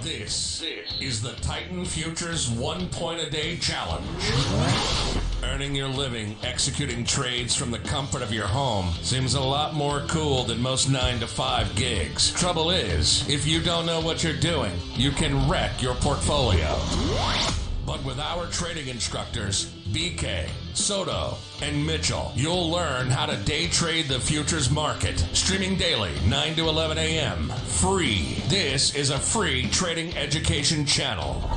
This is the Titan Futures 1 point a day challenge. Earning your living executing trades from the comfort of your home seems a lot more cool than most 9 to 5 gigs. Trouble is, if you don't know what you're doing, you can wreck your portfolio. But with our trading instructors, BK, Soto, and Mitchell, you'll learn how to day trade the futures market. Streaming daily, 9 to 11 a.m. Free. This is a free trading education channel.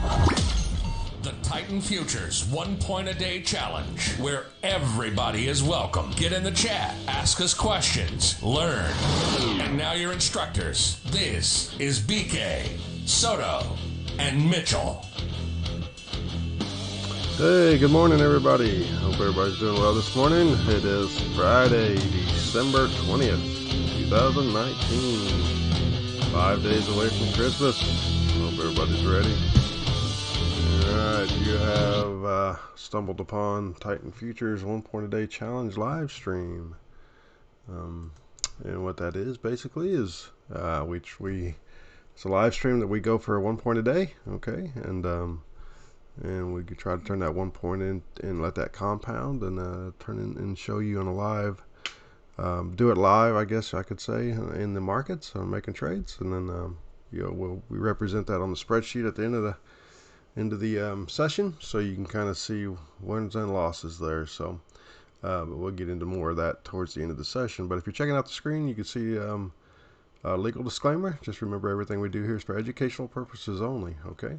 The Titan Futures 1 point a day challenge, where everybody is welcome. Get in the chat, ask us questions, learn. And now your instructors. This is BK, Soto, and Mitchell. Hey, good morning, everybody. Hope everybody's doing well this morning. It is Friday, December 20th, 2019. 5 days away from Christmas. Hope everybody's ready. Alright, you have stumbled upon Titan Futures 1 point a day challenge live stream. And what that is basically is it's a live stream that we go for 1 point a day, okay? And we could try to turn that 1 point in and let that compound and turn in and show you on a live, do it live, I guess I could say, in the markets, making trades, and then we represent that on the spreadsheet at the end of the session, so you can kind of see wins and losses there. So, but we'll get into more of that towards the end of the session. But if you're checking out the screen, you can see a legal disclaimer. Just remember, everything we do here is for educational purposes only. Okay.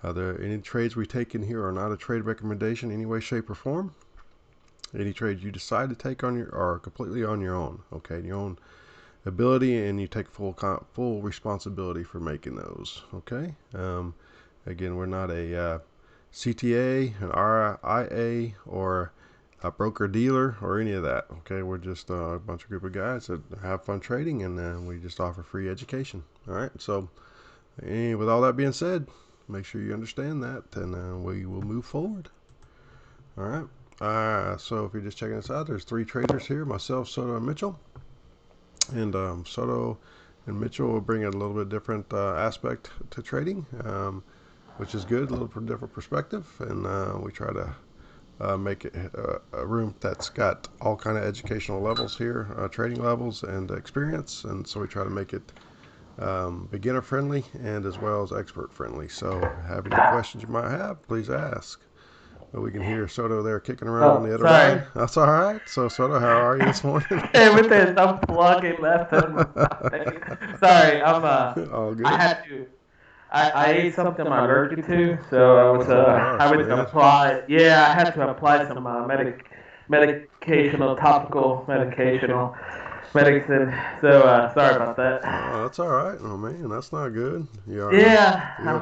Any trades we take in here are not a trade recommendation in any way, shape, or form. Any trades you decide to take are completely on your own, okay, your own ability, and you take full responsibility for making those, okay. Again, we're not a CTA, an RIA, or a broker dealer, or any of that, okay. We're just a group of guys that have fun trading, and we just offer free education. All right. So, with all that being said, make sure you understand that, and we will move forward. All right. So if you're just checking us out, there's 3 traders here: myself, Soto, and Mitchell. And Soto and Mitchell will bring a little bit different aspect to trading, which is good, a little different perspective. And we try to make it a room that's got all kind of educational levels here, trading levels and experience. And so we try to make it beginner friendly and as well as expert friendly. So have any questions you might have, please ask. But we can hear Soto there kicking around on the other line. That's all right. So Soto, how are you this morning? Everything's unplugging left and right. Sorry, all good. I ate something I'm allergic to, so I was having to apply. Yeah, I had to apply some topical medicine. So sorry about that. Oh, that's all right. Oh man, that's not good. Yeah, I'm not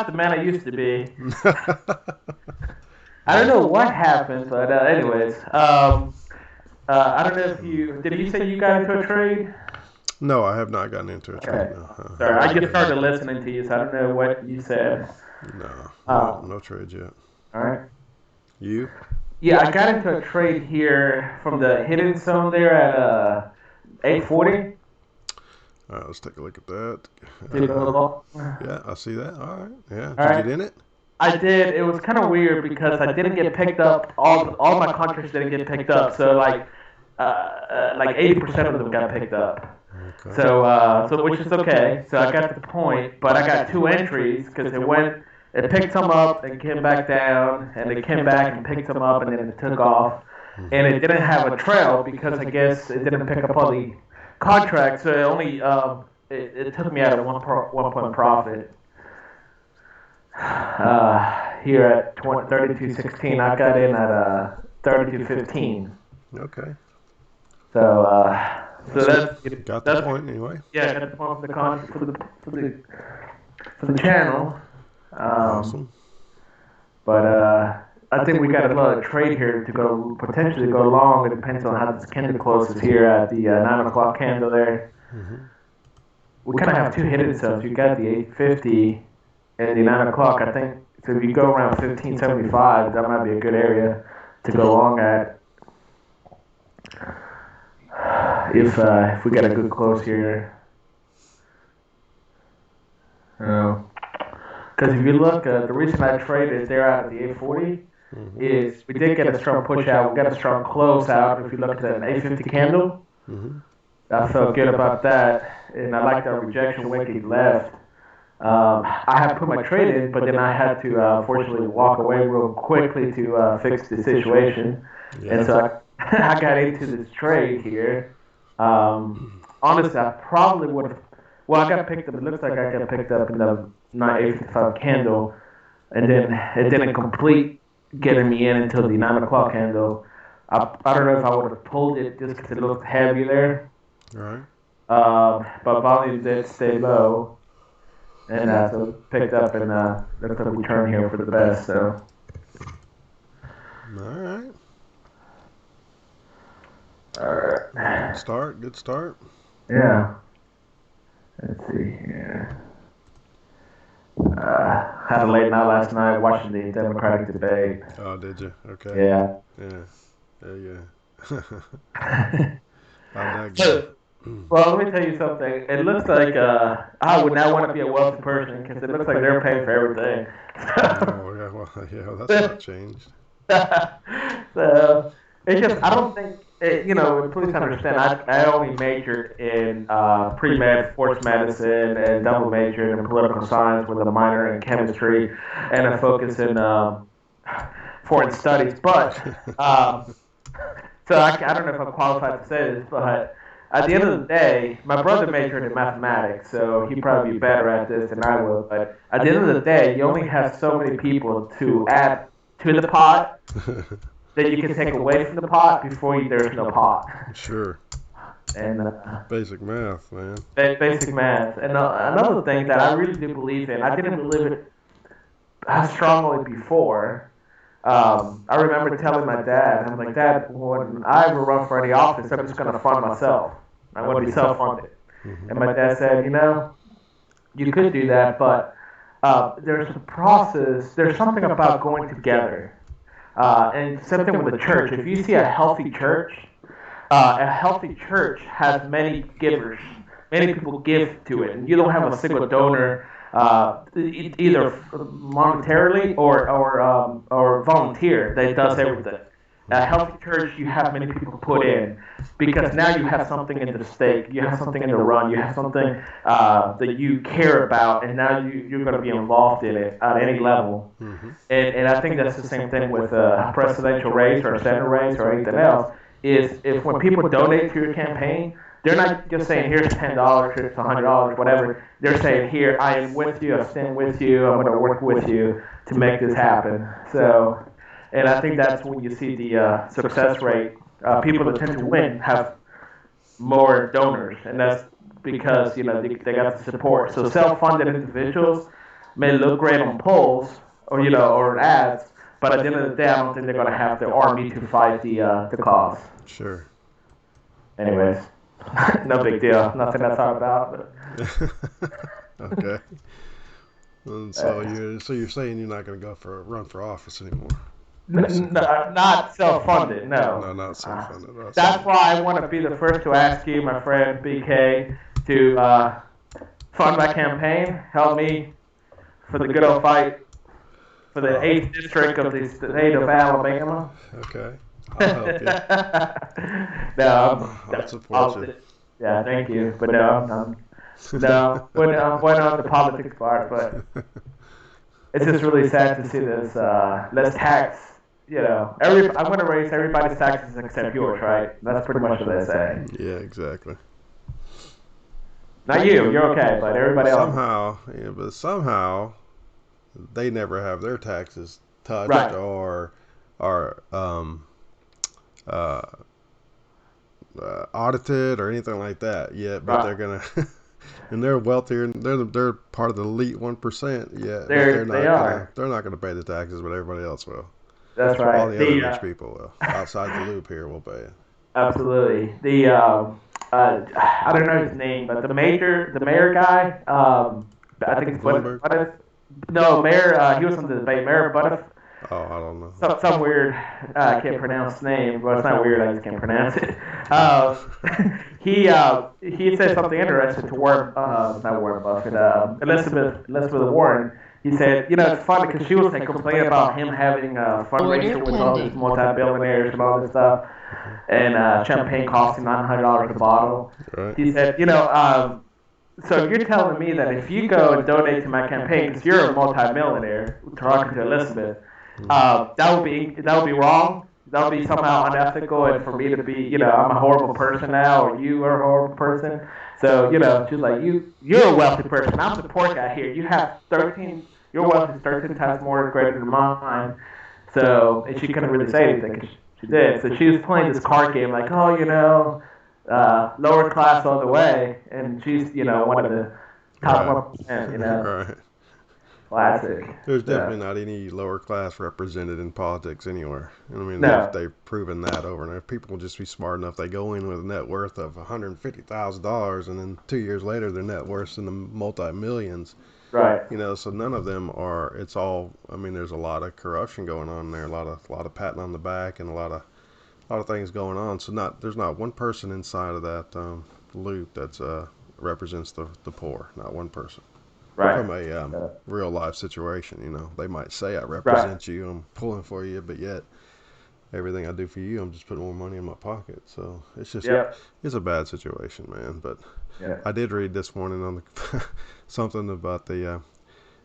the man I used to be. I don't know what happened, but anyways, I don't know if did you say you got into a trade? No, I have not gotten into a trade. No. Sorry, I just started listening to you, so I don't know what you said. No trades yet. All right. You? Yeah, I got into a trade here from the hidden zone there at 840. All right, let's take a look at that. Yeah, I see that. All right. Yeah. Did you get in it? I did. It was kind of weird because I didn't get picked up. All my contracts didn't get picked up. So like 80% of them got picked up. Okay. So which is okay. So I got to the point, but I got 2 entries because it picked some up and came back down, and it came back and picked some up, and then it took off. And it didn't have a trail because I guess it didn't pick up all the contracts, so it only it took me out of 1 point profit. Here at 32.16, I got in at 32.15. Okay. So that's the point anyway. Yeah, I got the point for the channel. Awesome. But I think we got another trade here to potentially go long. It depends on how this candle closes here at the 9 o'clock candle there. Mm-hmm. We kind of have 2 hidden zones. You got the 850 and the 9 o'clock. I think so. If you go around 1575, that might be a good area to go long at. If we get a good close here. Because if you look, the reason I traded there out of the 840 is we did get a strong push out. We got a strong close out. If you look at an 850 candle, I felt good about that, and I liked our rejection wick he left. I had put my trade in, but then I had to fortunately walk away real quickly to fix the situation, and so I got into this trade here. Honestly, I probably would have. Well, I got picked up. It looks like I got picked up in the 855 candle, and then it didn't complete getting me in until the 9 o'clock candle. I don't know if I would have pulled it just because it looked heavy there. Right. But volume did stay low, and so picked up, and looks like we turn here for the best. So. All right. All right. Good start. Yeah. Let's see here. Had a late night last night watching the Democratic debate. Oh, did you? Okay. Yeah. How'd that go? Well, let me tell you something. It looks like I would now want to be a wealthy person because it looks like they're paying for everything. That's not changed. So it's just I don't think please understand. I only majored in pre-med, sports medicine, and double majored in political science with a minor in chemistry and a focus in foreign studies. But so I don't know if I'm qualified to say this, but at the end of the day, my brother majored in mathematics, so he'd probably be better at this than I will. But at the end of the day, you only have so many people to add to the pot that you can take away from the pot before there's no pot. Sure. And basic math, man. Basic math. And another thing that I really do believe in, I didn't believe it strongly before. I remember telling my dad, I'm like, Dad, when I ever run for any office, I'm just going to fund myself. I want to be self-funded. And my dad said, you could do that, but there's a process. There's something about going together. And same thing with the church. If you see a healthy church has many givers. Many people give to it. And you don't have a single donor, either monetarily or volunteer that does everything. A healthy church, you have many people put in because now you have something in the stake, you have something in the run, you have something that you care about, and now you're going to be involved in it at any level. And I think that's the same thing with a presidential race or a Senate race or anything else, is if when people donate to your campaign, they're not just saying, here's $10, here's $100, whatever. They're saying, here, I am with you, I stand with you, I'm going to work with you to make this happen. So, and I think that's when you see the success rate. People that tend to win have more donors, and that's because, they got the support. So self-funded individuals may look great on polls or ads, but at the end of the day, I don't think they're going to have the army to fight the cause. Sure. Anyways. No big deal. Nothing to talk about. But. Okay. And so you're saying you're not going to run for office anymore? No, not self-funded. No. No, not self-funded. That's why I want to be the first to ask you, my friend BK, to fund my campaign, help me for the good old fight for the 8th district of the state of Alabama. Okay. I'll help you. I'll support you. Yeah, thank you. But I'm going on the politics part, but it's just really sad to see this. Let's tax, I'm going to raise everybody's taxes except yours, right? That's pretty much what they say. Yeah, exactly. Not you're okay, but everybody else. Somehow, they never have their taxes touched right. or audited or anything like that yet, but they're gonna, and they're wealthier. They're part of the elite 1%. Yeah, they're not gonna pay the taxes, but everybody else will. That's right. All the other rich people will. Outside the loop here will pay it. Absolutely. The I don't know his name, but the mayor guy. I think it's Bloomberg. No, mayor. He was on the debate. Mayor Oh, I don't know. Some weird, I can't pronounce his name. Well, it's not weird. I just can't pronounce it. He said something interesting to Warren, not Warren Buffett, Elizabeth Warren. He said, it's funny because she was like complaining about him having a fundraiser with all these multi-billionaires and all this stuff, and champagne costing $900 a bottle. Right. He said, so you're telling me that if you go and donate to my campaign because you're a multi-millionaire, talking to Elizabeth, that would be wrong. That would be somehow unethical, and for me to be, I'm a horrible person now, or you are a horrible person. So, she's like, you're a wealthy person. I'm the poor guy here. You have 13. Your wealth is 13 times more greater than mine. So, and she couldn't really say anything because she did. So she was playing this card game, like, lower class all the way, and she's, one of the top 1%. Right. Classic. There's definitely not any lower class represented in politics anywhere. I mean, No. they've proven that over and over. People will just be smart enough. They go in with a net worth of $150,000, and then 2 years later, their net worth's in the multi-millions. Right. So none of them are. It's all. I mean, there's a lot of corruption going on there. A lot of patting on the back, and a lot of things going on. So there's not one person inside of that loop that's represents the poor. Not one person. Right. From a real life situation, they might say I represent you, I'm pulling for you, but yet everything I do for you, I'm just putting more money in my pocket. So it's just it's a bad situation, man. But I did read this morning on the something about the.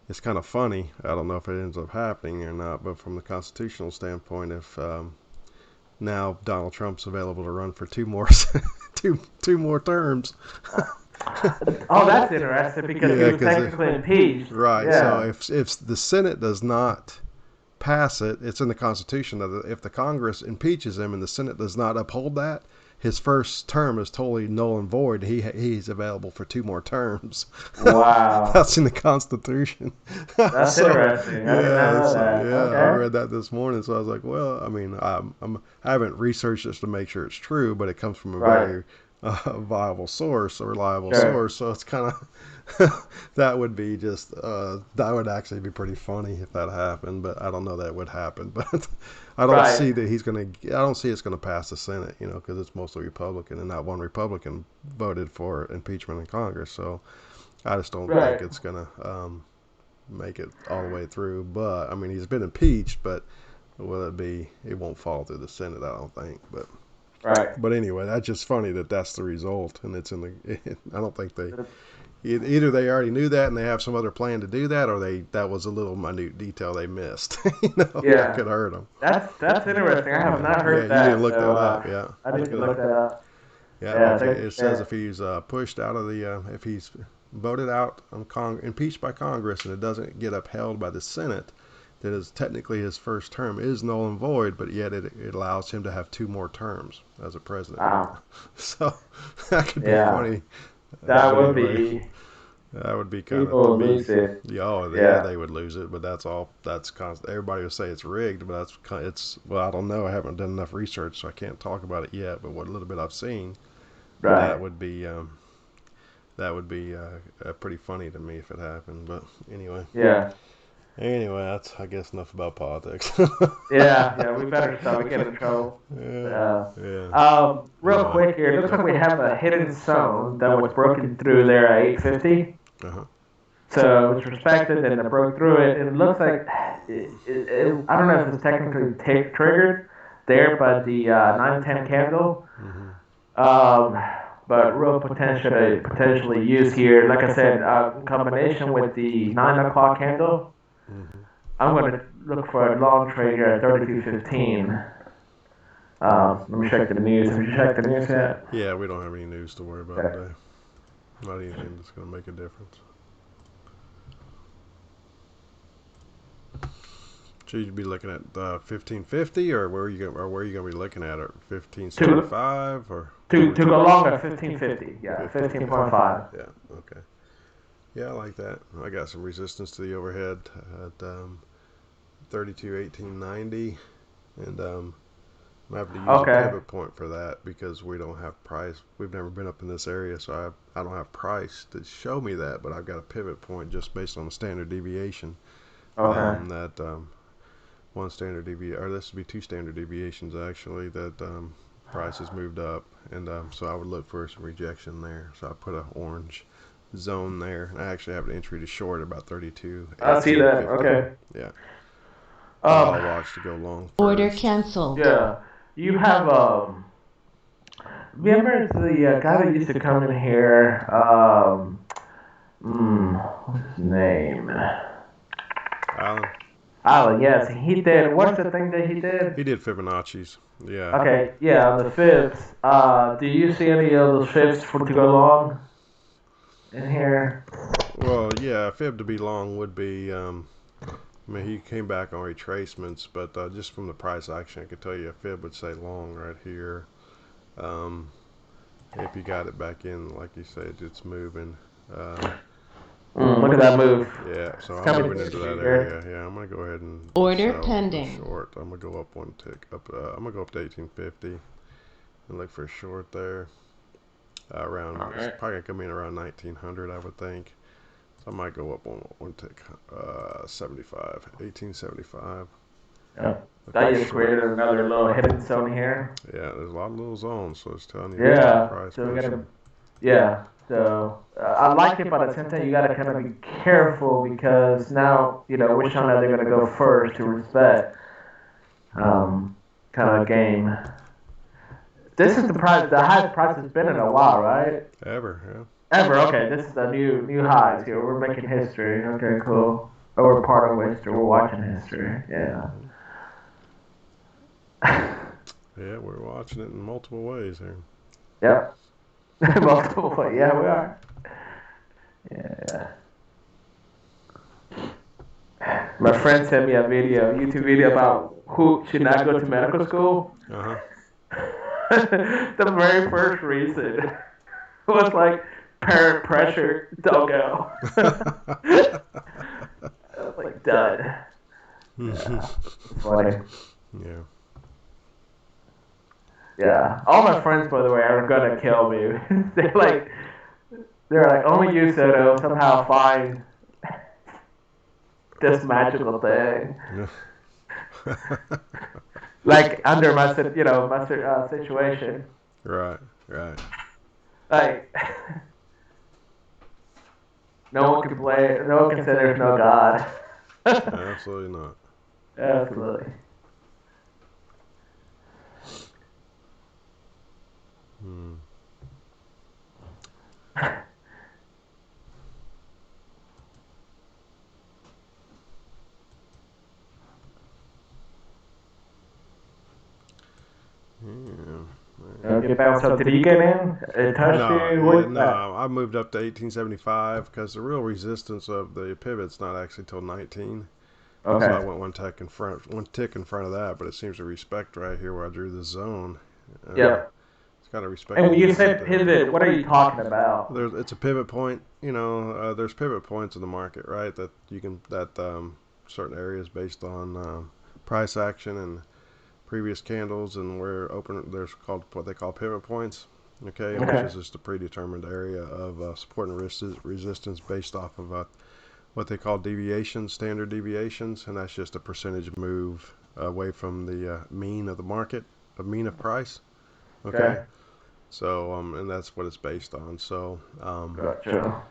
It's kind of funny. I don't know if it ends up happening or not, but from the constitutional standpoint, if now Donald Trump's available to run for two more terms. Oh, that's interesting because he was technically impeached. Right. Yeah. So if the Senate does not pass it, it's in the Constitution that if the Congress impeaches him and the Senate does not uphold that, his first term is totally null and void. He's available for 2 more terms. Wow. That's in the Constitution. That's interesting. I didn't know that. Okay. I read that this morning, so I was like, well, I mean, I haven't researched this to make sure it's true, but it comes from a very viable source, a reliable source. So it's kind of that would be just that would actually be pretty funny if that happened. But I don't know that would happen. But I don't see that he's gonna. I don't see it's gonna pass the Senate. Because it's mostly Republican, and not one Republican voted for impeachment in Congress. So I just don't think it's gonna make it all the way through. But I mean, he's been impeached, but will it be? It won't fall through the Senate, I don't think. But. Right. But anyway, that's just funny that's the result, and it's in the. I don't think they either they already knew that and they have some other plan to do that, or that was a little minute detail they missed. That could hurt them. That's interesting. I have not heard that. You didn't look that up, yeah. I didn't look that up. Yeah, it says if he's pushed out of the, if he's voted out on impeached by Congress and it doesn't get upheld by the Senate, that is technically his first term is null and void, but yet it allows him to have 2 more terms as a president. Wow. So that could be funny. That would be. That would be kind people of. People lose it. Yeah, they would lose it, but that's all. That's constant. Everybody would say it's rigged, but it's. Well, I don't know. I haven't done enough research, so I can't talk about it yet. But what little bit I've seen, that would be. That would be pretty funny to me if it happened. But anyway. Yeah. Anyway, that's, I guess, enough about politics. yeah, we better stop. We get in trouble. Real quick here, it looks like we have a hidden zone that was broken through there at 850. So it was respected and it broke through it. And it looks like, I don't know if it's technically triggered there, but the 910 candle. But real potentially used here. Like I said, in combination with the 9 o'clock candle. I'm going to look for a long trade here at 32.15. Let me check the news. Have you checked the news yet? Yeah, we don't have any news to worry about today. Not anything that's going to make a difference. Should you be looking at 15.50, or where are you going to be looking at it? 15.75 or to go long at 15.50? Yeah, 15.5. Yeah. Okay. Yeah, I like that. I got some resistance to the overhead at 32.1890, and I'm having to use a pivot point for that because we don't have price. We've never been up in this area, so I don't have price to show me that, but I've got a pivot point just based on the standard deviation. That one standard deviation, or this would be two standard deviations actually, that price has moved up, and so I would look for some rejection there. So I put a orange zone there. I actually have an entry to short at about 32. I see that. Okay. Yeah. I'll watch to go long. Order canceled. Yeah. You have remember the guy that used to come in here? What's his name? Alan, yes. He did. What's the thing that he did? He did Fibonacci's. Yeah. Okay, yeah, the fibs. Do you see any of those fibs to go long in here? Well, yeah, fib to be long would be, I mean, he came back on retracements, but just from the price action, I could tell you a fib would say long right here. If you got it back in, like you said, it's moving. Look at that move. Yeah, so I'm moving into that area. Yeah, I'm gonna go ahead and order sell pending. Short. I'm gonna go up one tick. I'm gonna go up to 1850 and look for a short there. Around it's probably gonna come in around 1900, I would think. So I might go up one tick. 1875. Yeah. That just created another little hidden zone here. Yeah, there's a lot of little zones, so it's telling you. Yeah. Price So we gotta. Yeah. So I like it, but at the same time, you gotta kind of be careful because now which one are they gonna go first to respect? Kind of game. This is the price. The highest price has been in a while, right? Ever, yeah. Ever. Okay, this is the new highs here. We're making history. Okay, cool. Oh, we're part of history. We're watching history. Yeah. Yeah, we're watching it in multiple ways here. Yep. Multiple ways. Yeah, we are. Yeah. My friend sent me a YouTube video about who should not go to medical school. The very first reason was like parent pressure. Don't go. I was like, done. Yeah. Funny. Yeah. Yeah. All my friends, by the way, are gonna kill me. they're like, only you, Soto, somehow find this magical thing. Like under my situation. Right. Like, no one can play. No one can say there's no God. Absolutely not. Absolutely. Get bounced up. Did he get in? It touched you? No, I moved up to 1875 because the real resistance of the pivot's not actually till 19. Okay. So I went one tick in front of that, but it seems to respect right here where I drew the zone. Yeah. It's got to respect. And when you say pivot, what are you talking about? It's a pivot point. There's pivot points in the market, right? That you can certain areas based on price action and previous candles, and there's called what they call pivot points, which is just a predetermined area of support and resistance based off of what they call deviations, standard deviations, and that's just a percentage move away from the mean of the market, a mean of price. Okay. So and that's what it's based on. So gotcha.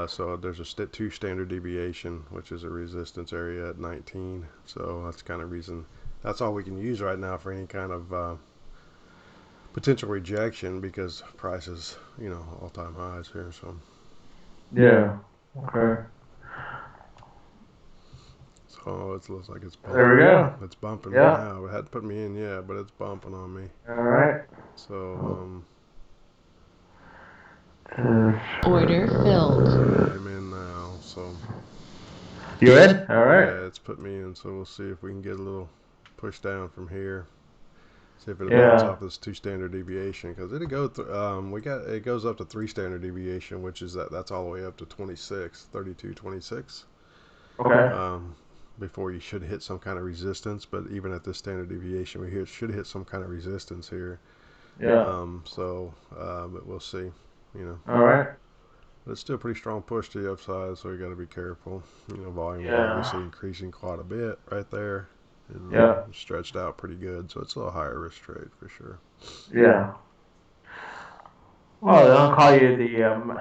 So there's a two standard deviation, which is a resistance area at 19. So that's kind of reason. That's all we can use right now for any kind of potential rejection because prices, all-time highs here. So. Yeah. Okay. So it looks like it's bumping. There we go. It's bumping right now. It hadn't put me in yet, but it's bumping on me. All right. So. Order filled. I'm in now. So. You in? All right. Yeah, it's put me in. So we'll see if we can get a little push down from here. See if it bounce off this 2 standard deviation because it'll go. It goes up to 3 standard deviation, which is that's all the way up to 32, 26. Okay. Before you should hit some kind of resistance, but even at this standard deviation, we should hit some kind of resistance here. Yeah. But we'll see. All right. But it's still a pretty strong push to the upside, so we got to be careful. Volume obviously increasing quite a bit right there. and Yeah. stretched out pretty good, so it's a little higher risk trade for sure. Yeah. Well, they don't call you the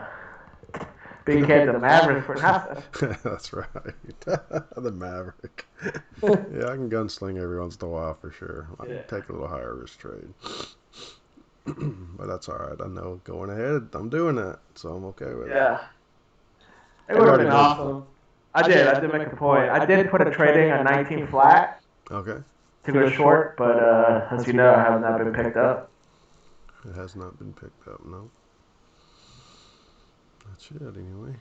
big head, the Maverick for nothing. That's right. The Maverick. Yeah, I can gunsling every once in a while for sure. I can take a little higher risk trade. But that's all right. I know going ahead, I'm doing that, so I'm okay with it. Yeah. It would have been awesome. I did make a point. I did put a trading on 19 flat Okay. to go short, but as you know, I have not been picked up. It has not been picked up, no. That's it, anyway.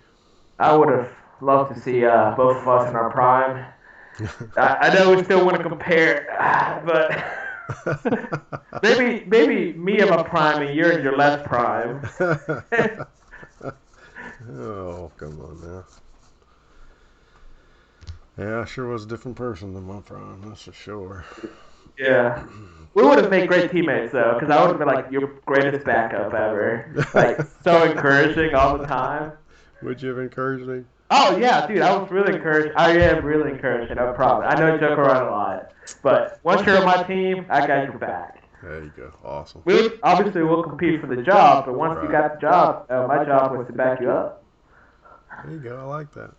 I would have loved to see both of us in our prime. I know we still want to compare, but maybe me in my prime and you're in your less prime. Oh, come on now. Yeah, I sure was a different person than my prime, that's for sure. Yeah. We would have made great teammates, though, because I would have been like your greatest backup ever. Like, so encouraging all the time. Would you have encouraged me? Oh, yeah, dude, I was really encouraged. I am really encouraged, no problem. I know I joke around a lot, but once you're on my team, I got your back. There you go. Awesome. Obviously, we'll compete for the job, but once you got the job, my job was to back you up. There you go. I like that.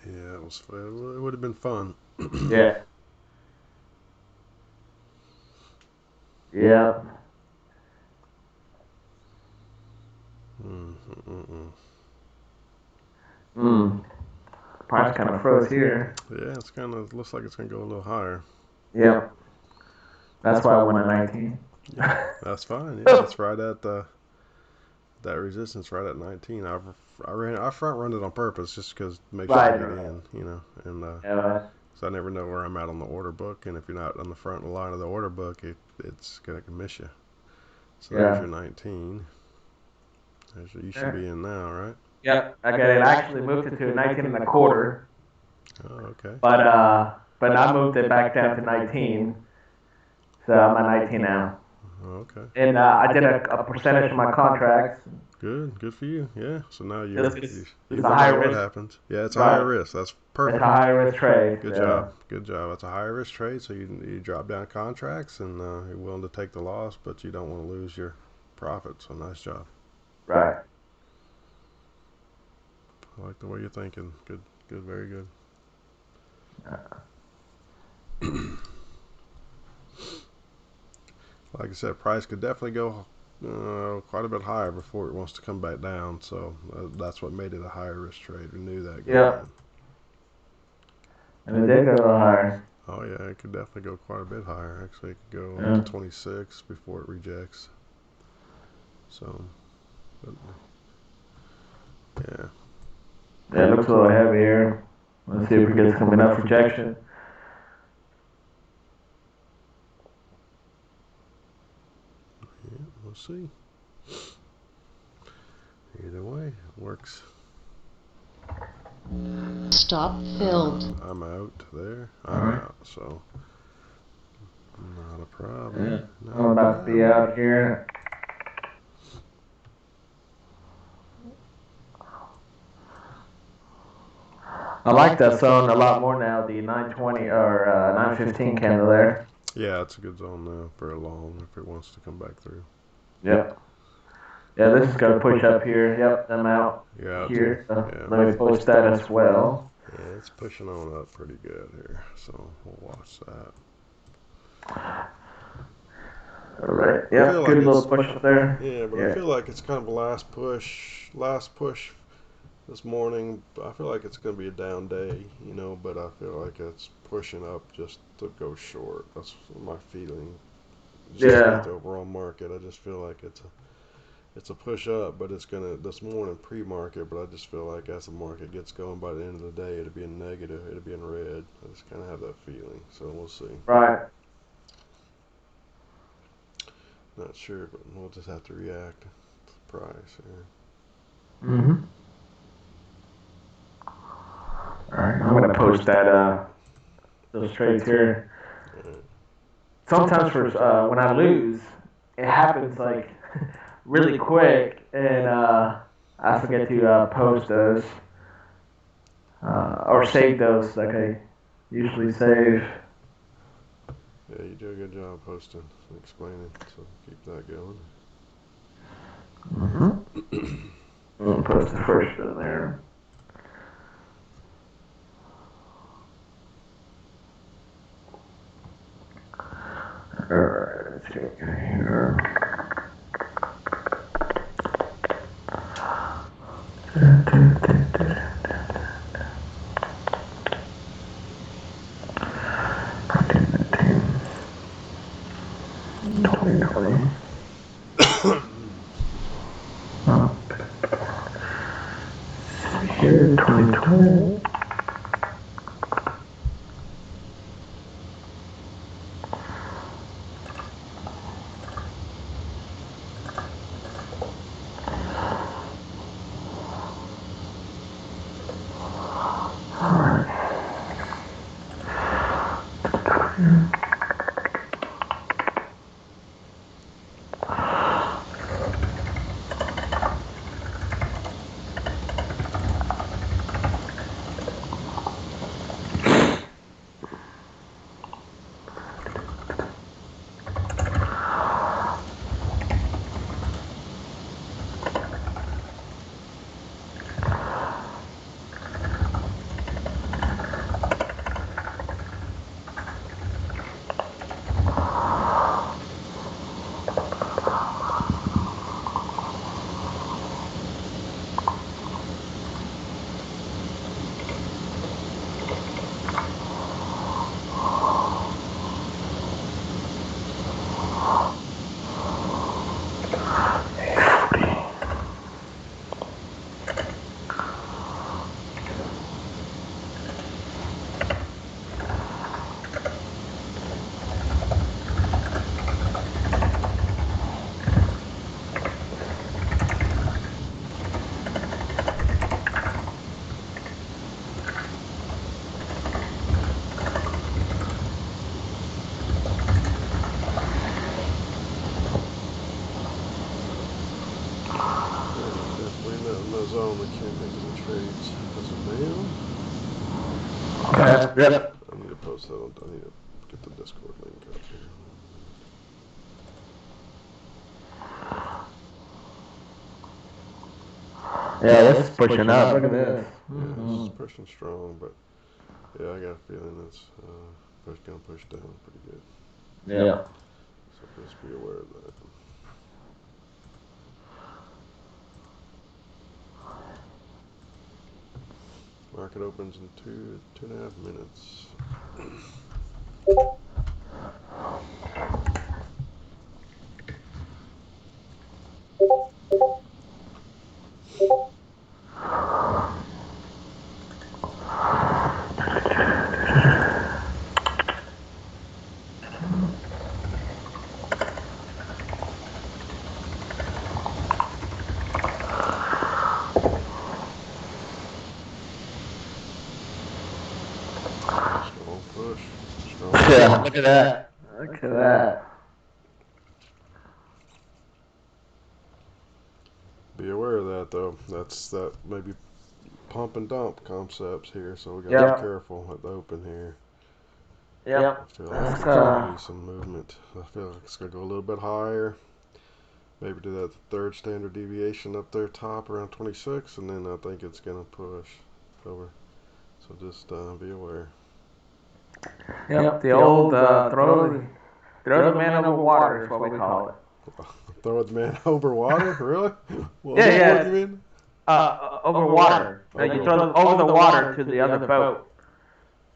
Yeah, it would have been fun. Yeah. Yeah. Price kind of froze here. Yeah, it's kind of looks like it's gonna go a little higher. Yeah. That's why I won at 19. Yeah, that's fine. Yeah, it's right at that resistance right at 19. I front run it on purpose just because make sure I get in, you know, and so I never know where I'm at on the order book, and if you're not on the front line of the order book, it's gonna miss you. So there's your 19. You should be in now, right? Yep. I got it. I actually moved it to a 19 and a quarter. Oh, okay. But I moved it back down to 19. So I'm at 19 now. Okay. And I did a percentage of my contracts. Good for you. Yeah. So now you it's a high risk. What happens? Yeah, it's a higher risk. That's perfect. It's a high risk trade. Good job. Good job. It's a high risk trade, so you drop down contracts and you're willing to take the loss, but you don't want to lose your profit. So nice job. Right. I like the way you're thinking. Good. Very good. Like I said, price could definitely go quite a bit higher before it wants to come back down. So that's what made it a higher risk trade. We knew that. Yeah. And it did go a little higher. Oh yeah, it could definitely go quite a bit higher. Actually, it could go up to 26 before it rejects. So, but, yeah. Yeah, it looks a little heavier. Let's see if it gets coming up rejection. Yeah, we'll see. Either way, it works. Stop filled. I'm out there. I'm out, so not a problem. Yeah. I'm about to be out here. I like that zone a lot more now, the 920 or 915 candle there. Yeah, it's a good zone now for a long if it wants to come back through. Yep. Yeah, this is going to push up here. Yep, I'm out here. Let me post that as well. Yeah, it's pushing on up pretty good here, so we'll watch that. All right. Yeah, good little push up there. Yeah, but I feel like it's kind of a last push this morning. I feel like it's going to be a down day, you know, but I feel like it's pushing up just to go short. That's my feeling. Just like the overall market, I just feel like it's a push up, but it's gonna this morning pre-market. But I just feel like as the market gets going, by the end of the day, it'll be in negative. It'll be in red. I just kind of have that feeling. So we'll see. Right. Not sure, but we'll just have to react to the price here. Mhm. All right, I'm gonna post that those trades here. Sometimes when I lose, it happens like really quick, and I forget to post those. or save those like I usually save. Yeah, you do a good job posting and explaining, so keep that going. I'll post the first one there. Alright, let's check here. Here, 2020. Zone, we can't make any trades as of now. Okay, yep. I need to post that on, I need to get the Discord link up here. Yeah, this is pushing up. Look at this. Yeah, it's pushing strong, but yeah, I got a feeling it's gonna push down pretty good. Yeah. So just be aware of that. Market opens in 2.5 minutes. Strong push. Strong push. Yeah, look at that. Look at that. Be aware of that though. That maybe pump and dump concepts here, so we gotta be careful at the open here. Yep. I feel like there's gonna be some movement. I feel like it's gonna go a little bit higher. Maybe to that third standard deviation up there top around 26, and then I think it's gonna push over. So just be aware. Yep, the old throw the man over water is what we call it. Throw the man over water? Really? Well, Yeah. What do you mean? Over water. Like you throw them over the water to the other boat.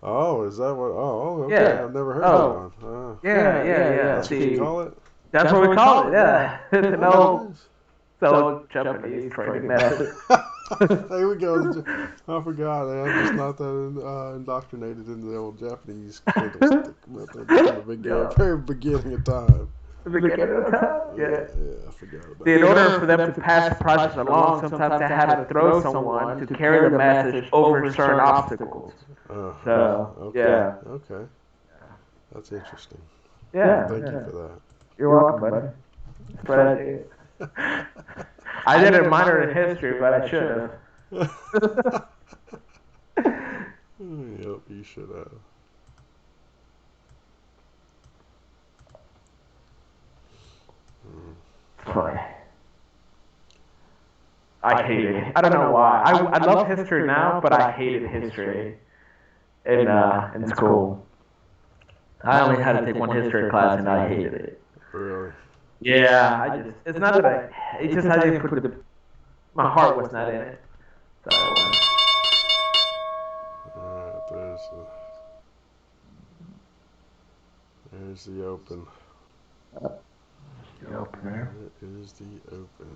Oh, is that what? Oh, okay. Yeah. I've never heard that one. Yeah. That's what you call it? That's what we call it, yeah. It's an old Japanese trading method. There we go. I forgot. I'm just not that indoctrinated into the old Japanese candlestick method from the very beginning of time. Yeah. Yeah, I forgot about In that. order for them to pass the project along, sometimes they had to throw someone to carry the message over certain obstacles. So, yeah. Okay. That's interesting. Yeah. Thank you for that. You're welcome, buddy. That's what I did. I did a minor in history, but I should have. Yep, you should have. Funny. I hated it. I don't know why. I love history now, but I hated history in school. I only had to take one history class, and I hated it. Really? Yeah, it's not that it just I didn't put my heart was not in it. So, Alright, there's the open. the opener. There is the open.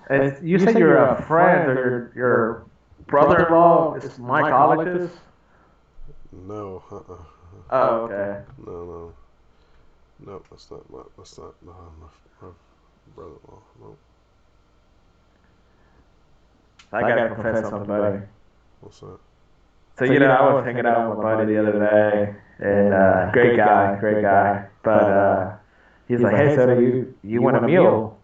And you said you're a friend or your brother-in-law is Mike Ollick's? No, Oh, okay. No, that's not my brother-in-law. No. I gotta confess something, buddy. What's that? So I was hanging out with my buddy the other day, and great guy. But he's like, "Hey, so you want a meal?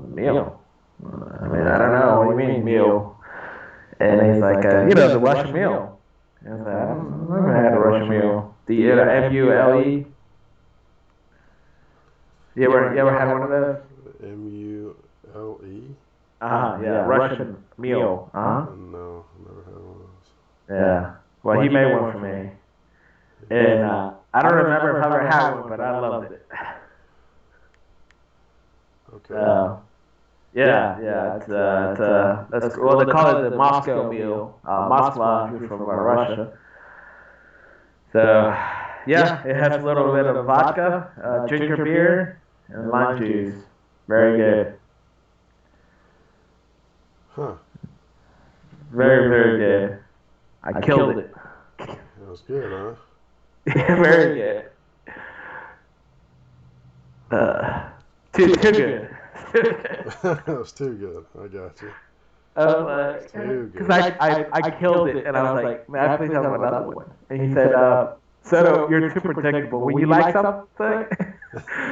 Meal? I mean, I don't know. What do you mean meal?" And he's like, the Russian meal. And I was like, I've never had a Russian meal. The MULE. You ever had one of those? MULE? Yeah, Russian meal. No, never had one of those. Yeah. Well, he made one for me. And I don't remember if I ever had one, but I loved it. Okay. Yeah. That's well, they call it the Moscow meal. Moskva, if you're from Russia. So, yeah, it has a little bit of vodka, ginger beer, and lime juice. Very good. Huh. Very, very good. I killed it. That was good, huh? Very good. Too good. That was too good. I got you. Because I killed it, and I was like, man, I please have another one. And he said, Soto, you're too predictable. When you like something,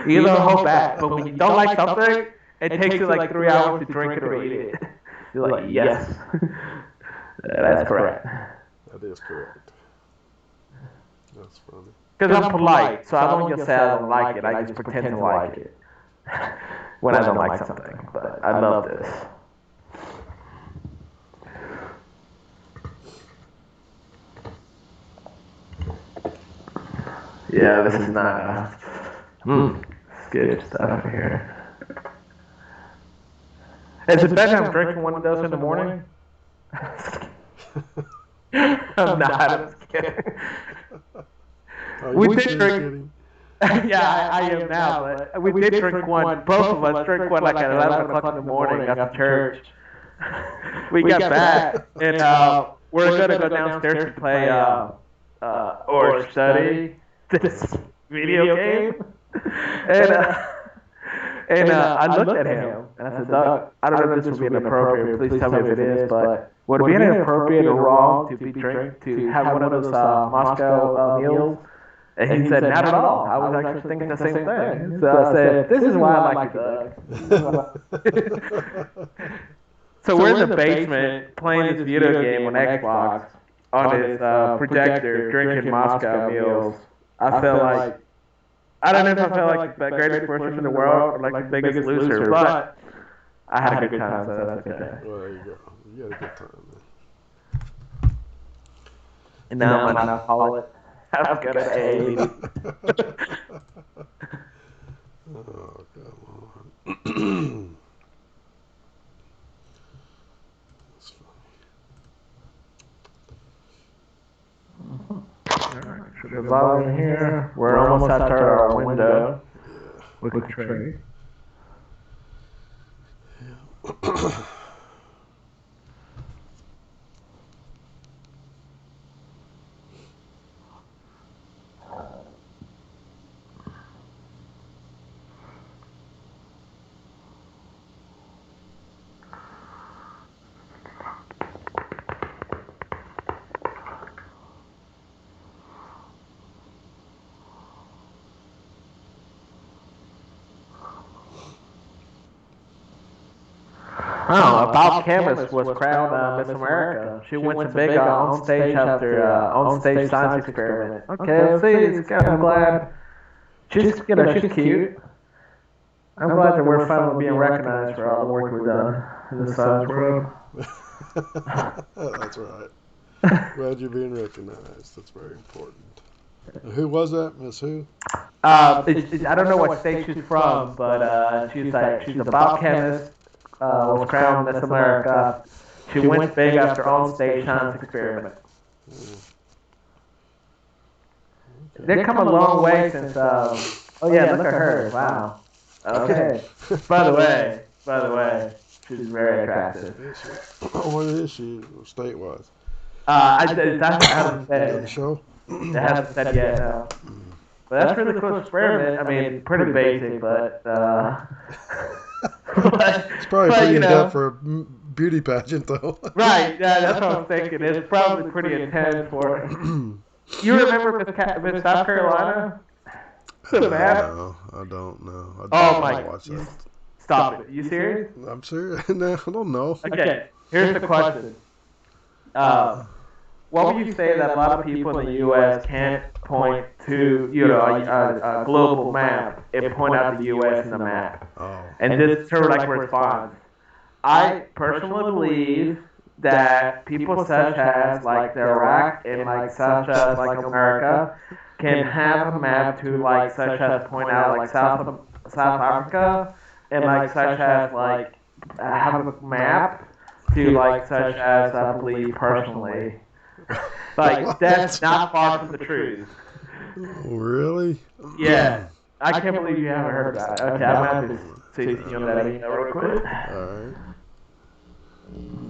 you don't hold back. But when you don't like something, it takes you like 3 hours to drink it or eat it. You're like, yes. That's correct. That is correct. That's funny. Because I'm polite, so I don't just say I don't like it. I just pretend to like it when I don't like something. But I love this. Yeah, this is not. It's good stuff here. Is it better I'm drinking one of those in the morning? I'm not. I'm just kidding. We did drink. Yeah, I am now, but we did drink one. Both of us drink one like at 11 o'clock in the morning after church. We got back, and we're gonna go downstairs to play or study this video game. And I looked at him, and I said, Doug, I don't know if this would be inappropriate. Please tell me if it is, but would it be inappropriate or wrong to have one of those Moscow meals? And he said, not at all. I was actually thinking the same thing. So I said, this is why I like you, Doug. So we're in the basement playing this video game on Xbox on his projector, drinking Moscow meals. I felt like, I don't know if I felt like the greatest person in the world or like the biggest loser, but I had a good time, so that's okay. Well, there you go. You had a good time, man. And now I'm an alcoholic. I've got an A. Oh, come on. That's funny. So the volume here. We're almost at our window. With the tray. Yeah. Oh, a biochemist was crowned Miss America. She went to big on stage after on stage science experiment. Okay, see, it's good. I'm glad. She's she's cute. I'm glad that we're finally being recognized for all the work we've done in the science world. That's right. Glad you're being recognized. That's very important. Who was that? Miss who? I don't know what state she's from, but she's a biochemist. Was crowned Miss America. She went big after on-stage science experiment. They've come a long way since. Oh yeah, look at her! Wow. Okay. By the way, she's very attractive. What is she state-wise? I haven't said. The show? It hasn't said yet. No. But that's really cool experiment. I mean, pretty basic, but. It's probably pretty in-depth for a beauty pageant, though. Right, yeah, that's what I'm thinking. It's probably pretty intense for it. You remember Miss South Carolina? The map? No, I don't know. Oh my watch God. that. Stop it. You serious? I'm serious. No, I don't know. Okay, here's the question. What would you say that a lot of people in the U.S. can't point to, a global map and point out the U.S. in the map? Oh. And this sort of like response. I personally believe that people such as like the Iraq and like such as like America can have a map to like such as point out like South Africa and like such as like have a map to like such as I believe personally. Like that's not far from the truth. Oh, really? Yeah. I can't believe you haven't heard that. Okay, I'm going to see you on that email real quick. All right.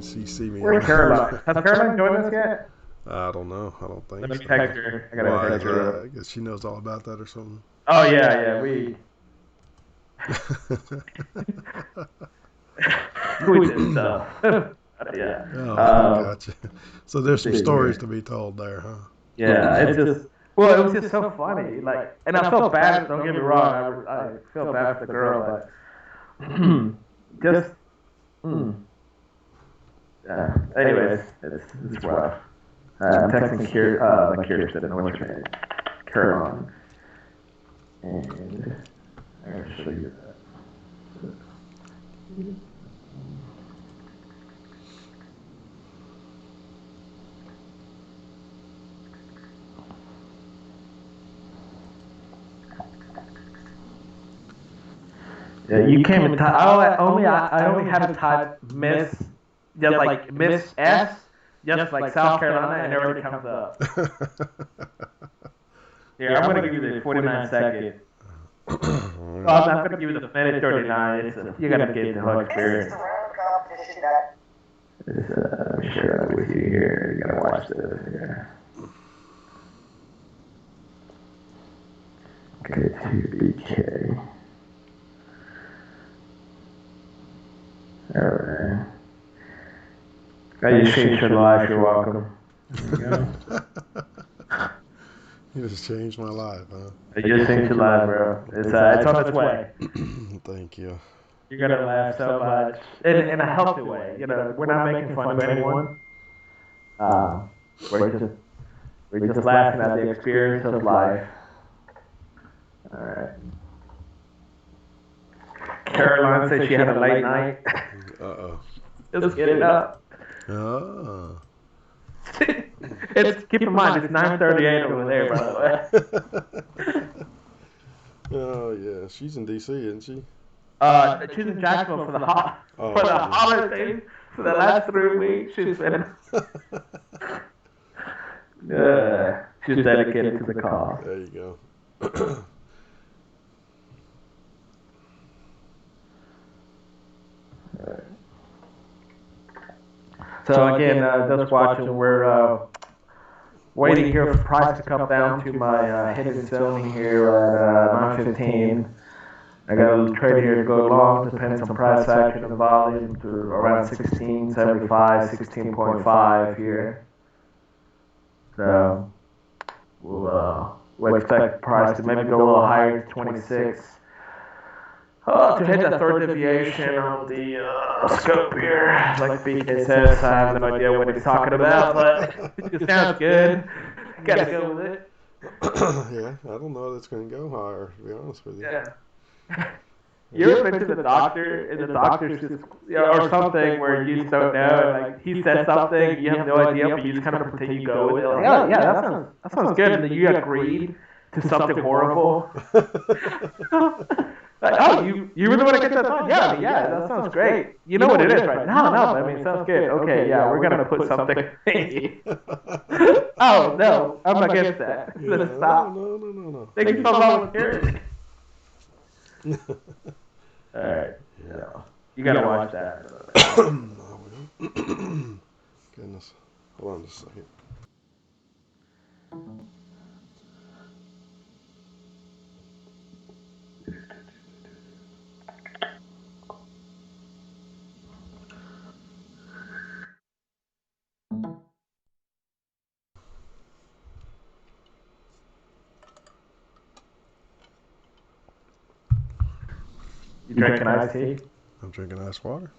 See me. Where's Caroline? Has Caroline joined us yet? I don't know. I don't think. Let me so. text her. I gotta text her. I guess she knows all about that or something. Oh yeah, we did stuff. Yeah. Oh, gotcha. So there's some stories to be told there, huh? Yeah, it's just. Well, it was just so funny. Like, and I felt bad. Don't get me wrong. I felt bad for the girl, but just. Anyways, it's rough. I'm texting Kirsten, what's her name? Caroline. And I'm going to show you that. Yeah, you came in. I only had to type Miss. Just like Miss S, just like South Carolina, and it already comes up. Here, I'm going to give you the 49 second. I'm not going to give you the minute 39. You got to get the whole experience. Let me share that with you here. You got to watch this here. Okay, 2BK. All right. You just changed your life. You're welcome. You just changed my life, huh? You just changed your life, bro. It's on its way. Thank you. You're gonna laugh so much in a healthy way. We're not making fun of anyone. We're just laughing at the experience of life. All right. Caroline said she had a late night. Uh-oh. Just get it up. Oh. Keep in mind it's 9:38 over there, by the way. Oh yeah, she's in DC, isn't she? She's in Jacksonville for the holidays. For the last 3 weeks, she's been. She's dedicated to the cause. There you go. So again, just watching, we're waiting here for price to come down to my hidden zone here at 9:15. I got a little trade here to go long, depends on price action and volume, to around 16.75, 16.5 here. So we'll expect price to maybe go a little higher to 26. to hit that third deviation on the scope here. Like BK says, I have no idea what he's talking about, but it sounds good. Gotta go with it. Yeah, I don't know that it's going to go higher, to be honest with you. Yeah. You ever been to the doctor and the doctor's just, or something where you just don't know, like he said something, you have no idea, but you just kind of pretend you go with it. Like, oh yeah, that sounds good, and then you agreed to something horrible. Like, oh, you really want to get that done? Yeah, that sounds great. You know what it is, right? No, I mean, it sounds good. Okay, yeah, we're gonna put something. Oh no, I'm against that. Let's stop. No. Thank you for volunteering. All right, yeah, you gotta watch that. Goodness, hold on just a second. You drinking iced tea? I'm drinking ice water.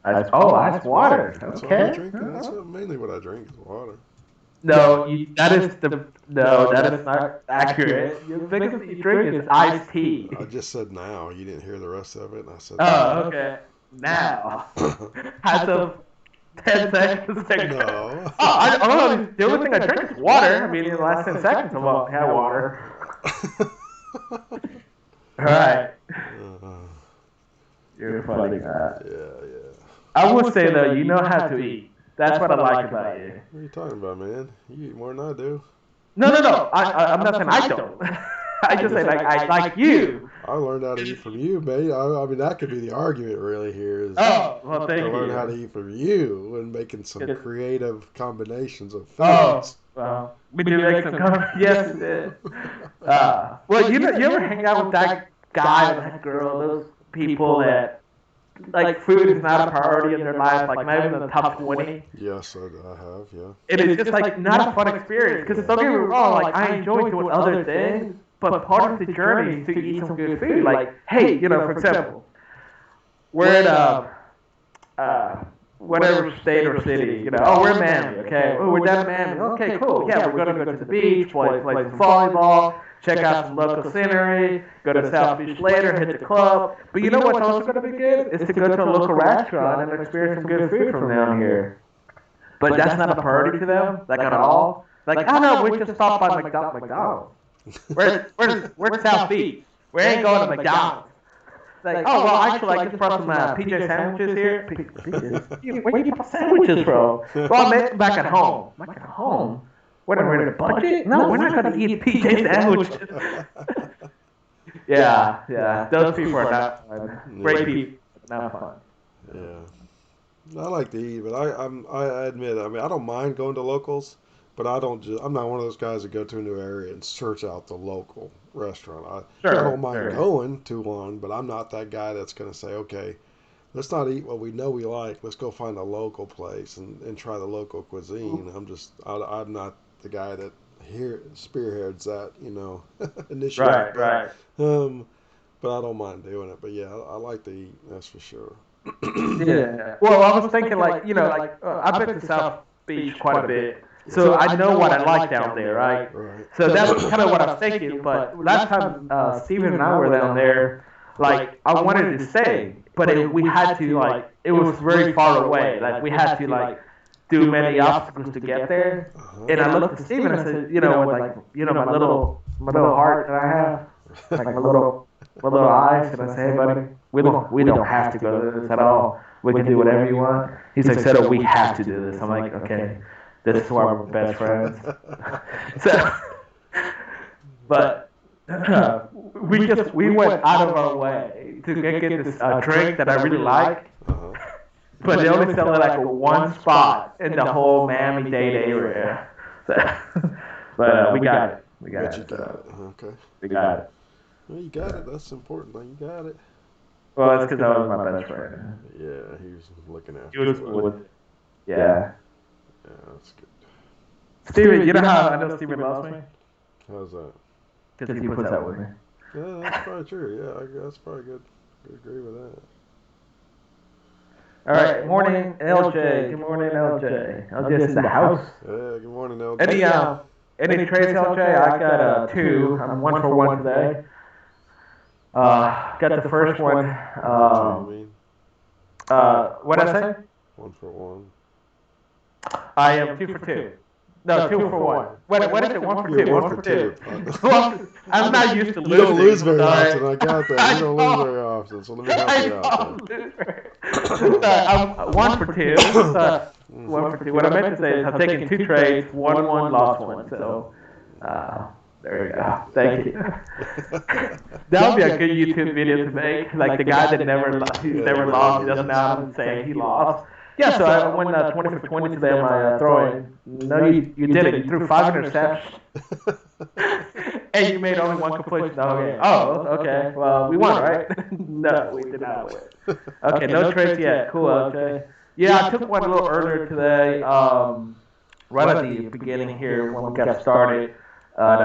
Ice water. That's what I'm Okay. drinking. That's mainly what I drink is water. No, that is not accurate. The biggest thing you drink is iced tea. I just said now. You didn't hear the rest of it, and I said. Oh, okay. Now, as of 10 seconds ago. No. Oh, I don't know. The only thing I drink is water. I mean, in the last 10 seconds, I had water. All right. You're funny, guy. Yeah. I will say though, you know how to eat. That's what I like about you. What are you talking about, man? You eat more than I do. No. I'm not saying I don't. I just say I like you. I learned how to eat from you, mate. I mean, that could be the argument really here. Is Oh, well, thank to you. learn how to eat from you and making some creative combinations of foods. Oh, well, we do make some comments. Yes, we did. Well, you ever hang out with that guy or that girl, those people that, like, food is not a priority in their life, like, not even in the top 20? Yes, I have, yeah. It is just, like, not a fun experience. Because don't get me wrong, like, I enjoy doing other things, but part of the journey is to eat some good food. Like, hey, for example, we're at, whatever state or city, we're in Miami, okay? Oh, we're down in Miami. Okay, cool. Yeah, we're going to go to the beach, play some volleyball, check out some local scenery, go to South Beach later, hit the club. But you know what's also going to be good? Is to go to a local restaurant and experience some good food from down here. But that's not a priority to them, like at all. Like, oh no, we just stopped by McDonald's. We're South Beach. We ain't going to McDonald's. Like, oh, well, actually, I just brought some PJ sandwiches here. PJs? Where you get sandwiches from? Well, I made them back at home. Back at home? What, are we in a budget? No, we're not going to eat PJ sandwiches. Yeah. Those people are not fun. Great people, not fun. Yeah. I like to eat, but I admit, I mean, I don't mind going to locals, but I'm not one of those guys that go to a new area and search out the local restaurant. I don't mind going to one, but I'm not that guy that's going to say, okay, let's not eat what we know we like. Let's go find a local place and try the local cuisine. I'm not the guy that spearheads that, initiative. Right. But I don't mind doing it. But yeah, I like to eat. That's for sure. Yeah. Well, I was thinking I've been to South Beach quite a bit. So I know what I like down there, right? So that's kind of what I was thinking. But last time Steven and I were down there, like, I wanted to stay, but we had to, it was very far away. Like, we had to, do many obstacles to get there. And I looked at Steven and I said, with my little heart that I have, like my little eyes, and I say, hey, buddy, we don't have to go to this at all. We can do whatever you want. He's like, Seto, we have to do this. I'm like, okay. This is why we're best friends. But we went out of our way to get this drink that I really like, but they only sell it at one spot in the whole Miami-Dade area. But we got it. We got it. Okay. We got it. Well, you got it. That's important. You got it. Well, it's because I was my best friend. Yeah, he was looking after you. Yeah. Yeah, that's good. Steven, you know how I know Steven loves me? How's that? Because he puts up with me. Yeah, that's probably true. Yeah, that's probably good. could agree with that. All right, morning, LJ. Good morning, LJ. LJ's in the house. Yeah, good morning, LJ. Any trades, LJ? I got 2. I'm 1 for 1 today. Got the first one. What did I say? 1 for 1. I am 2 for 2. No, 2 for 1. What is it? 1 for 2. 1 for 2. I'm not used to losing. You don't lose very often. I got that. You don't lose very often. So let me help you out there. I'm 1 for 2. 1 for 2. What I meant to say is I've taken 2 trades, won 1, lost 1. So there we go. Thank you. That would be a good YouTube video to make. Like the guy that never lost, he doesn't know saying he lost. Yeah, so I won 20 for 20 today on my throwing. No, you did it. You threw 5 interceptions. And you made only 1 completion the whole game. Oh, okay. Well, we won, right? No, we did not win. Okay, no trades yet. Cool, okay. Yeah, I took one a little earlier today, right at the beginning here when we got started at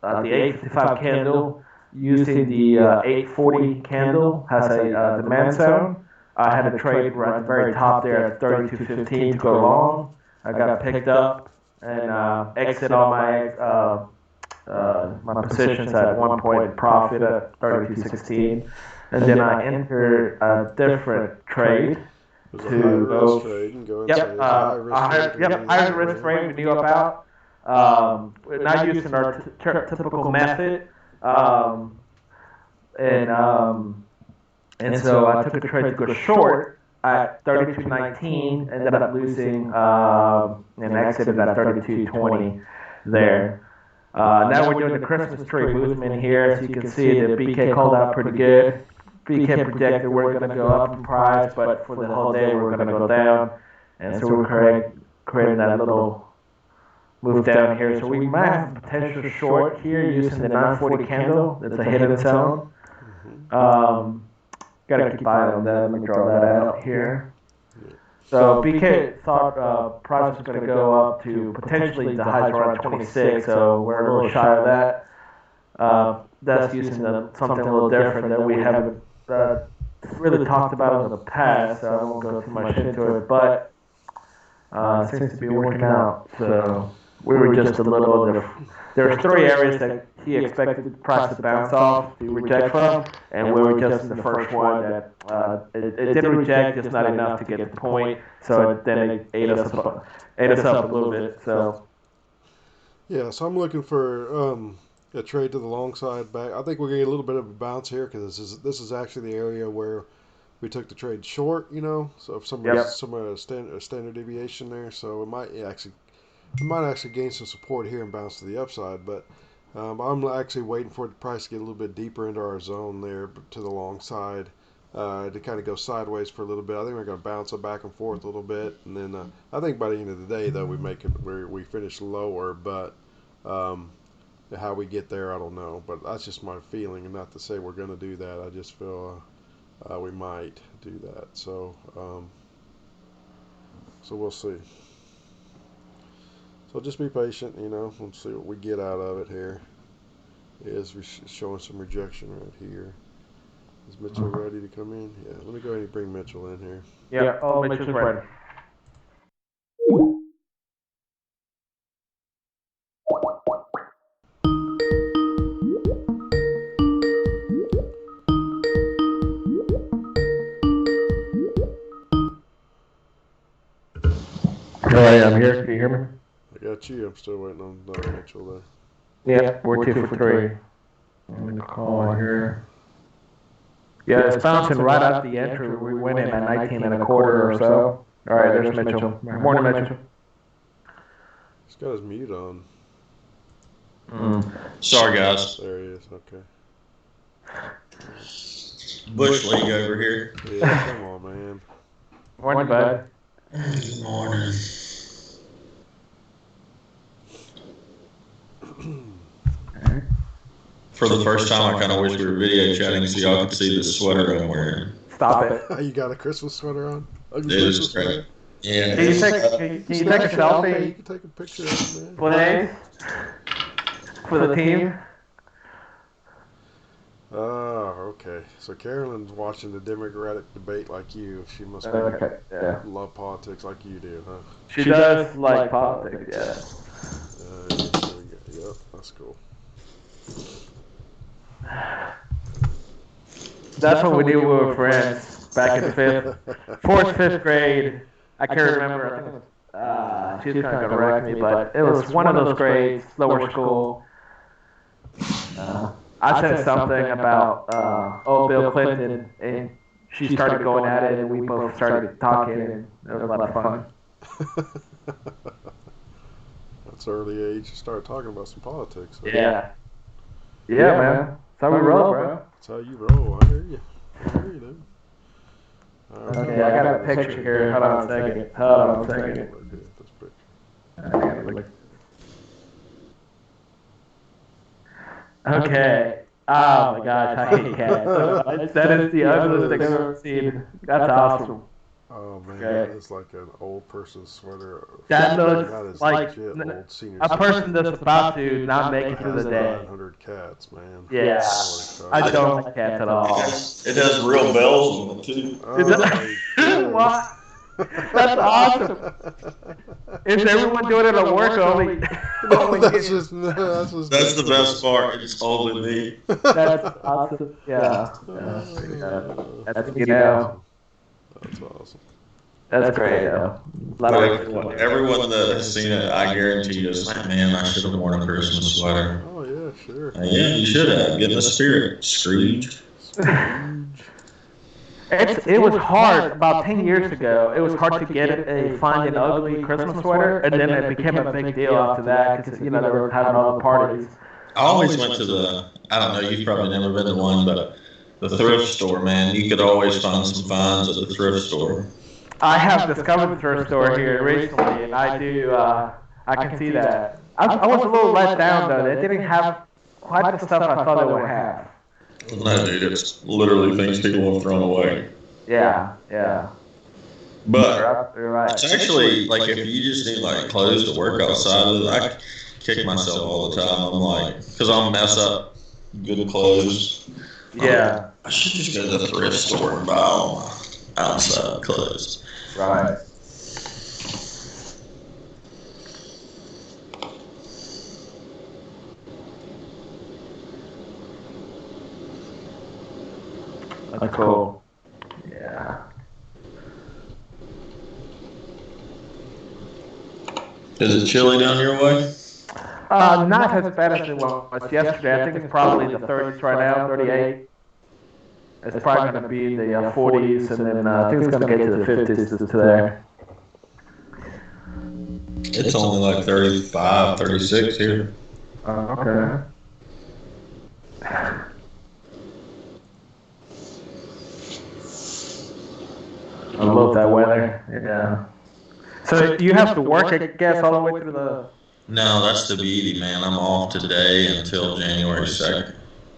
the 855 candle using the 840 candle has a demand zone. I had a trade right at the very top there at 32.15 to go long. I got picked up and exit all my positions at one point profit at 32.16, and then I entered a different trade to go. Yep, higher risk frame to new up out. Not using our typical method, and so I took a trade to go short at 32.19, ended up losing and exited at 32.20 there. Now we're doing the Christmas tree movement here. As you can see, the BK called out pretty good. BK projected we're going to go up in price, but for the whole day we're going to go down. And so we're creating that little move down here. So we might have a potential short here using the 940 candle. That's a hidden zone. Got to keep eye on that. Let me draw that out here. So BK thought price was going to go up to potentially the highs around 26, so we're a little shy of that. That's using something a little different that we haven't really talked about in the past, so I won't go too much into it, but it seems to be working out. So we were just a little bit of... There's 3 areas that he expected the price to bounce off, to reject from, and we were just in the first one that it didn't reject, just not enough to get the point. So then it ate us up a little bit. So yeah, so I'm looking for a trade to the long side back. I think we're getting a little bit of a bounce here because this is actually the area where we took the trade short. So if somewhere a standard deviation there, so it might actually gain some support here and bounce to the upside, but I'm actually waiting for the price to get a little bit deeper into our zone there to the long side to kind of go sideways for a little bit. I think we're going to bounce it back and forth a little bit, and then I think by the end of the day, though, we finish lower, but how we get there, I don't know. But that's just my feeling, and not to say we're going to do that. I just feel we might do that. So we'll see. So just be patient, we'll see what we get out of it here. It is showing some rejection right here. Is Mitchell ready to come in? Yeah, let me go ahead and bring Mitchell in here. Yeah, Mitchell's ready. All right, I'm here. Can you hear me? I got you. I'm still waiting on Mitchell there. Yeah, we're 2 for 3. I'm going to call here. Yeah, it's bouncing right out the entry. We went in at 19 and a quarter or so. All right, there's Mitchell. Morning, Mitchell. He's got his mute on. Sorry, guys. There he is. Okay. Bush League over here. Yeah, come on, man. Morning, bud. Good morning. For the first time, I kind of wish we were video chatting so y'all could see the sweater I'm wearing. Stop it. You got a Christmas sweater on? It is great. Yeah. Can you take a selfie? You can take a picture of it, man. Please? For the team? Okay. So Carolyn's watching the Democratic debate like you. She must Okay, yeah. love politics like you do, huh? She does like politics, yeah. There we go. Yep, that's cool. That's what we did when we were friends back in fifth grade. I can't remember. I think it was, she's kind of correct me, but it was one of those grades, lower school. I said something about Bill Clinton, and she started going at it, and we both started talking, and it was a lot of fun. That's early age to start talking about some politics. Huh? Yeah, man. That's how we roll, bro. That's how you roll. I hear you. Dude. Okay, I got a picture here. Hold on a second. Okay. Oh my gosh, I hate cats. That is the ugliest thing I've ever seen. That's awesome. Oh man, that is like an old person's sweater. That That looks is like old senior a person that's about to not make it through the day. 900 cats, man. Yeah, I don't like cats at all. It has real bells on it too. Oh, What? That's awesome. Is everyone doing it at work only? that's That's the best part. It's only me. That's awesome. Yeah. That's That's awesome. That's great, though. Everyone that has seen it, I guarantee you, is like, man, I should have worn a Christmas sweater. Oh yeah, sure. Yeah, you should have. Get in the spirit, Scrooge. It was hard about 10 years ago. It was hard to get find an ugly Christmas sweater, and then it became a big deal after that because they were having all the parties. I always went to I don't know, you've probably never been to one, but the thrift store, man. You could always find some finds at the thrift store. I have discovered the thrift store here recently, and I can see that. I was a little let down, though. They didn't have quite the stuff I thought they would have. No, dude, it's literally things people have thrown away. Yeah. But you're right. it's actually, like, if you just need, like, clothes to work outside with, I kick myself all the time. I'm like, because I'll mess up good clothes. Yeah. I should just go to the thrift store and buy all my outside clothes. Right. That's cool. Yeah. Is it chilly down your way? Not as bad as it was yesterday. I think it's probably the 30s right now, 38. It's probably going to be the 40s, and then I think it's going to get to the 50s today. It's only like 35, 36 here. Okay. I love that weather. Yeah. So you have to work, I guess, all the way through the... No, that's the beauty, man. I'm off today until January 2nd.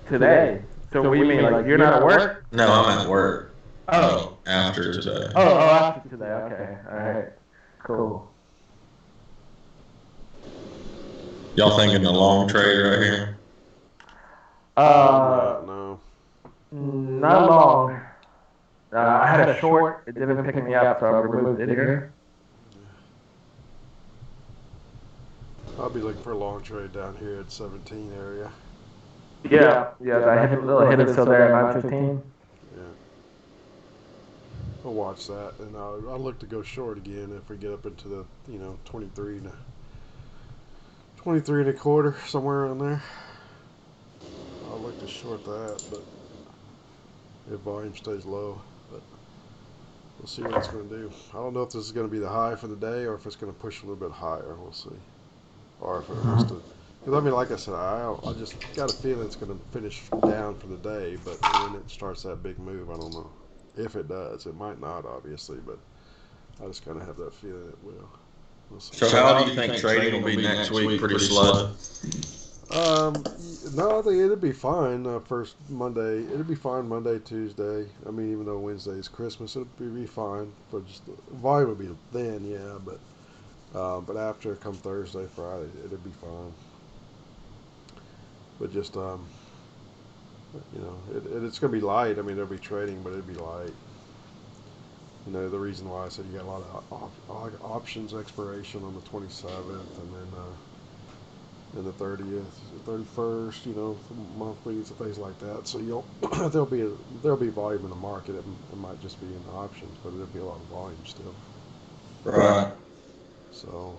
Today? So what do you mean? Like you're not at work? No, I'm at work. Oh. After today. Oh, after today. Okay. All right. Cool. Y'all thinking the long trade right here? No. Not long. I had a short. It didn't pick me up, so I removed it here. I'll be looking for a long trade down here at 17 area. Yeah. I hit it still there at 9:15. Yeah. I'll watch that, and I'll look to go short again if we get up into the 23 and a quarter, somewhere around there. I'll look to short that, but if volume stays low, but we'll see what it's going to do. I don't know if this is going to be the high for the day or if it's going to push a little bit higher. We'll see. Or if it has to, because I mean, like I said, I just got a feeling it's going to finish down for the day, but when it starts that big move, I don't know. If it does, it might not, obviously, but I just kind of have that feeling it will. We'll see. So how do you think trading will be next week? Pretty slow? No, I think it'll be fine. First Monday, it'll be fine Monday, Tuesday. I mean, even though Wednesday is Christmas, it'll be fine. But just volume will be thin, yeah. But after come Thursday, Friday, it'll be fine. But just You know, it's going to be light. I mean, there'll be trading, but it'll be light. You know, the reason why I said you got a lot of options expiration on the 27th, and then the 30th, 31st. You know, monthlies and things like that. So you'll there'll be volume in the market. It might just be in the options, but there'll be a lot of volume still. Right. So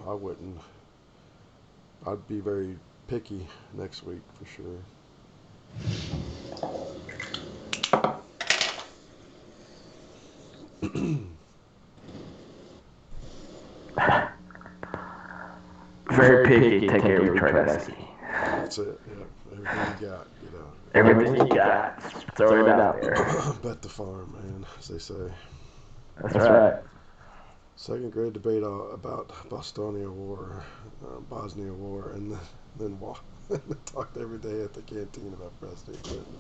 I'd be very picky next week for sure. Very picky. Take every trade I see. That's it. Yeah, everything you got. You know. Everything you got, throw it out there. Bet the farm, man, as they say. That's right. Second grade debate about Bosnia War, and then talked every day at the canteen about President Clinton.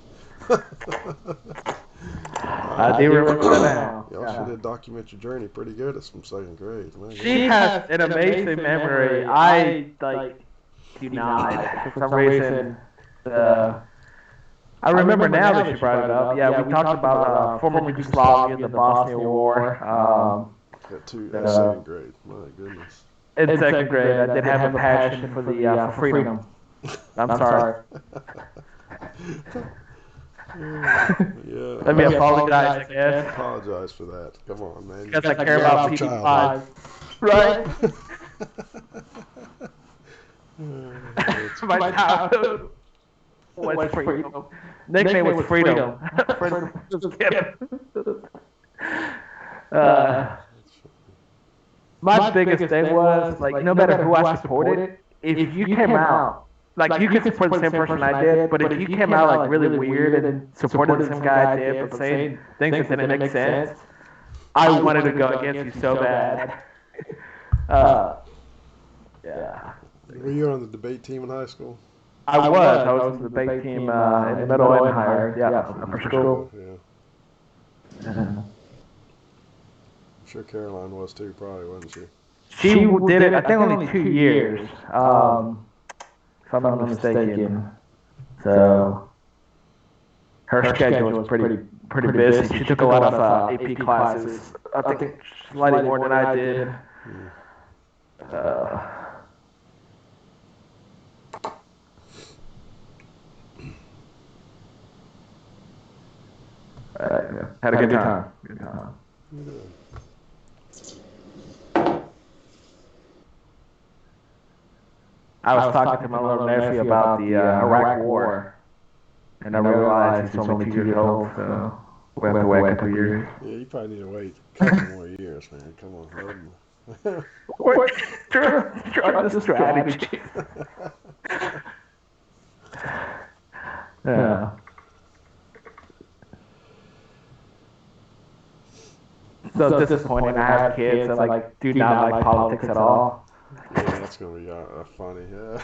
I do remember that now. Y'all should have documented your journey pretty good. It's from second grade. Man. She has an amazing memory. I do not. For some reason, I remember now that she brought it up. Yeah, we talked about former Yugoslavia, the Bosnia War. At second grade. My goodness. In second grade, I did have a passion for for freedom. I'm sorry. Yeah. Let me apologize, I guess. Apologize for that. Come on, man. Because I care about people's lives. Right? My childhood was freedom. Nickname was Freedom. Just kidding. My biggest thing was, like, no matter who I supported, if you came out, like, you could support the same person I did, but if you came out, like, really weird and supported the same guy I did, but saying things that didn't make sense, I wanted to go against you so bad. Yeah. Were you on the debate team in high school? I was on the debate team in middle and higher. Yeah, upper school. Yeah. I'm sure Caroline was too, probably, wasn't she? She did it, I think, only 2 years. If I'm not mistaken. So her schedule was pretty busy. She took a lot of AP classes. I think slightly more than I did. Had a good time. I was talking to my little nephew about the Iraq War, and I realized he's only 2 years old, so we have to wait a couple years. Yeah, you probably need to wait a couple more years, man. Come on. Try the strategy. Yeah. So disappointing. I have kids that like do not like politics at all. Yeah, that's gonna be funny. Yeah,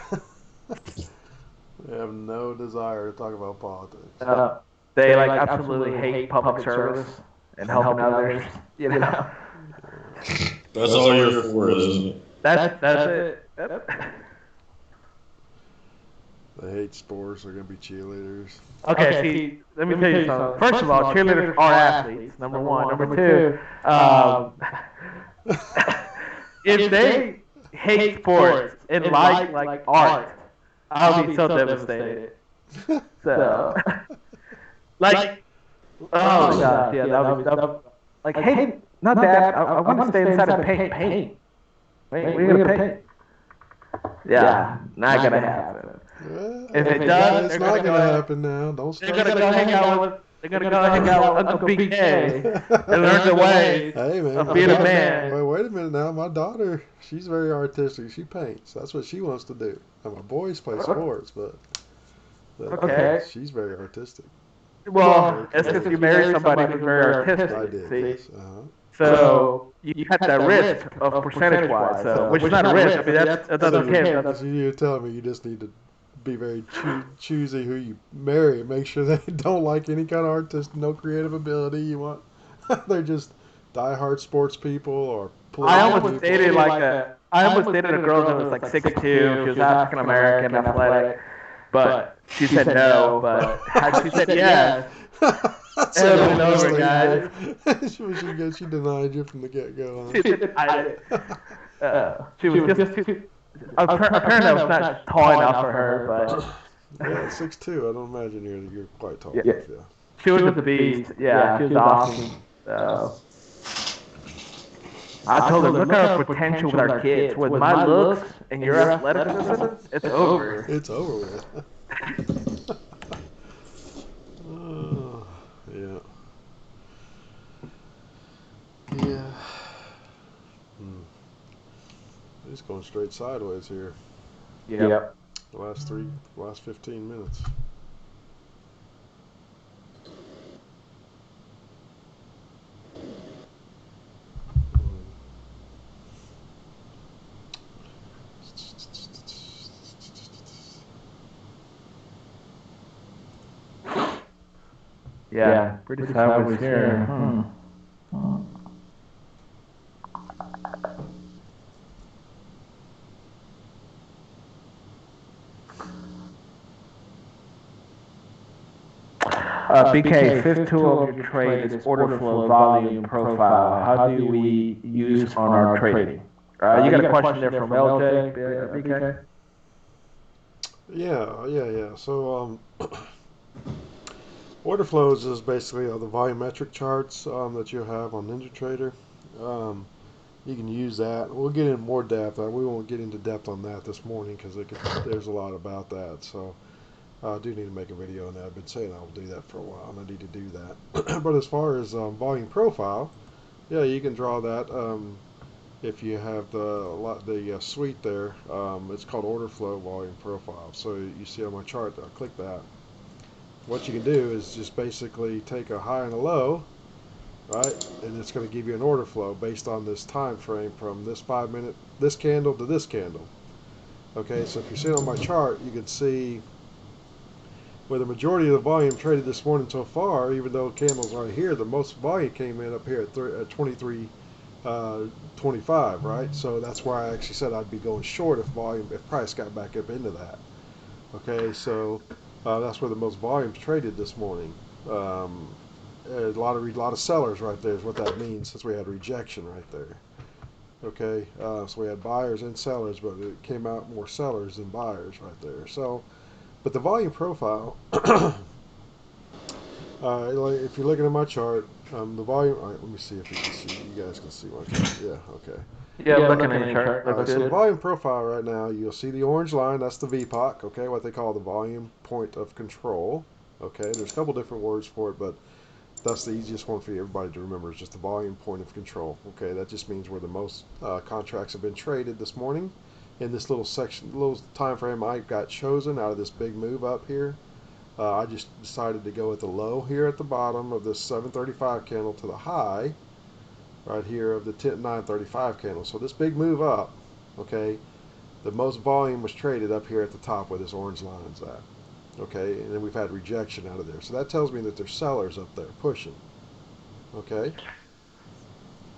they have no desire to talk about politics. They like absolutely hate public service and helping others. You know. That's all you're for, isn't it? That's it. They hate sports. They're gonna be cheerleaders. Okay, see, let me tell you something. First of all, cheerleaders are athletes. Number one. Number two, if they hate sports and like art, I'll be so devastated. So, like, oh my gosh, yeah, that would be like, hey, not that. I want to stay inside and paint. Wait, we're gonna paint. Yeah, not gonna happen. If it does, it's not gonna happen now. Don't start. They're gonna go hang out with Uncle BK and learn the ways of being a man. Wait a minute now. My daughter, she's very artistic. She paints. That's what she wants to do. Now, my boys play sports, but she's very artistic. Well, it's because you married somebody who's very artistic. I did. See? Yes. So you had that risk of percentage-wise, which is not a risk. I mean, that doesn't count. So you're telling me you just need to be very choosy who you marry and make sure they don't like any kind of artist, no creative ability. You want they're just diehard sports people or I almost dated a girl that was like 6'2". She was African American, athletic, but She said no, but had she said yes, That's it would have an been obvious over, thing. guys. She denied you from the get-go, She was just too. Apparently, I was not tall enough for her, but Yeah, 6'2". I don't imagine you're quite tall Yeah. enough, yeah. she was a beast. Yeah, she was awesome. So I told her, look at our potential with our kids. With my looks and your athleticism, it's over. It's over with. Oh, yeah. Yeah. He's going straight sideways here. Yep. The last 15 minutes. Yeah, pretty sideways here. BK, fifth tool of your trade is order flow volume profile. How do we use on our trading? You got a question there from LJ, BK? Yeah. So, order flows is basically the volumetric charts that you have on NinjaTrader. You can use that. We'll get in more depth. We won't get into depth on that this morning because there's a lot about that. So I do need to make a video on that. I've been saying I'll do that for a while, and I need to do that. But as far as volume profile, yeah, you can draw that if you have the suite there. It's called order flow volume profile. So you see on my chart, I'll click that. What you can do is just basically take a high and a low, right? And it's going to give you an order flow based on this time frame from this 5 minute, this candle to this candle. Okay, so if you see on my chart, you can see where the majority of the volume traded this morning so far, even though candles aren't here, the most volume came in up here at 23.25, right? So that's why I actually said I'd be going short if price got back up into that. Okay, so that's where the most volume's traded this morning. A lot of sellers right there is what that means, since we had rejection right there. Okay, so we had buyers and sellers, but it came out more sellers than buyers right there. So, but the volume profile, if you're looking at my chart, the volume. All right, let me see if you can see. You guys can see my chart. Yeah, okay. Yeah, looking at the chart. All right, so the volume profile right now, you'll see the orange line. That's the VPOC. Okay, what they call the volume point of control. Okay, there's a couple different words for it, but that's the easiest one for everybody to remember. Is just the volume point of control. Okay, that just means where the most contracts have been traded this morning. In this little section, little time frame I got chosen out of this big move up here. I just decided to go at the low here at the bottom of this 735 candle to the high right here of the 935 candle. So this big move up, okay, the most volume was traded up here at the top where this orange line's at. Okay, and then we've had rejection out of there. So that tells me that there's sellers up there pushing. Okay.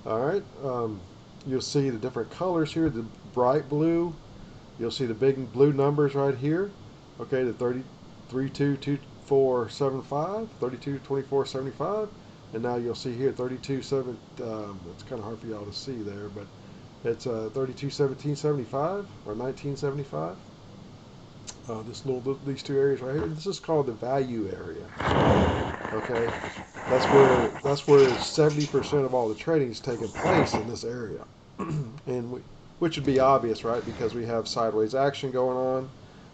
All right. You'll see the different colors here. The bright blue. You'll see the big blue numbers right here. Okay, the 322475, 322475, and now you'll see here 327. It's kind of hard for y'all to see there, but it's 321775 or 1975. These two areas right here. This is called the value area. Okay, that's where 70% of all the trading is taking place in this area, and which would be obvious, right? Because we have sideways action going on,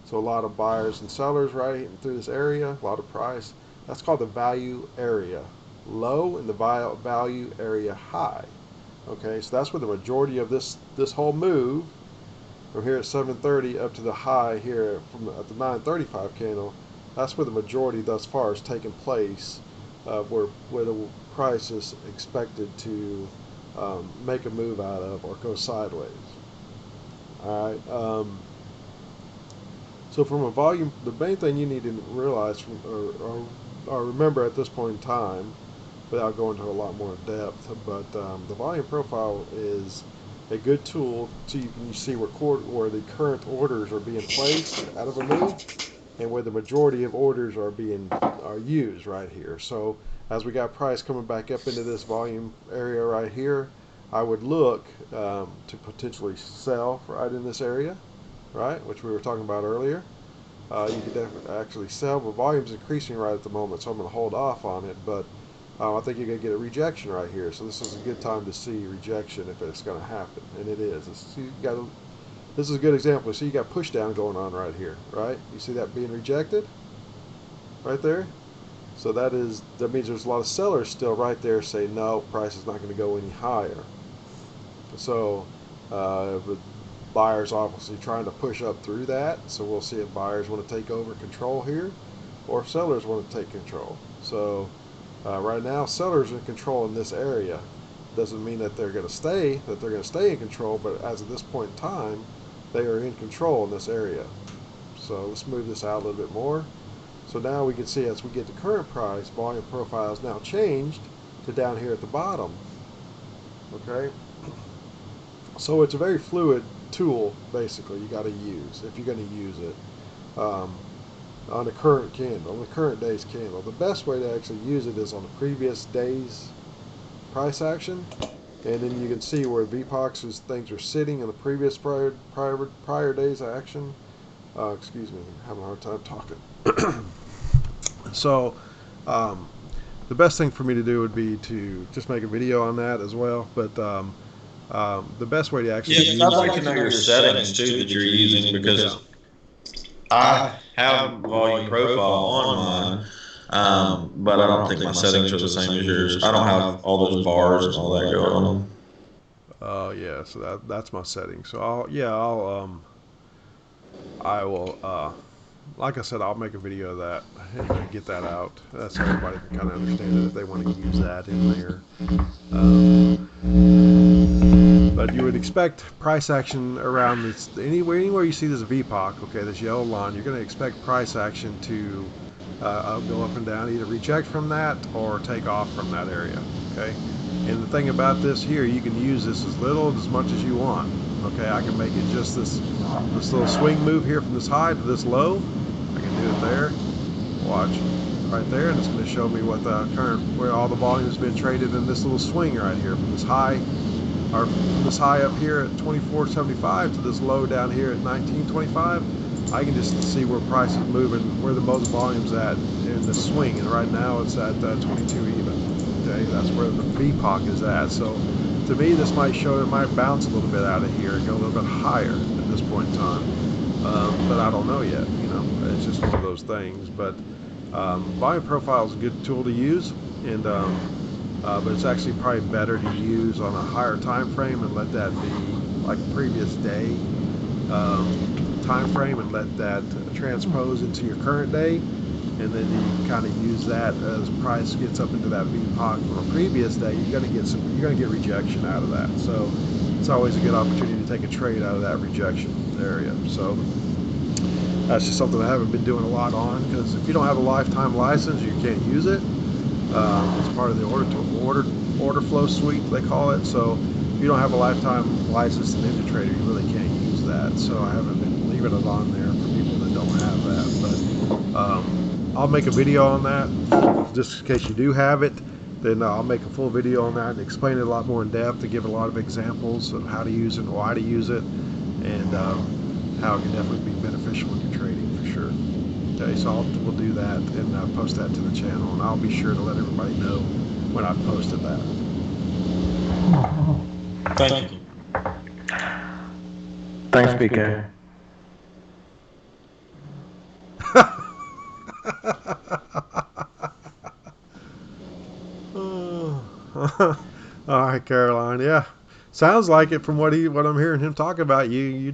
so a lot of buyers and sellers right through this area, a lot of price. That's called the value area low and the value area high. Okay, so that's where the majority of this whole move from here at 7:30 up to the high here at the 9:35 candle. That's where the majority thus far is taking place, where the price is expected to make a move out of or go sideways. All right. So from a volume, the main thing you need to realize or remember at this point in time, without going into a lot more depth, but the volume profile is a good tool so you can see where the current orders are being placed out of a move. and where the majority of orders are used right here. So as we got price coming back up into this volume area right here, I would look to potentially sell right in this area, right, which we were talking about earlier. You could definitely actually sell, but volume's increasing right at the moment, so I'm going to hold off on it. But I think you're going to get a rejection right here. So this is a good time to see rejection if it's going to happen, and it is. This is a good example. See, you got push down going on right here, right? You see that being rejected right there? So that means there's a lot of sellers still right there saying no, price is not going to go any higher. So the buyers obviously trying to push up through that. So we'll see if buyers want to take over control here, or if sellers want to take control. So right now, sellers are in control in this area. Doesn't mean that they're going to stay in control, but as of this point in time, they are in control in this area. So let's move this out a little bit more. So now we can see as we get to current price, volume profile is now changed to down here at the bottom. Okay. So it's a very fluid tool, basically, you got to use if you're going to use it on the current candle, on the current day's candle. The best way to actually use it is on the previous day's price action, and then you can see where VPOX's things are sitting in the previous prior day's action. Excuse me, I'm having a hard time talking. So the best thing for me to do would be to just make a video on that as well, but the best way to actually use I'd like to know your settings too that you're using, because I have volume profile on mine, but I don't think my settings are the same as yours. I don't have all those bars and all that going on. Oh yeah, so that's my setting. So I will like I said, I'll make a video of that and get that out. So everybody can kind of understand it if they want to use that in there. But you would expect price action around this, anywhere you see this VPOC, okay, this yellow line, you're going to expect price action to go up and down, either reject from that or take off from that area, okay? And the thing about this here, you can use this as little as much as you want, okay? I can make it just this little swing move here from this high to this low. I can do it there. Watch right there, and it's going to show me what the where all the volume has been traded in this little swing right here from this high. Or from this high up here at 24.75 to this low down here at 19.25, I can just see where price is moving, where the most volume's at in the swing, and right now it's at 22 even. Okay, that's where the VPOC is at. So to me, this might show it might bounce a little bit out of here and go a little bit higher at this point in time, but I don't know yet. You know, it's just one of those things. But volume profile is a good tool to use, and but it's actually probably better to use on a higher time frame and let that be like previous day time frame, and let that transpose into your current day, and then you kind of use that as price gets up into that VPOC from a previous day. You're going to get rejection out of that. So it's always a good opportunity to take a trade out of that rejection area. So that's just something I haven't been doing a lot on, because if you don't have a lifetime license, you can't use it. It's part of the order flow suite, they call it. So if you don't have a lifetime license in NinjaTrader, you really can't use that. So I haven't been leaving it on there for people that don't have that. But I'll make a video on that, just in case you do have it. Then I'll make a full video on that and explain it a lot more in depth, to give a lot of examples of how to use it and why to use it, and how it can definitely be beneficial in your trading for sure. Okay, so we'll do that and post that to the channel, and I'll be sure to let everybody know when I've posted that. Thank you. Thanks, BK. All right, Caroline. Yeah, sounds like it from what I'm hearing him talk about. You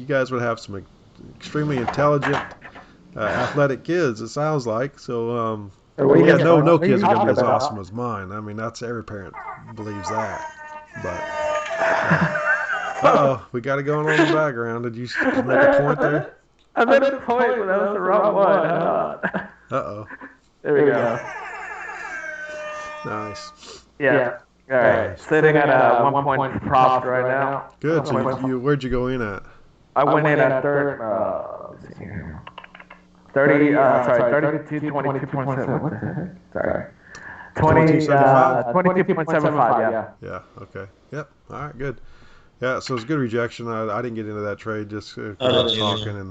guys would have some extremely intelligent, athletic kids. It sounds like so. Yeah, no kids are gonna be as awesome as mine. I mean, that's every parent believes that. But we got it going on in the background. Did you make a point there? I made a point, but that was the wrong one. There we go. Nice. Yeah. All right. Nice. Sitting at 1 point profit right now. Good. So where'd you go in at? I went in at third. 32, 22.7. What the heck? Sorry. 22.75, yeah. Yeah, okay. Yep, all right, good. Yeah, so it's a good rejection. I didn't get into that trade just because I was talking,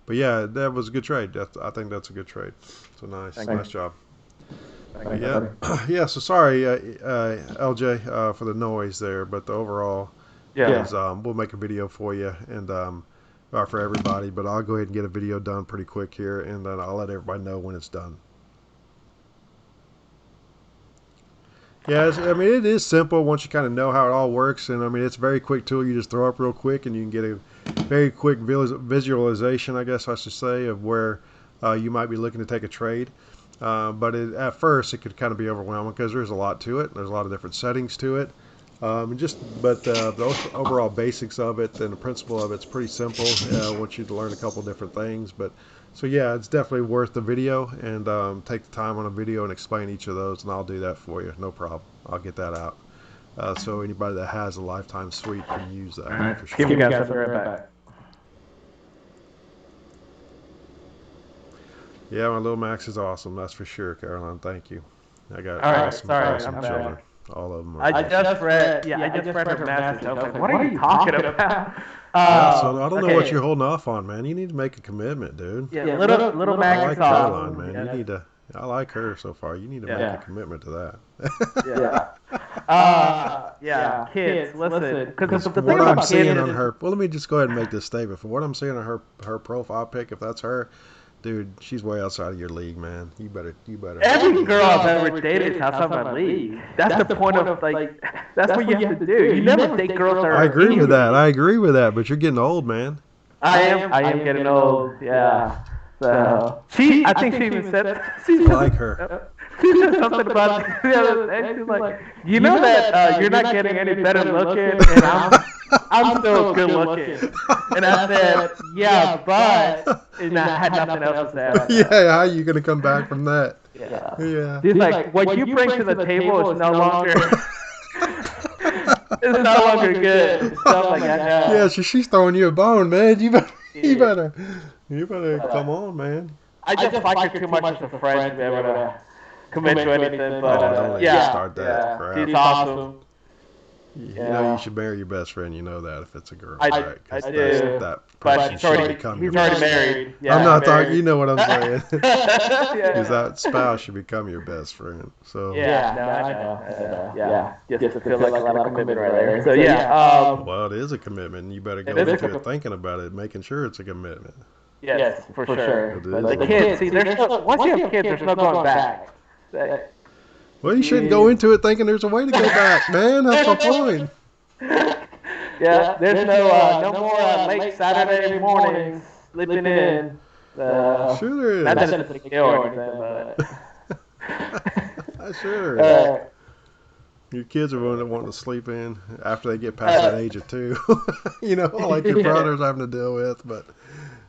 but yeah, that was a good trade. I think that's a good trade. So nice job. Yeah. So sorry, LJ, for the noise there, but the overall is we'll make a video for you and for everybody. But I'll go ahead and get a video done pretty quick here, and then I'll let everybody know when it's done. Yeah, I mean, it is simple once you kind of know how it all works, and I mean, it's a very quick tool. You just throw up real quick, and you can get a very quick visualization, I guess I should say, of where you might be looking to take a trade. But at first, it could kind of be overwhelming because there's a lot to it. There's a lot of different settings to it. But the overall basics of it and the principle of it's pretty simple. I want you to learn a couple different things, but. So yeah, it's definitely worth the video, and take the time on a video and explain each of those, and I'll do that for you. No problem. I'll get that out. So anybody that has a lifetime suite can use that. Right. For sure. Give you guys right back. Yeah, my little Max is awesome. That's for sure, Caroline. Thank you. I got awesome children. All of them are I just read her message. I was like, what are you talking about? So I don't know what you're holding off on, man. You need to make a commitment, dude. Yeah, little Max. I like Caroline, man. You need to. I like her so far. You need to make a commitment to that. Kids, listen. Because the thing what I'm about seeing kids on her. Well, let me just go ahead and make this statement. For what I'm seeing on her profile pic, if that's her. Dude, she's way outside of your league, man. You better. Every girl I've ever dated is outside my league. That's the point of that's what you have to do. You never date girls that are. I agree with that. But you're getting old, man. I am getting old. Yeah. So I think she even said. I like her. She said something about the other day. She's like, you know that you're not getting any better looking, and I'm still good looking. And I said, yeah, but I had nothing else to say. Yeah, how are you gonna come back from that? Yeah. She's like, what you bring to the table is no longer. It's no longer good. Stuff like that. Yeah, she's throwing you a bone, man. You better come on, man. I just like her too much as a friend to be able to commit to anything. But don't start that crap. She's awesome. You know you should marry your best friend. You know that if it's a girl, I right? do. That But person should become your he's already best friend. married. Yeah, I'm not talking. You know what I'm saying? Yeah. Because that spouse should become your best friend. So I know. Yeah, just to feel like a lot of commitment right there. So well, it is a commitment. You better go into it thinking about it, making sure it's a commitment. Yes, for sure. But the kids, see, once you have kids, there's no going back. Well, you shouldn't go into it thinking there's a way to go back, man. That's the point. Yeah, there's no more late Saturday mornings sleeping in. Sure there is. Not that it's a big deal or anything, but. Sure. Your kids are wanting to sleep in after they get past that age of 2. Like your brother's having to deal with, but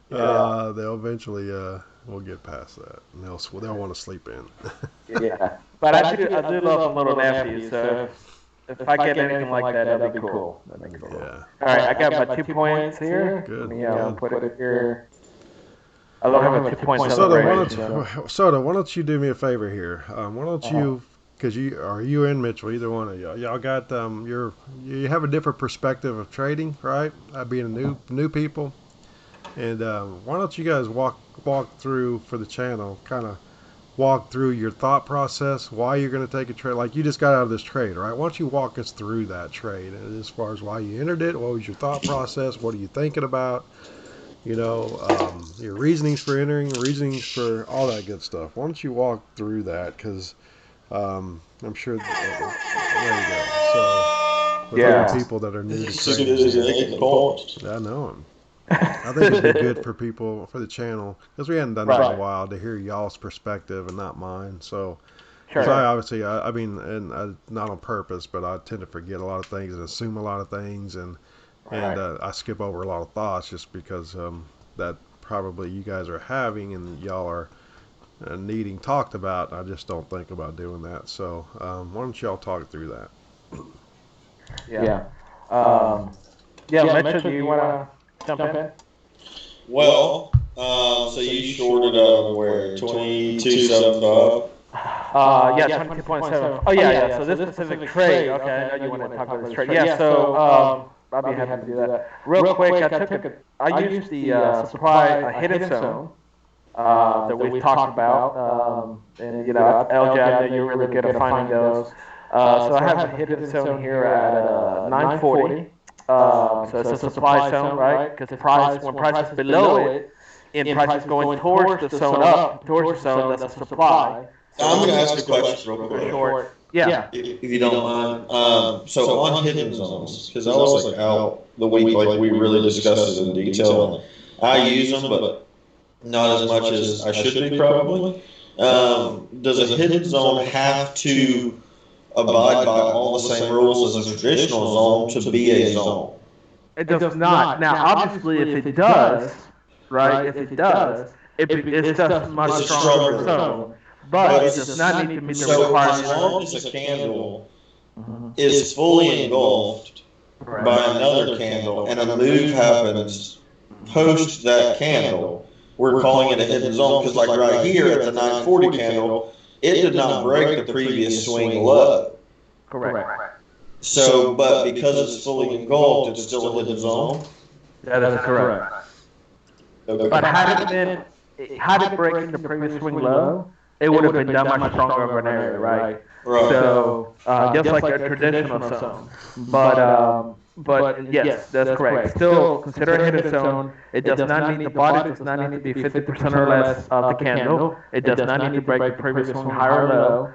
they'll eventually will get past that, and they'll want to sleep in. Yeah, but I do love my little nephews, so if I get anything like that, that'd be cool. Yeah. All right, I got my 2 points here. Good. I'll put it here. I don't have a 2 point celebration. Soda, why don't you do me a favor here? Why don't you, because you and Mitchell, either one of y'all got you have a different perspective of trading, right? Being a new people, and why don't you guys walk through for the channel, kind of walk through your thought process, why you're going to take a trade. Like you just got out of this trade, right? Why don't you walk us through that trade as far as why you entered it? What was your thought process? What are you thinking about? Your reasonings for entering, reasonings for all that good stuff. Why don't you walk through that? Because I'm sure. There you go. So, with other people that are new to trading, I know them. I think it'd be good for people, for the channel, because we hadn't done that in a while, to hear y'all's perspective and not mine. So, because I obviously, not on purpose, but I tend to forget a lot of things and assume a lot of things, and I skip over a lot of thoughts just because that probably you guys are having and y'all are needing talked about. I just don't think about doing that. So, why don't y'all talk through that? Yeah. Mitchell, do you want to jump in? Well, So you shorted up where 22.75. Yeah, 22.7. Oh, yeah. So this specific trade, okay, I know you want to talk about this trade. Yeah, so I'll be happy to do that. Real quick, I used the supply a hidden zone that we've talked about, and LJ, I know you're really good at finding those. So I have a hidden zone here at 940. So it's a supply zone, right? Because when price is below it, and price is going towards the zone up, towards the zone, that's a supply. I'm going to ask a question real quick. Short. Yeah. If you don't mind. So on hidden zones, because I was like out the week, like we really discussed it in detail. I use them, but not as much as I should be probably. Does a hidden zone have to abide by all the same rules as a traditional zone to be a zone? It does not. Now, obviously, if it does, right? If it does, it's just a much stronger zone. But it does not need to meet the requirements. As long as a candle is fully engulfed by another candle and a move happens post that candle, we're calling it a hidden zone. Because like right here at the 940 candle, it did not break the previous swing low. Correct. So, but because it's fully engulfed, it's still a hidden zone? That is correct. Okay. But had it breaking the previous swing low, it would have been that much stronger of an area, right? Right. So just like a traditional zone. But yes, that's correct. Still consider a hidden zone. It does not need the body does not need to be 50% or less of the candle. It does not need to break the previous swing high or low.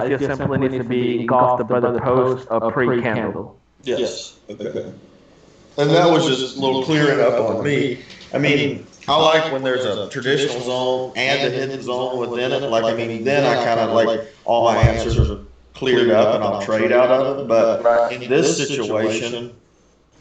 It just simply needs to be engulfed by the post of pre-candle. Yes. Okay. And that was just a little clearing up on me. I mean, I like when there's a traditional zone and a hidden zone within it. Like, I mean, then I kind of like all my answers are cleared up and I'll trade out of it. But in this situation,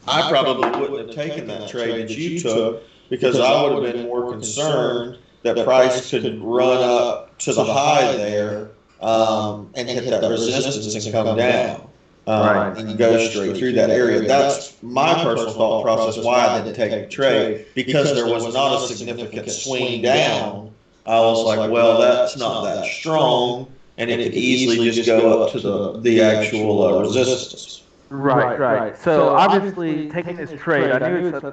I probably wouldn't have taken that trade that you took because I would have been more concerned that price could run up to the high there and hit that resistance and come down. And go straight through that area. That's my personal thought process why I didn't take the trade, because there was not a significant swing down. I was like, well, that's not that strong, and it could easily just go up to the actual resistance. Right. So obviously, taking this trade, I knew it's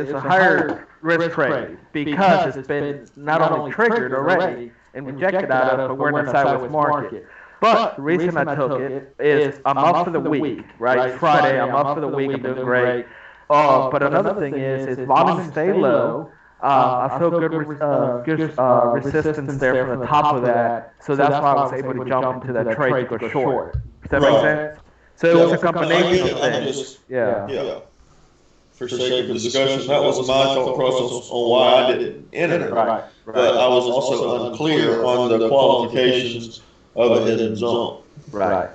a higher risk trade because it's been not only triggered already and rejected out of, but we're in a sideways market. But the reason I took it is I'm up for the week, right? It's Friday, I'm up for the week, I'm doing great. But another thing is volumes stay low. I feel good resistance there from the top of that. So that's why I was able to jump into that trade to go short. Does that make sense? So it was a combination of things. Yeah. For sake of discussion, that was my thought process on why I didn't enter it. Right. But I was also unclear on the qualifications of a hidden zone. Right.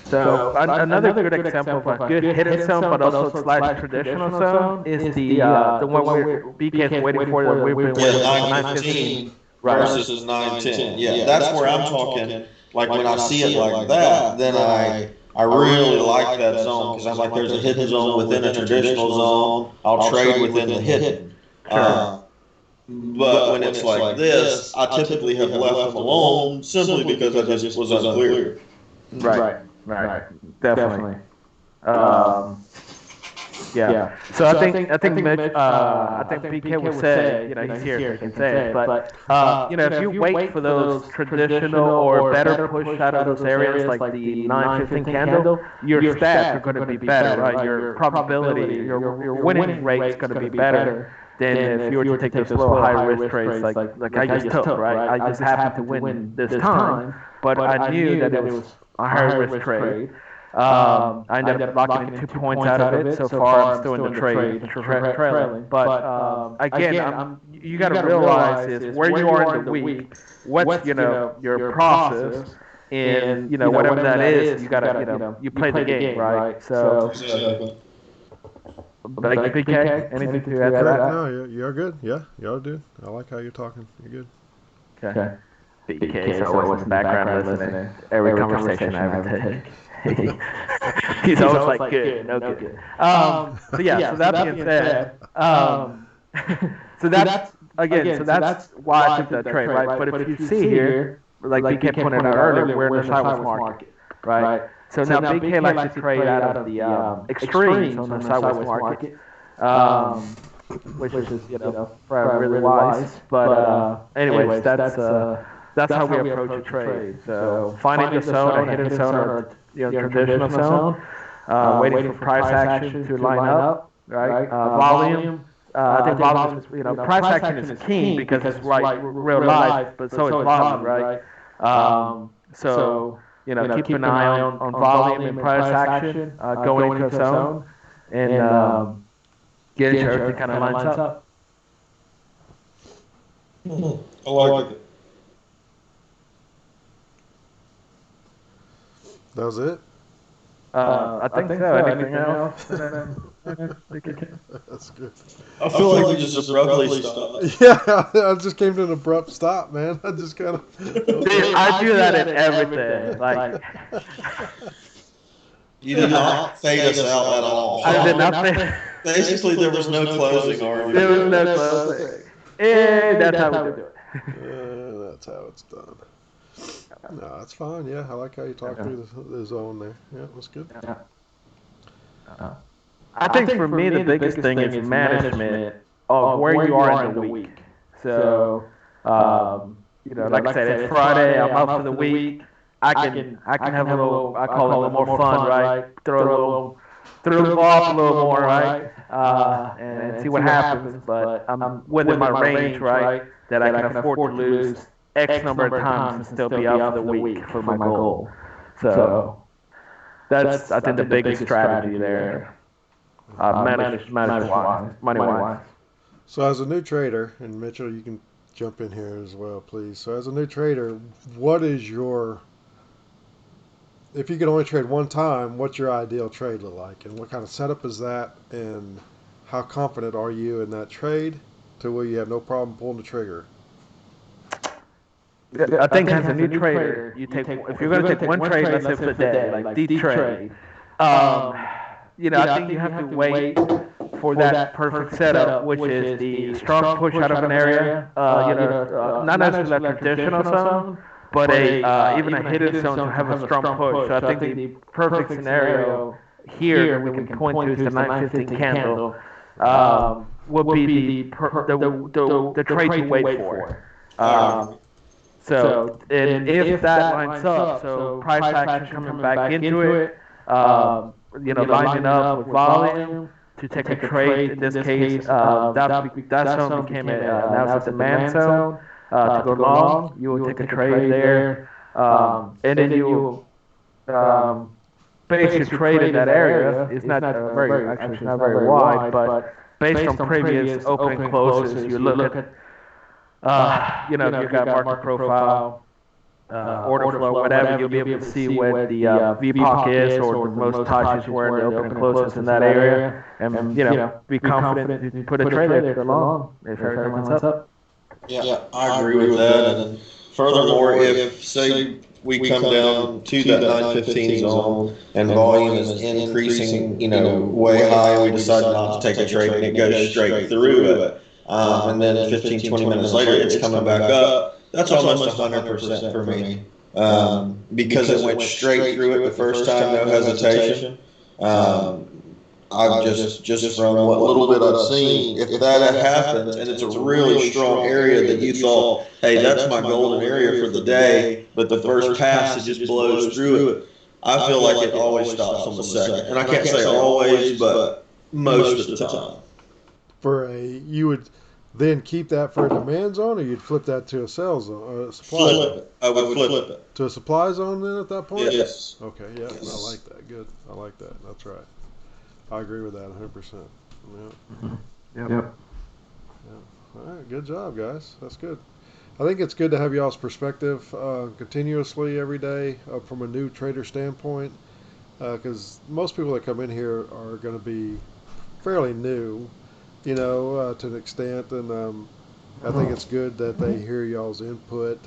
So another good example of a good hidden zone, but also slightly traditional zone, is the one where BK is waiting for that we've been waiting 915 versus 910. Yeah, that's where I'm talking. Like when I see it like that, then I really like that zone because I'm like, there's a hidden zone within a traditional zone. I'll trade within the hidden. But when it's like this, I typically have left them alone simply because I just was unclear. Right. Definitely. Yeah. So I think BK would say, he's here, so he can say it. But if you wait for those traditional or better push out of those areas like the 915 candle, your stats are going to be better, right? Your probability, your winning rate is going to be better than if you were to take those low high risk trades like I just took, right? I just happened to win this time, but I knew that it was a high risk trade. I ended up locking in 2 points out of it. So far, I'm still in the trade, trailing. But again, you got to realize is where you are in the week, what's your process, and whatever that is, you got to you play the game, right? So. Like BK, anything to add to that? No, you're good. Yeah, you're good. I like how you're talking. You're good. Okay. BK is always in the background listening. Every conversation I ever take. He's always like, good, no good. So that being said, so again, so that's why I took that trade, right? But if you see here, like BK pointed out earlier, we're in the sideways market, right? So now BK likes to trade out of the extremes on the sideways market, which is probably really wise. But anyways, that's how we approach a trade. So finding the zone, a hidden zone, or traditional zone, waiting for price action to line up, right? Volume. I think volume is, price action is king because it's real life, but so is volume, right? So keep an eye on volume and price action going into a zone, and get sure everything kind of lines up. I like it. That was it? I think so. Anything else? That's good. I feel like you just abruptly stopped. Yeah, I just came to an abrupt stop, man. I just kind of. I do that in everything. Like, You did not fade us out at all. I did not say. Basically, there was no closing argument. There was no closing. And that's how we do it. That's how it's done. No, that's fine. Yeah, I like how you talk through the zone there. Yeah, that's good. I think for me, the biggest thing is management of where you are in the week. So, like I said, it's Friday. I'm out for the week. I can have a little. I call it a little more fun, right? Throw the ball up a little more, right? And see what happens. But I'm within my range, right? That I can afford to lose X number of times and still be out for the week for my goal. So that's I think the biggest strategy there. Money-wise. So as a new trader, and Mitchell, you can jump in here as well, please. So as a new trader, what is your, if you could only trade one time, what's your ideal trade look like? And what kind of setup is that? And how confident are you in that trade to where you have no problem pulling the trigger? I think as a new trader, you take if you're going to take one trade, let's say for the day, like the trade. I think you have to wait for that perfect setup, which is the strong push out of an area. Not necessarily a traditional zone, but even a hidden zone to have a strong push. So I think the perfect scenario here we can point to is the 915 candle. Would be the trade to wait for. So, and if that lines up, so price action coming back into it, lining up with volume to take a trade. In this case, that zone became now it's a demand zone to go long. You will take a trade there, and then you base your trade in that area. It's not very wide, but based on previous open closes, you look at. You've got market profile, order flow, whatever, you'll be able to see where the VPOC is or the most touches where the open and closes in that area, and be confident to put a trade there for long if everything lines up. Yeah, I agree with that. And furthermore, if say we come down to that 915 zone and volume is increasing, way high, and we decide not to take a trade and it goes straight through it. And then 15, 20 minutes later, it's coming back up. That's almost 100% for me. Because it went straight through it the first time, no hesitation. I've just from what little bit I've seen, if that happens and it's a really strong area that you thought, hey, that's my golden area for the day, but the first pass, it just blows through it. I feel like it always stops on the second. And I can't say always, but most of the time. You would then keep that for a demand zone, or you'd flip that to a sell zone, a supply zone? Flip it. I would flip it. To a supply zone then at that point? Yes. Okay, yeah, yes. I like that. Good. I like that. That's right. I agree with that 100%. Yeah. Yep. Yeah. All right, good job, guys. That's good. I think it's good to have y'all's perspective continuously every day from a new trader standpoint, because most people that come in here are going to be fairly new, to an extent, and I think it's good that they hear y'all's input.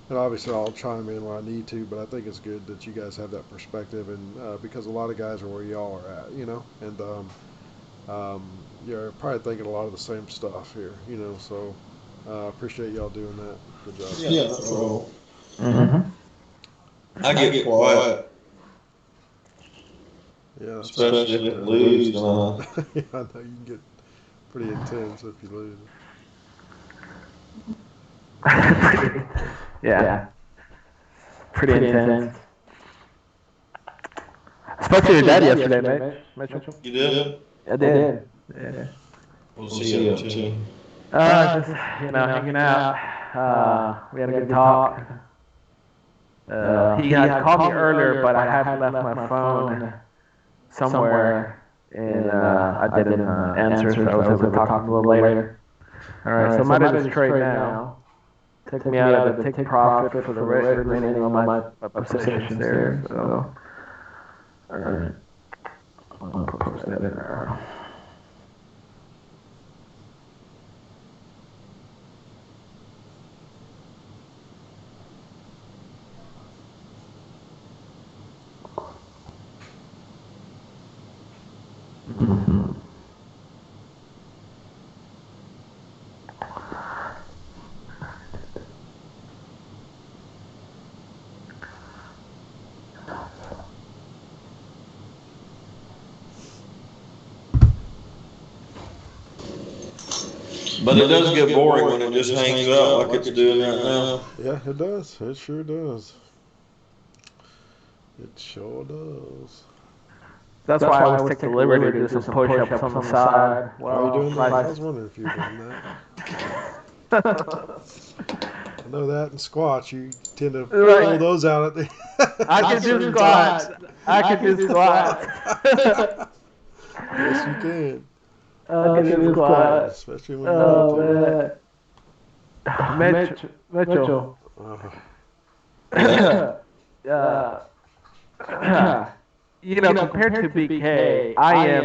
And obviously I'll chime in when I need to, but I think it's good that you guys have that perspective, and because a lot of guys are where y'all are at, and you're probably thinking a lot of the same stuff here, you know. So appreciate y'all doing that. Good job. Yeah, that's all. Mm-hmm. I get quiet, Yeah, especially if it lose. yeah, I know you can get pretty intense if you lose. Yeah. Pretty intense. Spoke to your dad yesterday, Mitchell. You did? I did. Yeah. We'll see you up too. Just, hanging out. We had a good talk. He had called me earlier, but I had left my phone somewhere, and I didn't answer, so I was able to talk to him a little later. All right, so I'm out of this trade now. Took me out of the take profit for the remaining on my positions there. So, all right, I'll post that in there. Mm-hmm. But it does get boring when it just hangs out like it's doing right now. Yeah, it does. It sure does. It sure does. That's why I always take the liberty to do some push-ups on the side. Are you doing that? I was wondering if you were doing that. I know that in squats, you tend to pull those out at the I can do squats. I can do squats. Yes, you can. I can do squats. Especially when you're Mitchell. Compared to BK, I am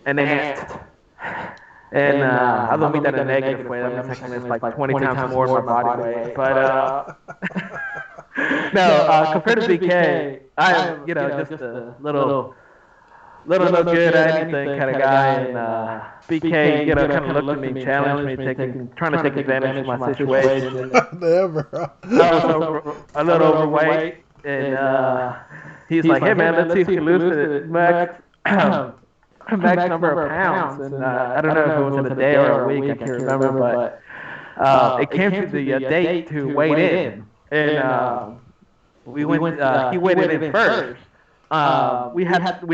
an ant. And I don't mean that in a negative way. I'm saying it's like 20 times more than my body weight. But compared to BK, I am, just a little no good at anything kind of guy. And BK, kind of looked at me, challenged me, trying to take advantage of my situation. Never. I was a little overweight, and he's like, "Hey man, let's see if you can lose the max number of pounds." And I don't know if it was in a day or a week, I can't remember, but it came to the date to weigh in, and we went. He weighed in first. We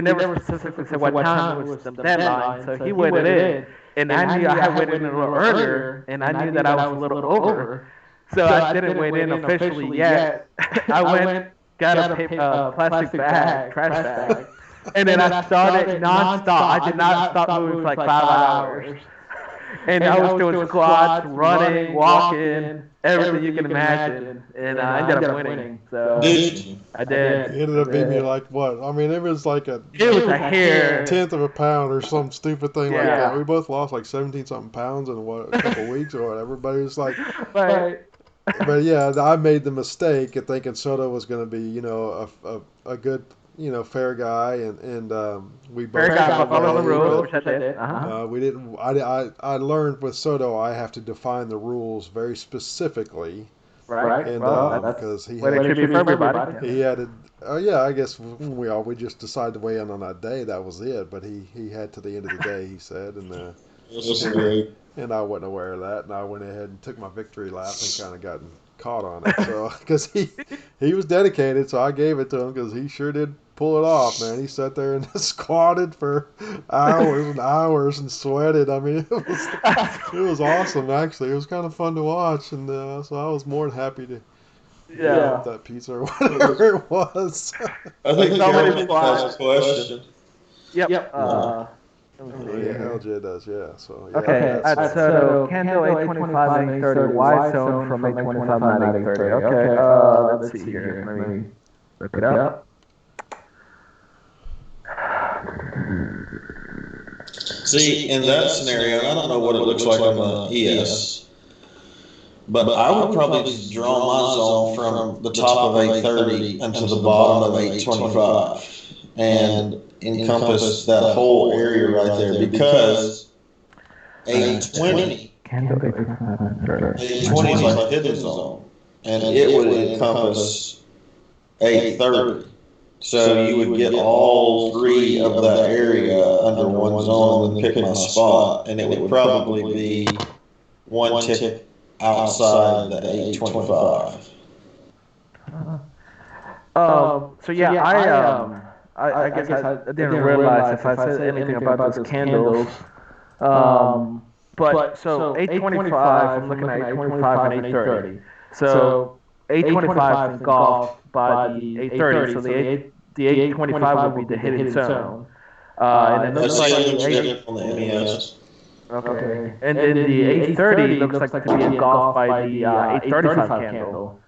never specifically said what time was the deadline, so he weighed in, and I knew I had weighed in a little earlier, and I knew that I was a little over, so I didn't weigh in officially yet. I went, got a plastic bag, trash bag, and then I started nonstop. I did not stop moving for like 5 hours. And I was doing squats, running, walking, everything you can imagine. And I ended up winning. So I did. It ended up being me like what? I mean, it was like a hair 1/10 of a pound or some stupid thing like that. We both lost like 17-something pounds in a couple weeks or whatever. But it was like, but yeah, I made the mistake of thinking Soto was going to be, a good, fair guy, and we both follow the rules, which I did. We didn't. I learned with Soto, I have to define the rules very specifically. Right. And because he had I guess we just decided to weigh in on that day. That was it. But he had to the end of the day, he said, and and I wasn't aware of that, and I went ahead and took my victory lap and kind of gotten caught on it. So because he was dedicated, so I gave it to him because he sure did pull it off, man. He sat there and squatted for hours and hours and sweated. I mean, it was awesome, actually. It was kind of fun to watch, and so I was more than happy to eat that pizza or whatever it was. I think Gavin has a question. Yep. LJ does, yeah. So yeah. Okay, so Candle 825 830, Y zone from 825 930. Okay, let's see here. Let me look it up. See, in that scenario, I don't know what it looks like on the ES, but I would probably just draw my zone from the top of 830 and to the bottom of 825. and encompass that whole area right there, because 820 Candle 825. 820 is like hidden zone, and it would encompass 830. So you would get all three of that area under one zone, and then pick my spot, and it would probably be one tick outside the 825. So yeah, I guess I didn't realize if I said anything about those candles. But so 825, I'm looking at 825 and 830. So 825 is engulfed by the 830. So the 825 will be the hidden zone. And it looks like the on the MES. Okay. And then the 830 looks like to be engulfed by the 835 candle.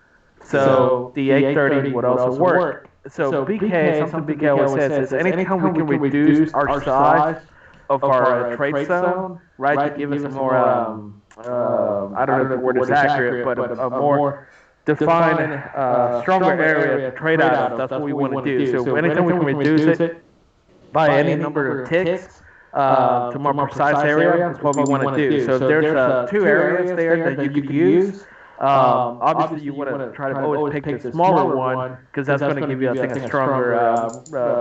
So the 830 would also work. So BK, something BK always says is anytime we can reduce our size of our trade zone, right, to give us a more, I don't know if the word is accurate, but a more defined, stronger area to trade out of, that's what we want to do. So anytime we can reduce it by any number of ticks, to a more precise area, is what we want to do. So there's two areas there that you could use. Obviously, you want to try to always pick the smaller one because that's going to give you, I think, a stronger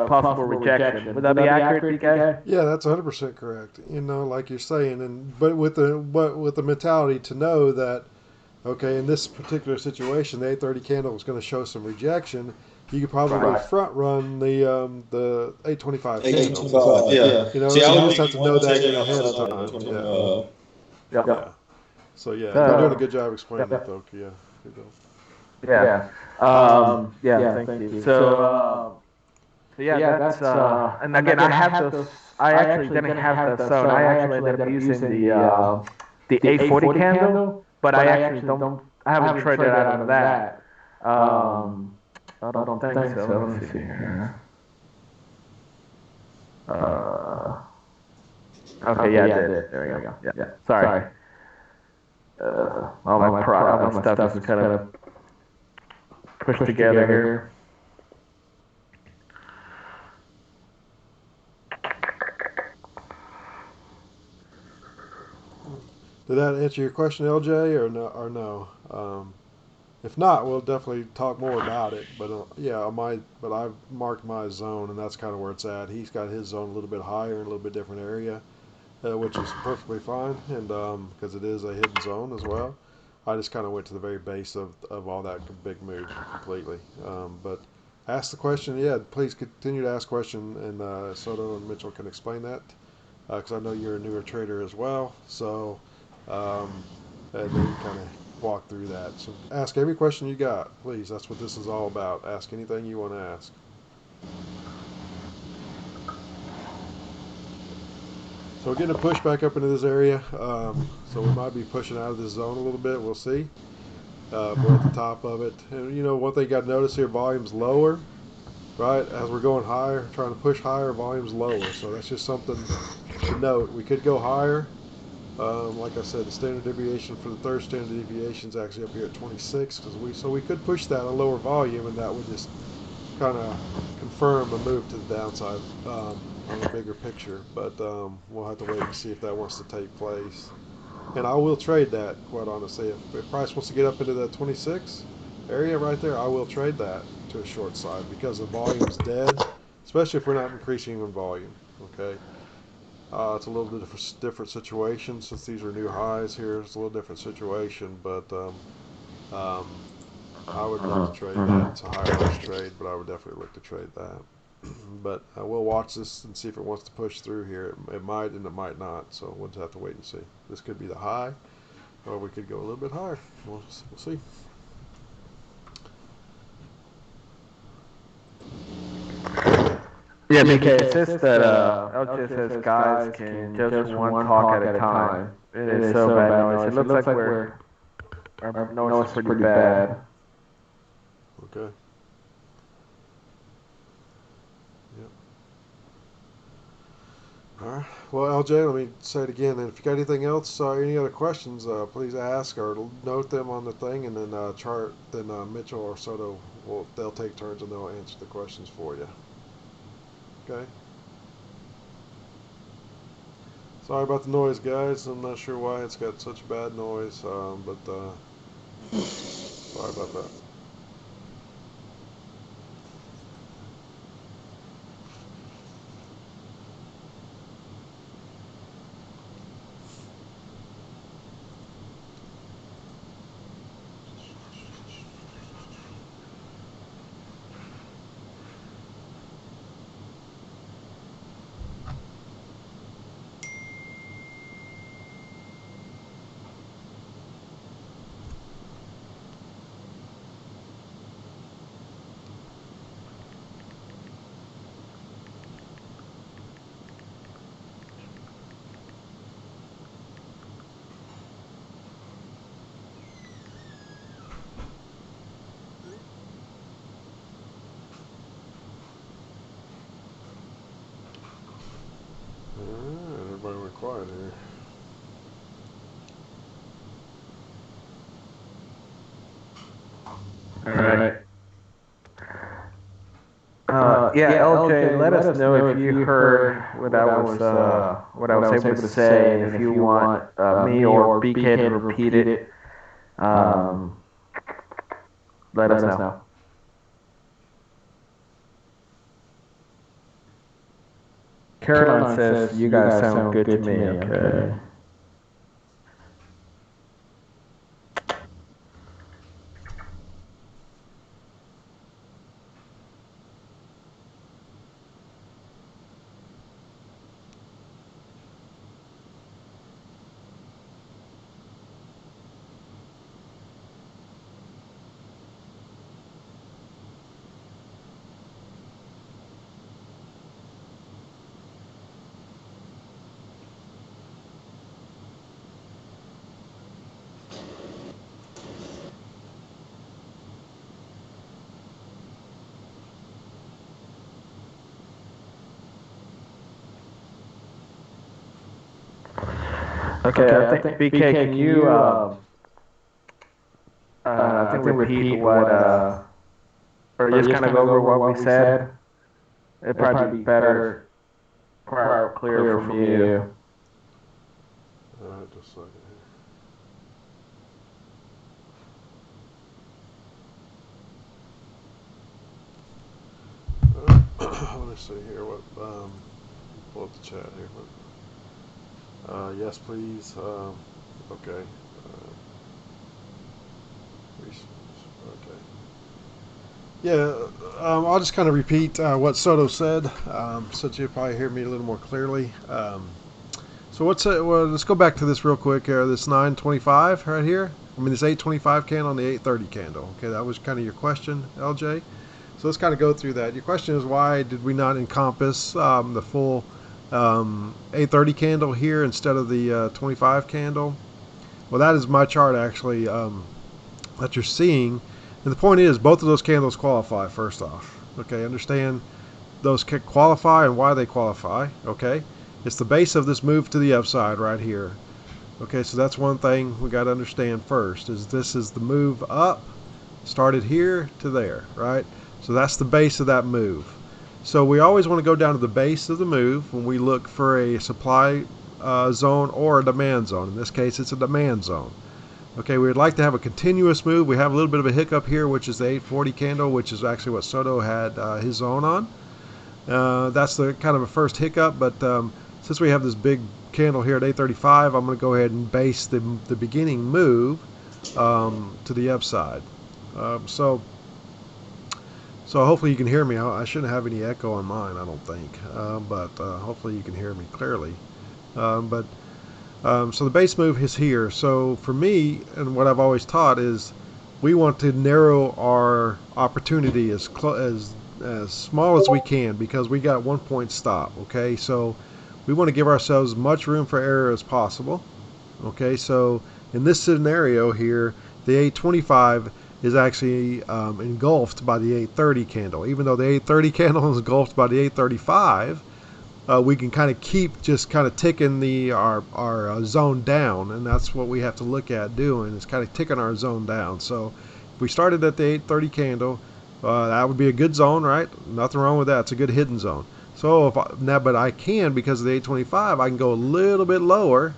possible rejection. Would that be accurate, DK? Yeah, that's 100% correct. Like you're saying, but with the mentality to know that, okay, in this particular situation, the 830 candle is going to show some rejection. You could probably front run the 825 candle. 825, yeah. See, you just have to know that ahead of time. Yeah. So yeah, you're doing a good job explaining it, though. Yeah. Yeah. Thank you. So that's and again, I have those. I actually didn't have the zone. I actually ended up using the 840 candle, but I actually don't. I haven't traded out of that. I don't think so. Let me see here. Okay, yeah, I did. There we go. Yeah. Sorry. All my stuff is kind of pushed together here. Did that answer your question, LJ, or no? If not, we'll definitely talk more about it. But but I've marked my zone, and that's kind of where it's at. He's got his zone a little bit higher, in a little bit different area. Which is perfectly fine, and because it is a hidden zone as well. I just kind of went to the very base of all that big move completely. But ask the question, please continue to ask question, and Soto and Mitchell can explain that, because I know you're a newer trader as well, so and they can kind of walk through that. So ask every question you got, please. That's what this is all about. Ask anything you want to ask. So we're getting a push back up into this area, so we might be pushing out of this zone a little bit. We'll see. We're at the top of it. And one thing you got to notice here, volume's lower, right? As we're going higher, trying to push higher, volume's lower. So that's just something to note. We could go higher. Like I said, the standard deviation for the third standard deviation is actually up here at 26. So we could push that at a lower volume, and that would just kind of confirm a move to the downside. On a bigger picture, but we'll have to wait and see if that wants to take place. And I will trade that, quite honestly. If price wants to get up into that 26 area right there, I will trade that to a short side because the volume's dead, especially if we're not increasing in volume. Okay, it's a little bit of a different situation since these are new highs here. It's a little different situation, but I would like to trade that. It's a higher risk trade, but I would definitely look to trade that. But we'll watch this and see if it wants to push through here. It might and it might not, so we'll just have to wait and see. This could be the high, or we could go a little bit higher. We'll see. Yeah, BK, it says that LJ says guys can just one talk at a time. It is so bad noise. It looks like our noise is pretty bad. Okay. All right. Well, LJ, let me say it again. And if you got anything else, any other questions, please ask or note them on the thing, and then Mitchell or Soto they'll take turns and they'll answer the questions for you. Okay. Sorry about the noise, guys. I'm not sure why it's got such bad noise, but sorry about that. Alright, everybody went quiet here. All right. Yeah, LJ, let us know if you heard what I was able to say, and if you want me or BK to repeat it, let us know. Caroline says you guys sound good to me. Okay. Okay, I think BK, can you I think repeat what or just kind of go over what we said? It'd probably be better, clear from you. Alright, just a second here. Let me see here what pull up the chat here. Yes, please. Okay. Okay. Yeah, I'll just kind of repeat what Soto said, so that you'll probably hear me a little more clearly. So well, let's go back to this real quick here. This 925 right here. I mean, this 825 candle and the 830 candle. Okay, that was kind of your question, LJ. So let's kind of go through that. Your question is, why did we not encompass the full 830 candle here instead of the 25 candle? Well, that is my chart actually that you're seeing. And the point is, both of those candles qualify, first off. Okay, understand those qualify and why they qualify. Okay, it's the base of this move to the upside right here. Okay, so that's one thing we got to understand first, is this is the move up, started here to there, right? So that's the base of that move. So we always want to go down to the base of the move when we look for a supply zone or a demand zone. In this case, it's a demand zone. Okay, we would like to have a continuous move. We have a little bit of a hiccup here, which is the 840 candle, which is actually what Soto had his zone on. That's the kind of a first hiccup, but since we have this big candle here at 835, I'm going to go ahead and base the beginning move to the upside. So hopefully you can hear me. I shouldn't have any echo on mine, I don't think, but hopefully you can hear me clearly. So the base move is here. So for me, and what I've always taught is, we want to narrow our opportunity as small as we can, because we got 1 point stop. Okay, so we want to give ourselves as much room for error as possible. Okay, so in this scenario here, the 825 is actually engulfed by the 830 candle. Even though the 830 candle is engulfed by the 835, we can kind of keep just kind of ticking our zone down, and that's what we have to look at doing, is kind of ticking our zone down. So if we started at the 830 candle, that would be a good zone, right? Nothing wrong with that. It's a good hidden zone. So but I can, because of the 825, I can go a little bit lower,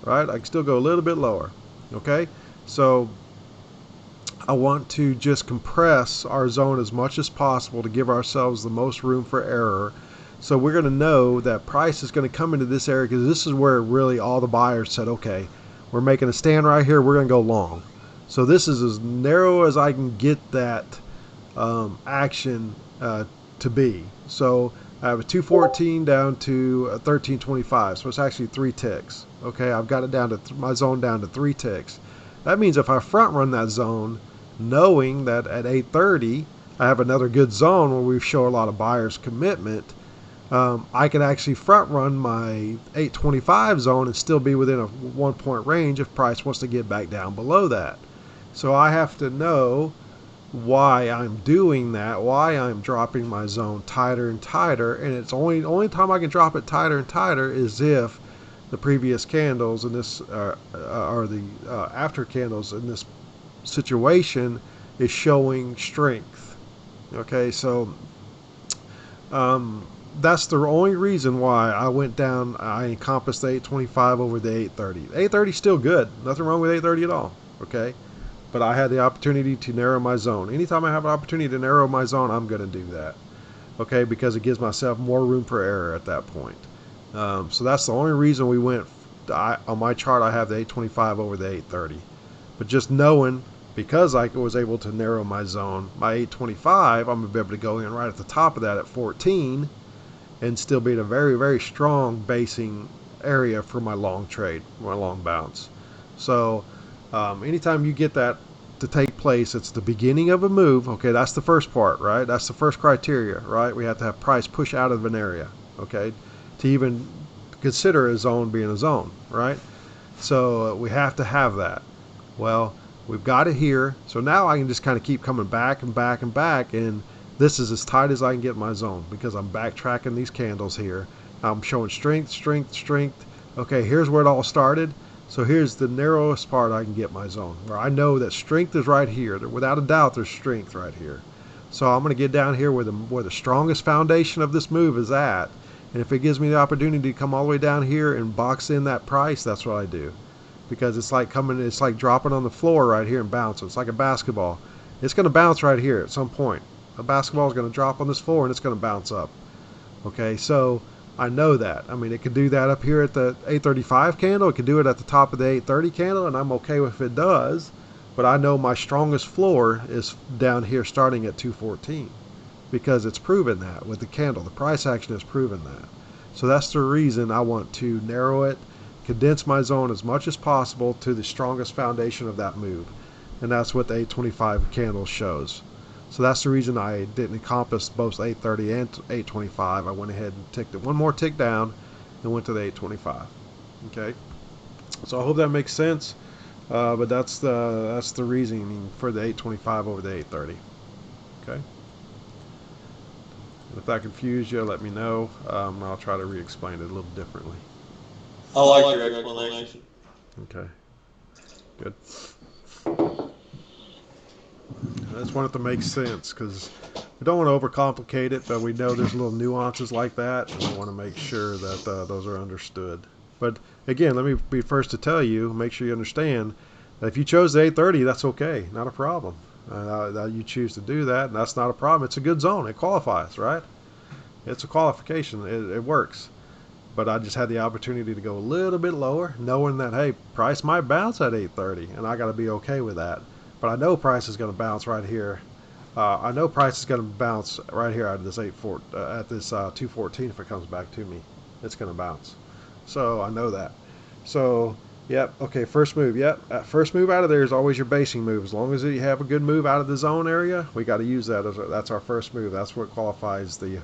right? I can still go a little bit lower. Okay, so I want to just compress our zone as much as possible to give ourselves the most room for error. So we're going to know that price is going to come into this area, because this is where really all the buyers said, okay, we're making a stand right here, we're going to go long. So this is as narrow as I can get that action to be. So I have a 214 down to a 1325, so it's actually 3 ticks. Okay, I've got it down to my zone down to 3 ticks. That means if I front run that zone, knowing that at 830 I have another good zone where we show a lot of buyers commitment, I can actually front run my 825 zone and still be within a 1 point range if price wants to get back down below that. So I have to know why I'm doing that, why I'm dropping my zone tighter and tighter, and it's only time I can drop it tighter and tighter is if the previous candles in this or the after candles in this situation is showing strength. Okay, so that's the only reason why I went down. I encompassed the 825 over the 830. 830 is still good, nothing wrong with 830 at all. Okay, but I had the opportunity to narrow my zone. Anytime I have an opportunity to narrow my zone, I'm going to do that. Okay, because it gives myself more room for error at that point. So that's the only reason we went. On my chart, I have the 825 over the 830. But just knowing, because I was able to narrow my zone, my 825, I'm going to be able to go in right at the top of that at 14 and still be in a very, very strong basing area for my long trade, my long bounce. So anytime you get that to take place, it's the beginning of a move. Okay, that's the first part, right? That's the first criteria, right? We have to have price push out of an area, okay, to even consider a zone being a zone, right? So we have to have that. Well, we've got it here. So now I can just kind of keep coming back and back and back, and this is as tight as I can get my zone because I'm backtracking these candles here. I'm showing strength, strength, strength. Okay, here's where it all started. So here's the narrowest part I can get my zone, where I know that strength is right here. Without a doubt, there's strength right here. So I'm going to get down here where the strongest foundation of this move is at. And if it gives me the opportunity to come all the way down here and box in that price, that's what I do. Because it's like dropping on the floor right here and bouncing. It's like a basketball. It's going to bounce right here at some point. A basketball is going to drop on this floor and it's going to bounce up. Okay, so I know that. I mean, it could do that up here at the 835 candle. It could do it at the top of the 830 candle, and I'm okay if it does. But I know my strongest floor is down here starting at 214 because it's proven that with the candle. The price action has proven that. So that's the reason I want to narrow it, condense my zone as much as possible to the strongest foundation of that move. And that's what the 825 candle shows. So that's the reason I didn't encompass both 830 and 825. I went ahead and ticked it one more tick down and went to the 825. Okay, so I hope that makes sense. But that's the reasoning for the 825 over the 830. Okay. If that confused you, let me know. I'll try to re-explain it a little differently. I like your explanation. Okay. Good. I just want it to make sense because we don't want to overcomplicate it, but we know there's little nuances like that, and we want to make sure that those are understood. But again, let me be first to tell you, make sure you understand that if you chose the 830, that's okay, not a problem. You choose to do that, and that's not a problem. It's a good zone. It qualifies, right? It's a qualification. It works. But I just had the opportunity to go a little bit lower, knowing that, hey, price might bounce at 830, and I got to be okay with that. But I know price is going to bounce right here. I know price is going to bounce right here at this 214 if it comes back to me. It's going to bounce. So I know that. So, yep, okay, first move. Yep, first move out of there is always your basing move. As long as you have a good move out of the zone area, we got to use that. That's our first move. That's what qualifies the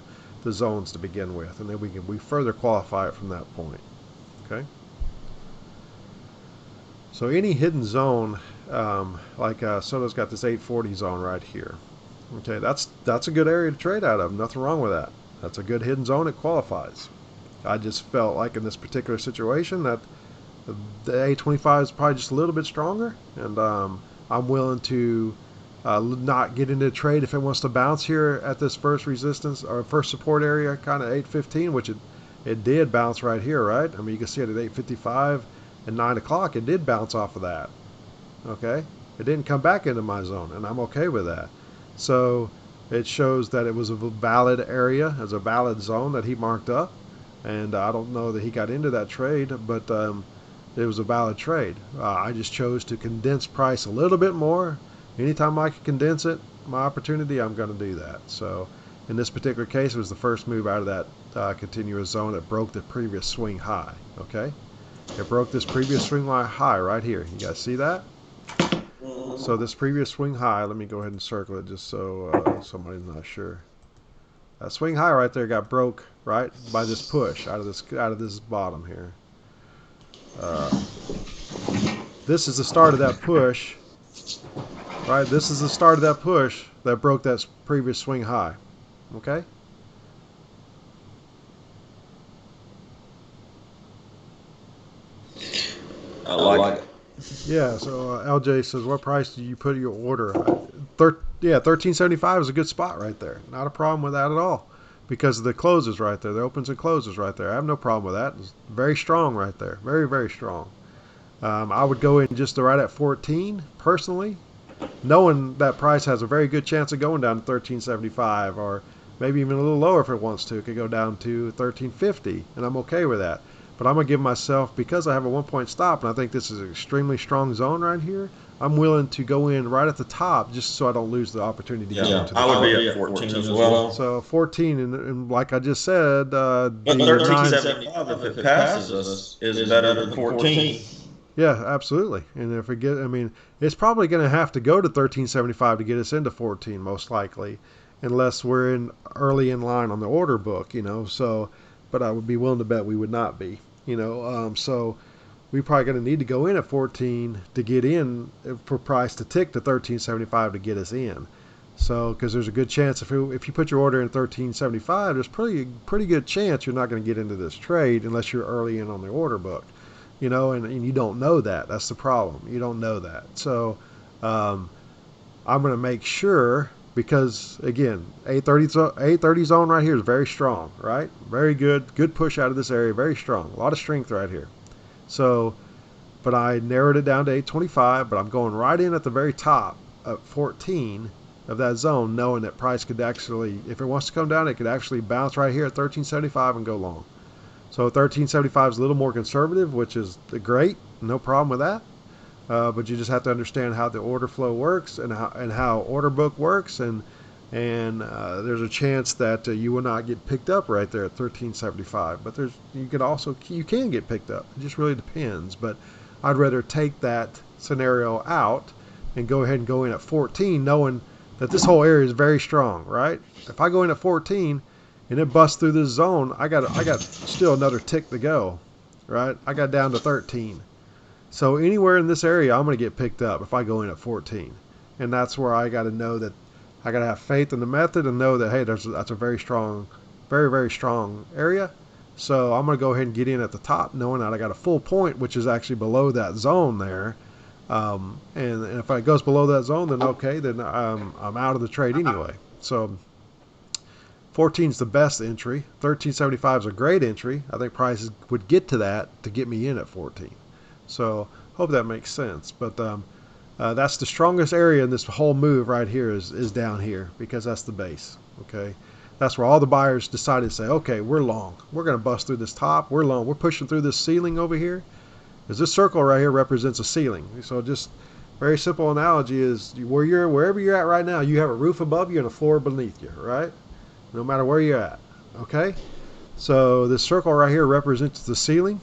zones to begin with. And then we further qualify it from that point. Okay? So any hidden zone, like Soto's got this 840 zone right here. Okay, that's a good area to trade out of. Nothing wrong with that. That's a good hidden zone. It qualifies. I just felt like in this particular situation that the 825 is probably just a little bit stronger, and I'm willing to not get into a trade if it wants to bounce here at this first resistance or first support area, kind of 8:15, which it did bounce right here, right? I mean, you can see it at 8:55 and 9 o'clock. It did bounce off of that. Okay, it didn't come back into my zone, and I'm okay with that. So it shows that it was a valid area, as a valid zone that he marked up, and I don't know that he got into that trade, but it was a valid trade. I just chose to condense price a little bit more. Anytime I can condense it, my opportunity, I'm going to do that. So in this particular case, it was the first move out of that continuous zone that broke the previous swing high. Okay, it broke this previous swing high right here. You guys see that? So this previous swing high, let me go ahead and circle it just so somebody's not sure. That swing high right there got broke right by this push out of this bottom here. This is the start of that push. Right, this is the start of that push that broke that previous swing high. Okay? I like it. Yeah, so LJ says, what price do you put your order? Yeah, 1375 is a good spot right there. Not a problem with that at all because of the closes right there. The opens and closes right there. I have no problem with that. It's very strong right there. Very, very strong. I would go in just right at 14 personally, knowing that price has a very good chance of going down to 1375 or maybe even a little lower if it wants to. It could go down to 1350, and I'm okay with that. But I'm going to give myself, because I have a 1 point stop, and I think this is an extremely strong zone right here, I'm willing to go in right at the top just so I don't lose the opportunity to get into the I would be at 14 as well. So 14, and like I just said, but 1375, if it passes us, is better than 14. Yeah, absolutely. And if it get, I mean, it's probably going to have to go to 1375 to get us into 14, most likely, unless we're in early in line on the order book, you know. So, but I would be willing to bet we would not be, you know. So we probably going to need to go in at 14 to get in for price to tick to 1375 to get us in. So, because there's a good chance if you put your order in 1375, there's pretty good chance you're not going to get into this trade unless you're early in on the order book. You know, and you don't know that. That's the problem. You don't know that. So I'm going to make sure, because, again, 830 zone right here is very strong, right? Very good. Good push out of this area. Very strong. A lot of strength right here. So, but I narrowed it down to 825, but I'm going right in at the very top at 14 of that zone, knowing that price could actually, if it wants to come down, it could actually bounce right here at 1375 and go long. So 1375 is a little more conservative, which is great. No problem with that. But you just have to understand how the order flow works and how order book works, and there's a chance that you will not get picked up right there at 1375. But you can get picked up. It just really depends. But I'd rather take that scenario out and go ahead and go in at 14, knowing that this whole area is very strong, right? If I go in at 14 and it busts through this zone, I got still another tick to go, right? I got down to 13. So anywhere in this area, I'm going to get picked up if I go in at 14. And that's where I got to know that I got to have faith in the method and know that, hey, that's a very strong, very, very strong area. So I'm going to go ahead and get in at the top, knowing that I got a full point, which is actually below that zone there. And if it goes below that zone, then okay, then I'm out of the trade anyway. So 14 is the best entry. 1375 is a great entry. I think prices would get to that to get me in at 14. So hope that makes sense. But that's the strongest area in this whole move right here is down here, because that's the base. Okay, that's where all the buyers decided to say, okay, we're long. We're going to bust through this top. We're long. We're pushing through this ceiling over here, because this circle right here represents a ceiling. So just very simple analogy is wherever you're at right now, you have a roof above you and a floor beneath you, right? No matter where you're at. Okay, so this circle right here represents the ceiling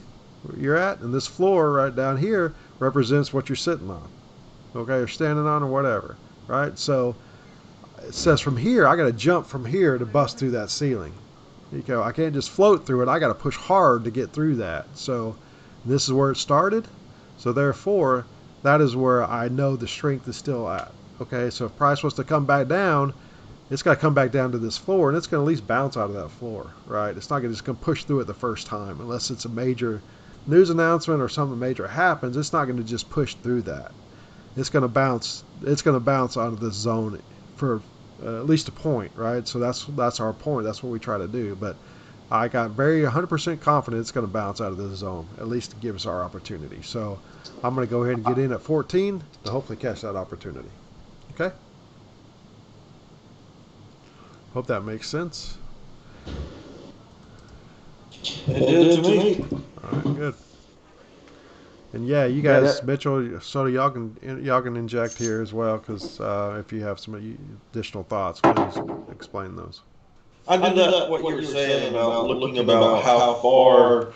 you're at, and this floor right down here represents what you're sitting on, okay, or standing on, or whatever, right? So it says from here, I got to jump from here to bust through that ceiling. I can't just float through it. I got to push hard to get through that. So this is where it started. So therefore, that is where I know the strength is still at. Okay, so if price was to come back down, it's got to come back down to this floor, and it's going to at least bounce out of that floor, right? It's not going to just push through it the first time, unless it's a major news announcement or something major happens. It's not going to just push through that. it's going to bounce. It's going to bounce out of this zone for at least a point, right? So that's our point. That's what we try to do. But I got very 100% confident it's going to bounce out of this zone, at least to give us our opportunity. So I'm going to go ahead and get in at 14 to hopefully catch that opportunity. Okay? Hope that makes sense. It did to me. All right, good. And yeah, you guys, Mitchell, so y'all can inject here as well, because if you have some additional thoughts, please explain those. I knew that what you were saying about looking about how far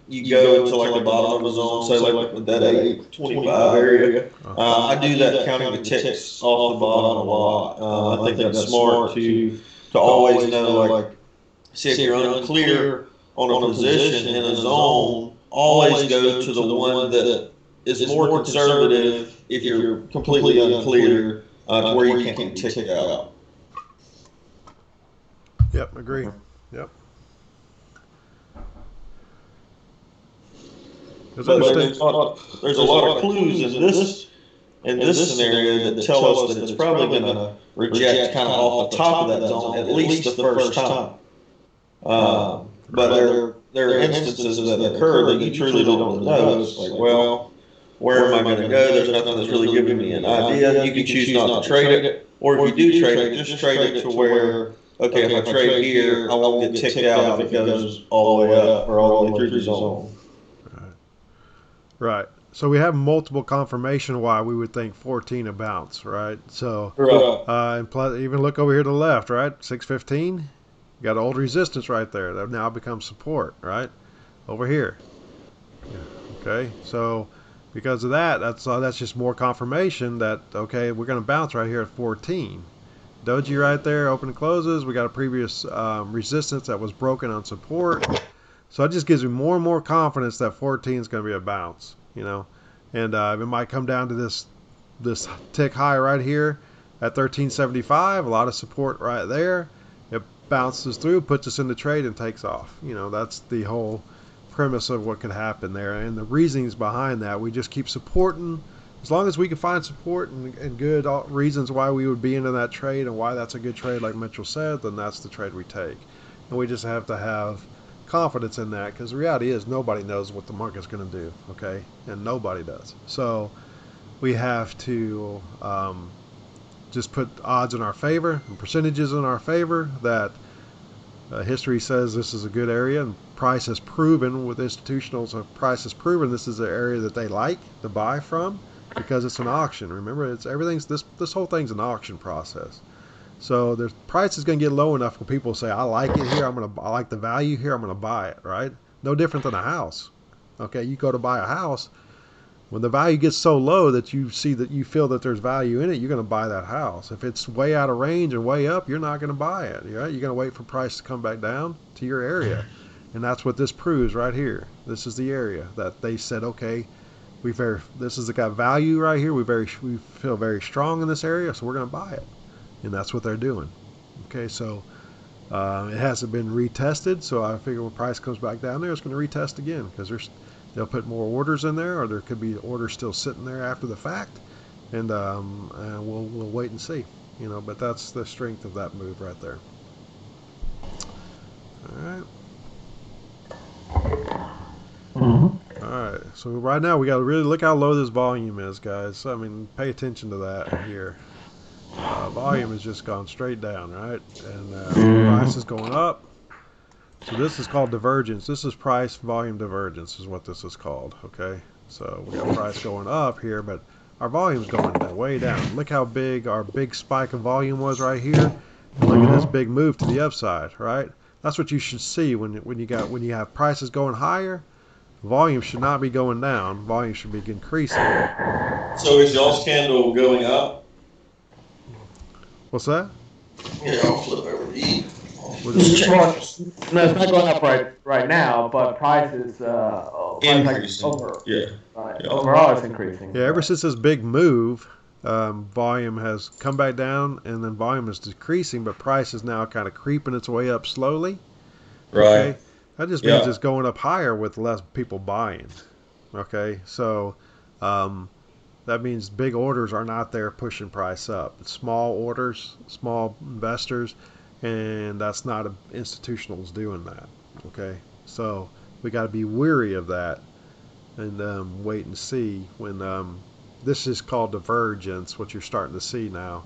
you go to like the bottom of the zone, say like that 825 area. I do that counting the ticks off the bottom a lot. I think that's smart to always know, like, see if you're unclear on a position in a zone, always go to the one that is more conservative if you're completely unclear to where you can't get ticked out. Yep, agree. Yep. But there's a lot of clues in this scenario that tell us that it's probably going to reject kind of off the top of that zone at least the first time. But there are instances that occur that you truly don't know. It's like, well, where am I going to go? There's nothing that's really giving me an idea. You can choose not to trade it, or if you do trade it, just trade it to where, okay, if I trade here, I won't get ticked out if it goes all the way up or all the way through the zone. Right. So we have multiple confirmation why we would think 14 a bounce, right? So, and plus, even look over here to the left, right? 615, you got old resistance right there. That now becomes support, right? Over here. Yeah. Okay. So because of that, that's just more confirmation that, okay, we're going to bounce right here at 14. Doji right there, open and closes. We got a previous resistance that was broken on support. So it just gives me more and more confidence that 14 is going to be a bounce, and it might come down to this tick high right here at 1375, a lot of support right there. It bounces through, puts us in the trade, and takes off. That's the whole premise of what could happen there, and the reasons behind that. We just keep supporting. As long as we can find support and good reasons why we would be into that trade and why that's a good trade, like Mitchell said, then that's the trade we take. And we just have to have confidence in that, because the reality is nobody knows what the market's going to do, okay? And nobody does. So we have to just put odds in our favor and percentages in our favor that history says this is a good area, and price has proven with institutionals, price has proven this is an area that they like to buy from because it's an auction. Remember, this whole thing's an auction process. So the price is going to get low enough for people to say, I like it here, I like the value here, I'm going to buy it, right? No different than a house. Okay, you go to buy a house, when the value gets so low that you feel that there's value in it, you're going to buy that house. If it's way out of range and way up, you're not going to buy it, right? You're going to wait for price to come back down to your area. And that's what this proves right here. This is the area that they said, okay, this has got value right here. We feel very strong in this area, so we're going to buy it. And that's what they're doing. Okay, so it hasn't been retested, so I figure when price comes back down there, it's going to retest again, because they'll put more orders in there, or there could be orders still sitting there after the fact, and we'll wait and see. But that's the strength of that move right there. All right. Mm-hmm. All right. So right now we got to really look how low this volume is, guys. I mean, pay attention to that here. Volume has just gone straight down, right? And price is going up. So this is called divergence. This is price volume divergence is what this is called, okay? So we got price going up here, but our volume's going way down. Look how big our big spike of volume was right here. And look at this big move to the upside, right? That's what you should see when you have prices going higher. Volume should not be going down. Volume should be increasing. So is y'all's candle going up? What's that? Yeah, I'll flip over to E. No, it's not going up right now, but price is increasing. Overall, it's increasing. Yeah, ever since this big move, volume has come back down, and then volume is decreasing, but price is now kind of creeping its way up slowly. Right. Okay? That just means it's going up higher with less people buying. Okay, so that means big orders are not there pushing price up. It's small orders, small investors, and that's not institutionals doing that. Okay, so we got to be weary of that and wait and see when this is called divergence. What you're starting to see now,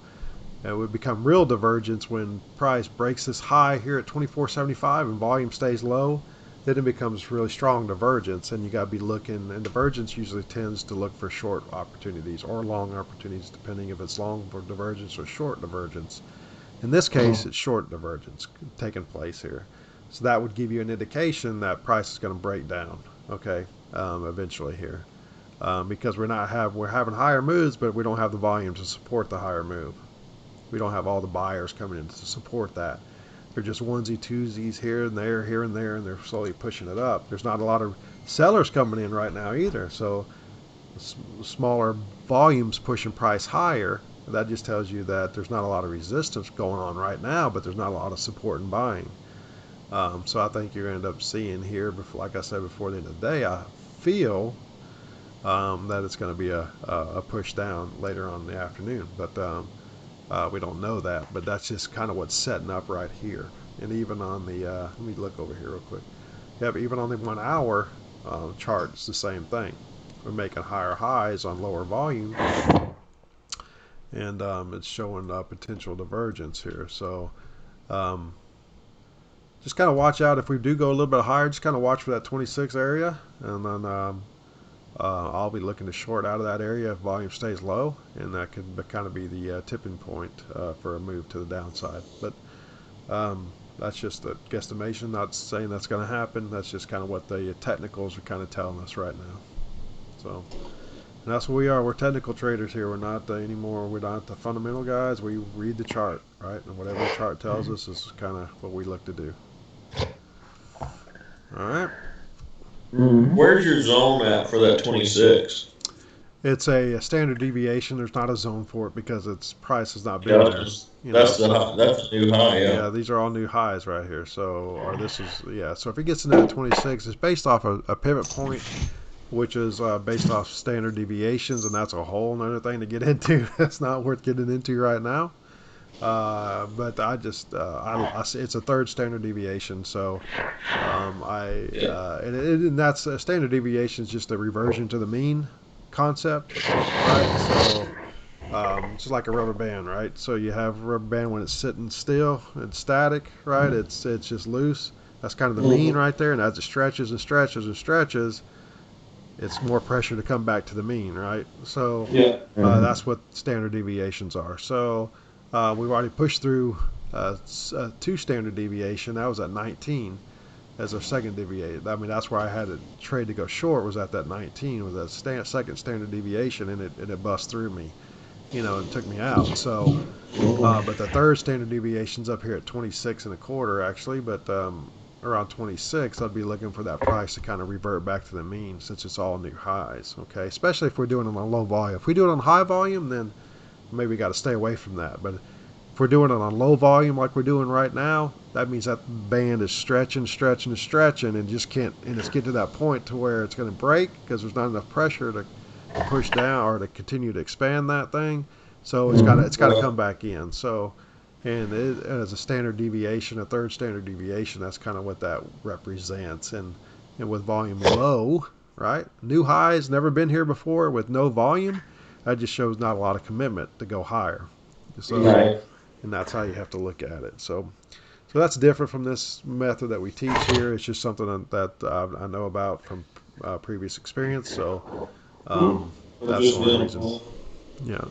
it would become real divergence when price breaks this high here at 24.75 and volume stays low. Then it becomes really strong divergence, and you got to be looking. And divergence usually tends to look for short opportunities or long opportunities, depending if it's long for divergence or short divergence. In this case, it's short divergence taking place here, so that would give you an indication that price is going to break down. Okay, eventually here, because we're having higher moves, but we don't have the volume to support the higher move. We don't have all the buyers coming in to support that. They're just onesie twosies here and there, and they're slowly pushing it up. There's not a lot of sellers coming in right now either, so smaller volumes pushing price higher. That just tells you that there's not a lot of resistance going on right now, but there's not a lot of support and buying. So I think you're going to end up seeing here, before, like I said, before the end of the day, I feel that it's going to be a push down later on in the afternoon. But we don't know that, but that's just kind of what's setting up right here. And even on the, let me look over here real quick. Yep, even on the 1 hour chart, it's the same thing. We're making higher highs on lower volume, and it's showing potential divergence here. So just kind of watch out if we do go a little bit higher. Just kind of watch for that 26 area, and then I'll be looking to short out of that area if volume stays low, and that could kind of be the tipping point for a move to the downside. But that's just a guesstimation, not saying that's going to happen. That's just kind of what the technicals are kind of telling us right now. So, and that's what we are. We're technical traders here. We're not anymore. We're not the fundamental guys. We read the chart, right? And whatever the chart tells us is kind of what we look to do. All right. Where's your zone at for that 26? It's a standard deviation. There's not a zone for it because its price has not been there. That's the new high. Yeah, these are all new highs right here. So, or this is, yeah. So if it gets in that 26, it's based off a pivot point, which is based off standard deviations, and that's a whole other thing to get into. That's not worth getting into right now. But I just, it's a third standard deviation. So, and that's a standard deviation is just a reversion to the mean concept, right? So, it's just like a rubber band, right? So you have a rubber band when it's sitting still and static, right? It's just loose. That's kind of the mean right there. And as it stretches and stretches and stretches, it's more pressure to come back to the mean, right? So that's what standard deviations are. So we've already pushed through 2 standard deviation. That was at 19 as our second deviation. I mean, that's where I had a trade to go short, was at that 19 with that second standard deviation, and it bust through me. You know, it took me out. So, but the third standard deviation's up here at 26.25 actually, but around 26, I'd be looking for that price to kind of revert back to the mean since it's all new highs. Okay, especially if we're doing it on low volume. If we do it on high volume, then maybe we got to stay away from that. But if we're doing it on low volume like we're doing right now, that means that band is stretching, and just can't. And it's getting to that point to where it's going to break because there's not enough pressure to push down or to continue to expand that thing. So it's got to come back in. So, and as a standard deviation, a third standard deviation, that's kind of what that represents. And with volume low, right? New highs, never been here before with no volume. That just shows not a lot of commitment to go higher. So, and that's how you have to look at it. So that's different from this method that we teach here. It's just something that I know about from previous experience. So that's the only reason. Yeah.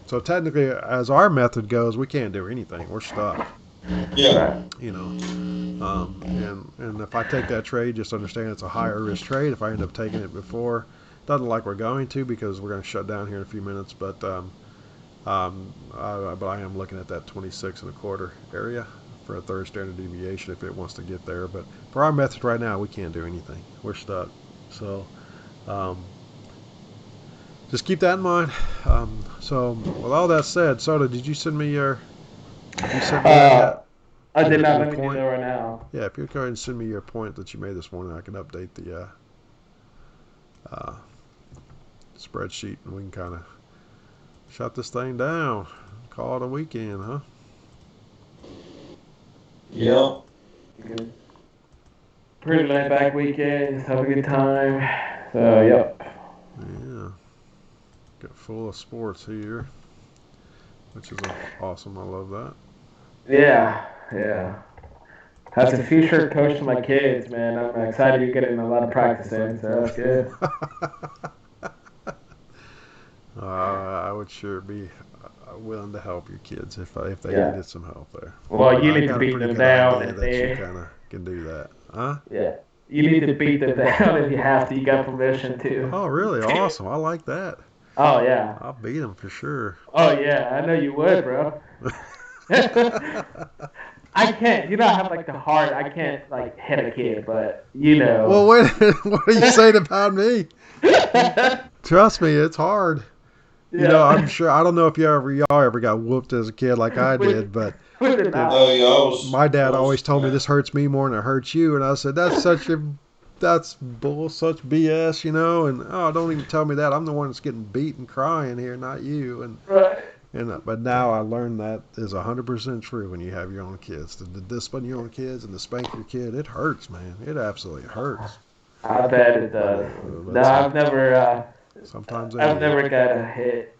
So technically, as our method goes, we can't do anything. We're stuck. Yeah. You know, and if I take that trade, just understand it's a higher risk trade. If I end up taking it before, doesn't look like we're going to because we're going to shut down here in a few minutes. But I am looking at that 26.25 area for a third standard deviation if it wants to get there. But for our method right now, we can't do anything. We're stuck. So just keep that in mind. So with all that said, Soda, did you send me your? Did you send me I did not. Let me do that right now. Yeah, if you go ahead and send me your point that you made this morning, I can update spreadsheet, and we can kind of shut this thing down. Call it a weekend, huh? Yep. Pretty laid back weekend. Just have a good time. So, yep. Yeah. Got full of sports here, which is awesome. I love that. Yeah. As a future coach to my kids, man, I'm excited you're getting a lot of practice in, so that's good. I would sure be willing to help your kids if they Yeah. needed some help there. Well, you I need got to a beat pretty them good down idea if that you they. kind of can do that, huh? Yeah. You need to beat them down if you have to. You got permission to. Oh, really? Awesome. I like that. Oh, yeah. I'll beat them for sure. Oh, yeah. I know you would, bro. I can't. You know, I have like the heart. I can't like hit a kid, but you know. Well, wait. What are you saying about me? Trust me, it's hard. You know, I'm sure. I don't know if y'all ever got whooped as a kid like I did, but Oh, yeah, I was. my dad always told me this hurts me more than it hurts you, and I said that's such BS, you know. And don't even tell me that. I'm the one that's getting beat and crying here, not you. And Right. but now I learned that is 100% true when you have your own kids. To discipline your own kids and to spank your kid, it hurts, man. It absolutely hurts. I bet it does. No, I've never. Sometimes I've never got a hit.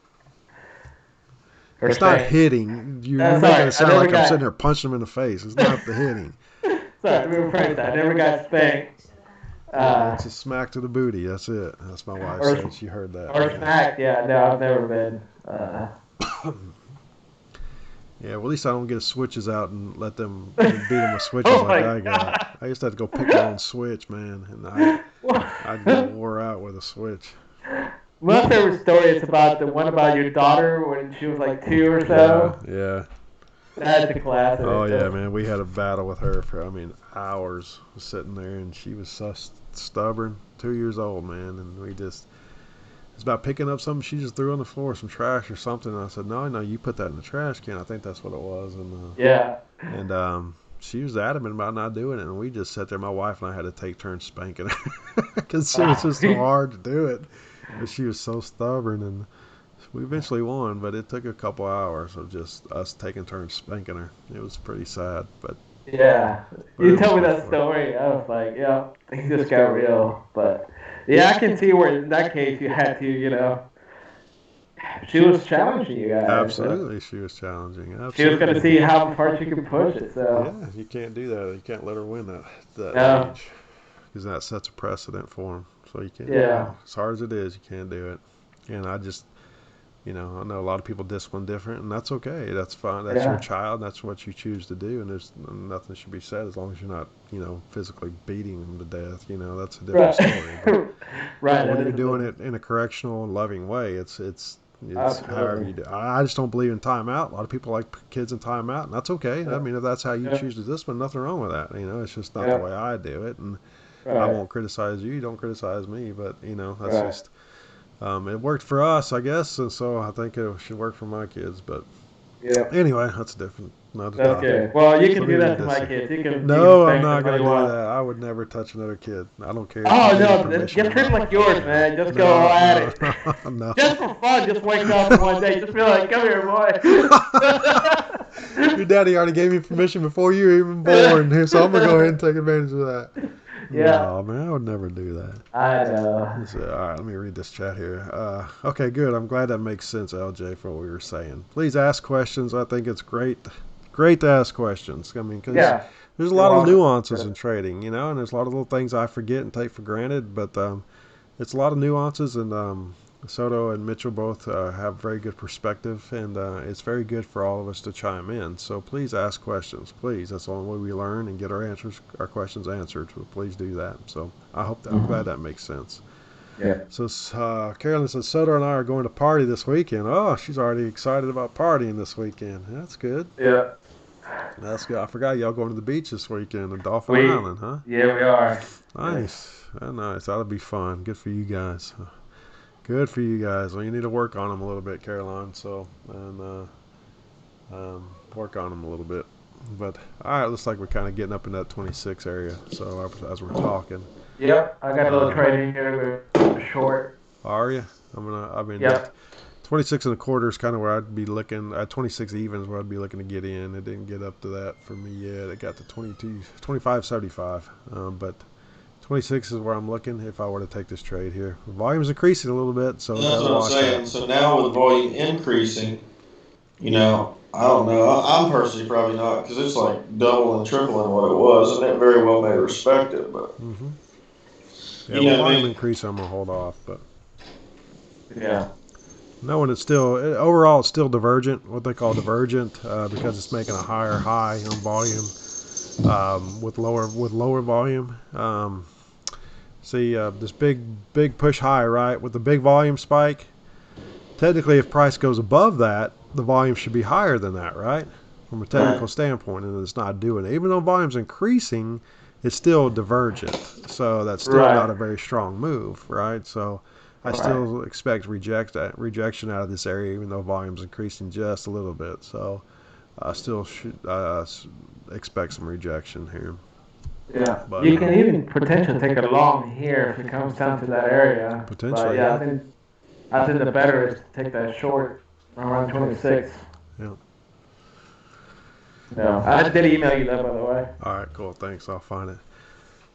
It's not hitting. You're making it sound like I'm sitting here punching them in the face. It's not the hitting. Sorry, rephrase that. I never got spanked. It's a smack to the booty. That's it. That's my wife said. She heard that. Or smacked. Yeah, no, I've never been. Yeah, well, at least I don't get switches out and let them beat them with switches Oh like my I got. I used to have to go pick my own switch, man, and I'd get wore out with a switch. My favorite story is about the one about your daughter when she was like 2 or so. Yeah. That's a classic. Oh, yeah, man. We had a battle with her for, hours sitting there, and she was so stubborn. 2 years old, man, and we just... It's about picking up something she just threw on the floor, some trash or something. And I said, no, you put that in the trash can. I think that's what it was. And she was adamant about not doing it. And we just sat there. My wife and I had to take turns spanking her because it was just so hard to do it. But she was so stubborn. And we eventually won, but it took a couple hours of just us taking turns spanking her. It was pretty sad. But yeah, you told me that story. I was like, yeah, things just got real. But yeah, I can see where in that case you had to, you know, she was challenging you guys. Absolutely, she was challenging. Absolutely. She was going to see how far she could push it. So yeah, you can't do that. You can't let her win that age, because that sets a precedent for them. So you can't. Yeah. As hard as it is, you can't do it. And I just, I know a lot of people discipline different, and that's okay. That's fine. That's your child. That's what you choose to do, and there's nothing should be said as long as you're not, physically beating them to death. That's a different story. But right. when you're doing it in a correctional and loving way, it's however you do. I just don't believe in timeout. A lot of people like kids in timeout, and that's okay. I mean, if that's how you choose to discipline, nothing wrong with that. It's just not the way I do it, and I won't criticize you. Don't criticize me, but that's just. It worked for us, I guess, and so I think it should work for my kids. But anyway, that's different. Okay. Well, you can do that to my kids. No, I'm not going to do that. I would never touch another kid. I don't care. Oh, no. Just treat them like yours, man. Just go at it. No. Just for fun. Just wake up one day. Just be like, come here, boy. Your daddy already gave me permission before you were even born, so I'm going to go ahead and take advantage of that. Yeah. No, man, I would never do that. I know. So, all right, let me read this chat here. Okay, good. I'm glad that makes sense, LJ, for what we were saying. Please ask questions. I think it's great to ask questions. I mean, because there's a lot of nuances in trading, and there's a lot of little things I forget and take for granted, but it's a lot of nuances, and Soto and Mitchell both have very good perspective, and it's very good for all of us to chime in. So please ask questions. Please. That's the only way we learn and get our questions answered. So please do that. So I'm glad that makes sense. Yeah. So Carolyn says, Soto and I are going to party this weekend. Oh, she's already excited about partying this weekend. That's good. Yeah. That's good. I forgot y'all going to the beach this weekend in Dolphin Island, huh? Yeah, we are. Nice. Nice. That'll be fun. Good for you guys. Good for you guys. Well, you need to work on them a little bit, Caroline. So, and work on them a little bit. But all right, looks like we're kind of getting up in that 26 area. So as we're talking. Yep, I got a little trading here. We're short. Are you? Yep. 26 and a quarter is kind of where I'd be looking. 26 even is where I'd be looking to get in. It didn't get up to that for me yet. It got to 25.75. But 26 is where I'm looking if I were to take this trade here. Volume's increasing a little bit, so That's what I'm saying. So now with volume increasing, I don't know. I'm personally probably not, because it's like doubling and tripling what it was, and it very well may respect it. But volume increase, I'm gonna hold off. But Yeah. knowing it's still overall it's still divergent, what they call divergent, because it's making a higher high on volume with lower volume. This big push high, right, with the big volume spike. Technically, if price goes above that, the volume should be higher than that, right? From a technical standpoint, and it's not doing it. Even though volume's increasing, it's still divergent. So that's still not a very strong move, right? So I still expect rejection out of this area, even though volume's increasing just a little bit. So I still should expect some rejection here. Yeah, but you can even potentially take a long here if it comes down to that area. Potentially, but yeah. I think the better is to take that short around 26. Yeah. No, I did email you that, by the way. All right, cool. Thanks. I'll find it.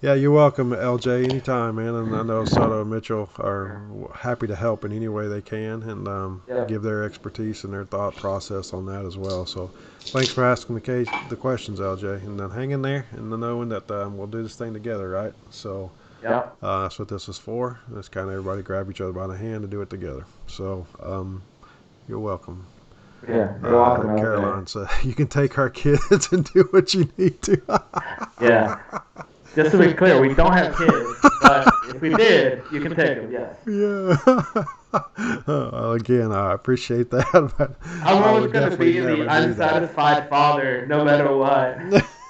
Yeah, you're welcome, LJ. Anytime, man. And I know Soto and Mitchell are happy to help in any way they can and give their expertise and their thought process on that as well. So thanks for asking the questions, LJ. And then hang in there and knowing that we'll do this thing together, right? So that's what this is for. It's kind of everybody grab each other by the hand and do it together. So you're welcome. Yeah, you're welcome. Caroline said, you can take our kids and do what you need to. Yeah. Just to be clear, we don't have kids, but if we did, you can take them, yes. Yeah. Again, I appreciate that. But I'm always going to be the unsatisfied father, no matter what.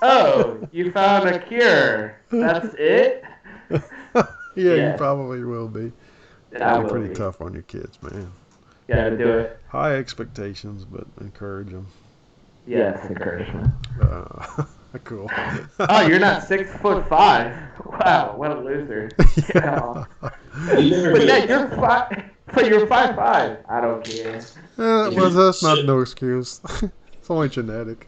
Oh, you found a cure. That's it? Yeah, you probably will be. You're pretty tough on your kids, man. Yeah, to do it. High expectations, but encourage them. Yes, encouragement. Cool. Oh, you're not 6'5". Wow, what a loser. Yeah. But yeah, you're 5. But you're 5'5". I don't care. Well, that's not no excuse. It's only genetic.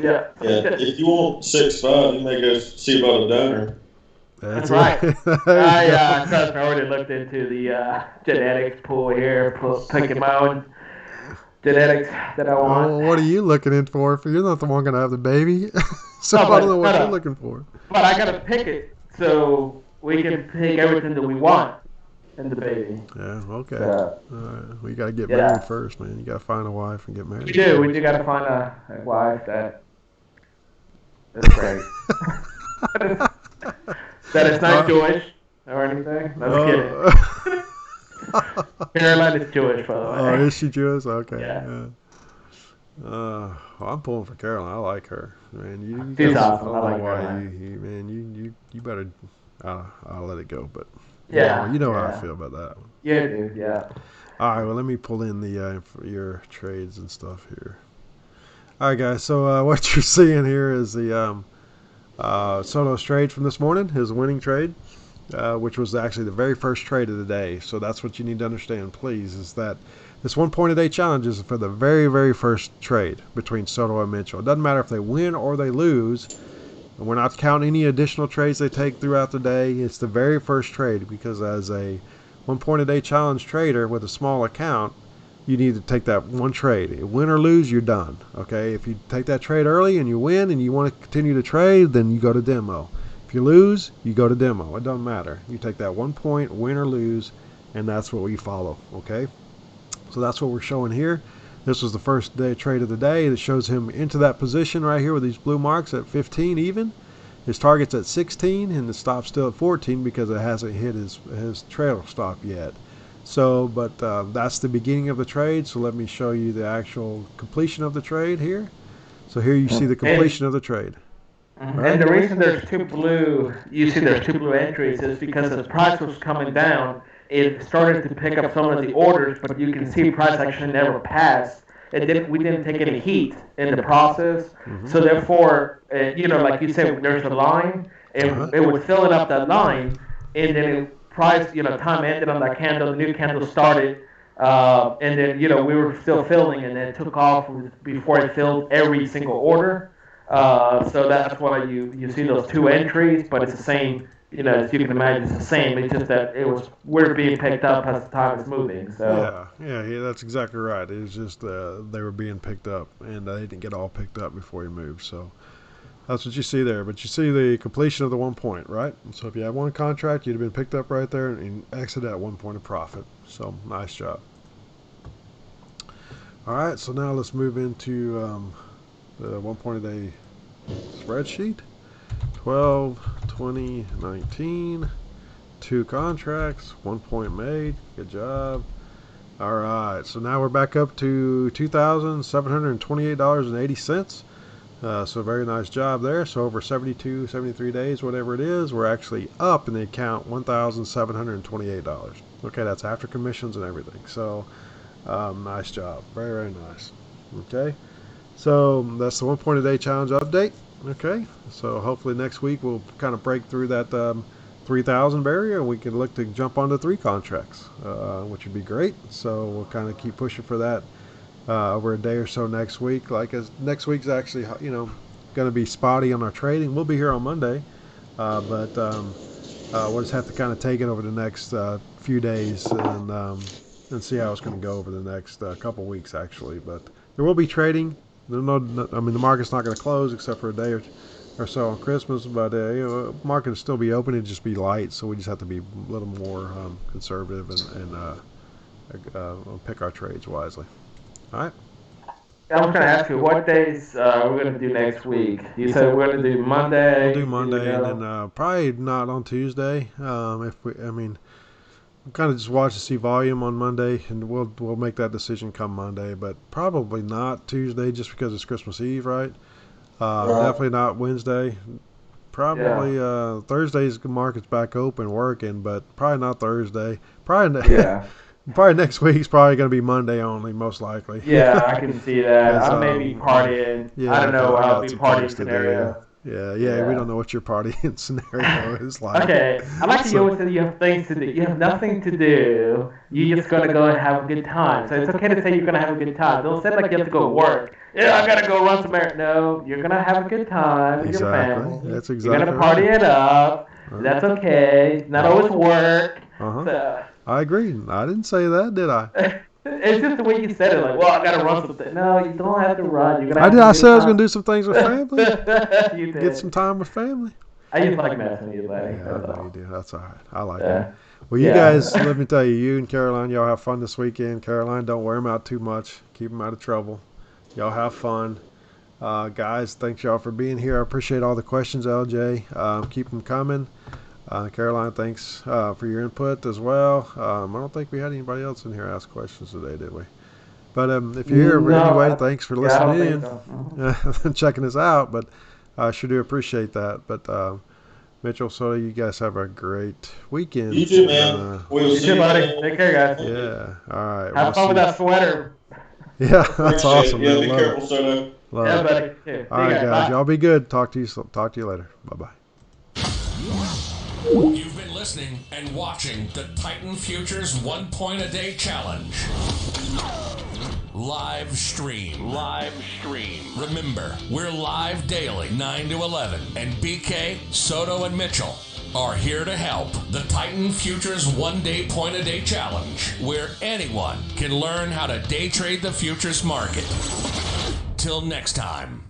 Yeah. If you want 6'5", you may go see about a donor. That's right. Trust me, I already looked into the genetics pool here, picking my own genetics that I want. Well, what are you looking in for if you're not the one going to have the baby? So I don't know what you're looking for. But I got to pick it so we can pick everything that we want in the baby. Yeah, okay. All right. We got to get married first, man. You got to find a wife and get married. We do got to find a wife that's great. That is not Jewish or anything. No kidding. Caroline is Jewish, by the way. Oh, is she Jewish? Okay. Yeah. Well, I'm pulling for Caroline. I like her, man. She's awesome. I like don't know why her. you better. I'll let it go, but yeah, you know how I feel about that one. Yeah, dude. Yeah. All right. Well, let me pull in the your trades and stuff here. All right, guys. So what you're seeing here is the Soto's trade from this morning, his winning trade, which was actually the very first trade of the day. So that's what you need to understand, please, is that this 1 point a day challenge is for the very, very first trade between Soto and Mitchell. It doesn't matter if they win or they lose. And we're not counting any additional trades they take throughout the day. It's the very first trade because as a 1 point a day challenge trader with a small account, you need to take that one trade. Win or lose, you're done. Okay, if you take that trade early and you win and you want to continue to trade, then you go to demo. If you lose, you go to demo. It doesn't matter. You take that 1 point, win or lose, and that's what we follow. Okay, so that's what we're showing here. This was the first day trade of the day. That shows him into that position right here with these blue marks at 15 even. His target's at 16 and the stop's still at 14 because it hasn't hit his trail stop yet. So, but that's the beginning of the trade. So let me show you the actual completion of the trade here. So here you see the completion of the trade. And the reason there's two blue entries is because as price was coming down, it started to pick up some of the orders, but you can see price actually never passed. We didn't take any heat in the process. Mm-hmm. So therefore, like you said, there's a line. It was filling up that line, and then price, time ended on that candle, the new candle started, and then, we were still filling, and then it took off before it filled every single order. So that's why you see those two entries, but it's the same, as you can imagine, it's the same. It's just that we're being picked up as the time is moving. So yeah, that's exactly right. It was just they were being picked up, and they didn't get all picked up before he moved. So that's what you see there. But you see the completion of the 1 point, right? So if you had one contract, you'd have been picked up right there and exited at 1 point of profit. So nice job. All right, so now let's move into the 1 point a day spreadsheet. 12, 20, 19, 2 contracts, 1 point made. Good job. All right, so now we're back up to $2,728.80. So very nice job there. So over 72, 73 days, whatever it is, we're actually up in the account $1,728. Okay, that's after commissions and everything. So nice job. Very, very nice. Okay, so that's the 1 point a day challenge update. Okay, so hopefully next week we'll kind of break through that 3,000 barrier, and we can look to jump onto 3 contracts, which would be great. So we'll kind of keep pushing for that over a day or so next week. Next week's actually, going to be spotty on our trading. We'll be here on Monday, but we'll just have to kind of take it over the next few days and see how it's going to go over the next couple weeks, actually. But there will be trading. The market's not going to close except for a day or so on Christmas, but the market will still be open. It'll just be light, so we just have to be a little more conservative and pick our trades wisely. All right. I was going to ask you, what days we're going to do next week? You said we're going to do Monday. We'll do Monday, and then probably not on Tuesday. We'll kind of just watch to see volume on Monday, and we'll make that decision come Monday. But probably not Tuesday, just because it's Christmas Eve, right? Definitely not Wednesday. Probably Thursday's the market's back open working, but probably not Thursday. Probably next week's probably going to be Monday only, most likely. Yeah, I can see that. I may be partying. Yeah, I don't know what I'll be partying today. scenario. Yeah, we don't know what your partying scenario is like. Okay, I like to always say you have things to do. You have nothing to do. You're just going to go and have a good time. So it's okay to say you're going to have a good time. Don't say like you have to go work. Yeah, I got to go run some errands. No, you're going to have a good time with your family. That's exactly You're going to party it up. That's okay. It's not always work. So. I agree. I didn't say that, did I? It's just the way you said it. Like, well, I got to run something. No, you don't have to run. You're gonna. I said I was going to do some things with family. You did. Get some time with family. I just like messing with you, buddy. Yeah, I know you do. That's all right. I like it. Well, you guys, let me tell you, you and Caroline, y'all have fun this weekend. Caroline, don't wear them out too much. Keep them out of trouble. Y'all have fun. Guys, thanks y'all for being here. I appreciate all the questions, LJ. Keep them coming. Caroline, thanks for your input as well. I don't think we had anybody else in here ask questions today, did we? But if you're here anyway, thanks for listening in, checking us out. But I sure do appreciate that. But Mitchell, so you guys have a great weekend. You too, man. You too, buddy. Take care, guys. Yeah. All right. Have fun with that sweater. Yeah, that's awesome. Yeah, man. be careful, Soto. Yeah, buddy. Yeah. All right, guys. Y'all be good. Talk to you later. Bye-bye. You've been listening and watching the Titan Futures 1 Point a Day Challenge. Live stream. Remember, we're live daily, 9 to 11, and BK, Soto, and Mitchell are here to help. The Titan Futures 1 Day Point a Day Challenge, where anyone can learn how to day trade the futures market. Till next time.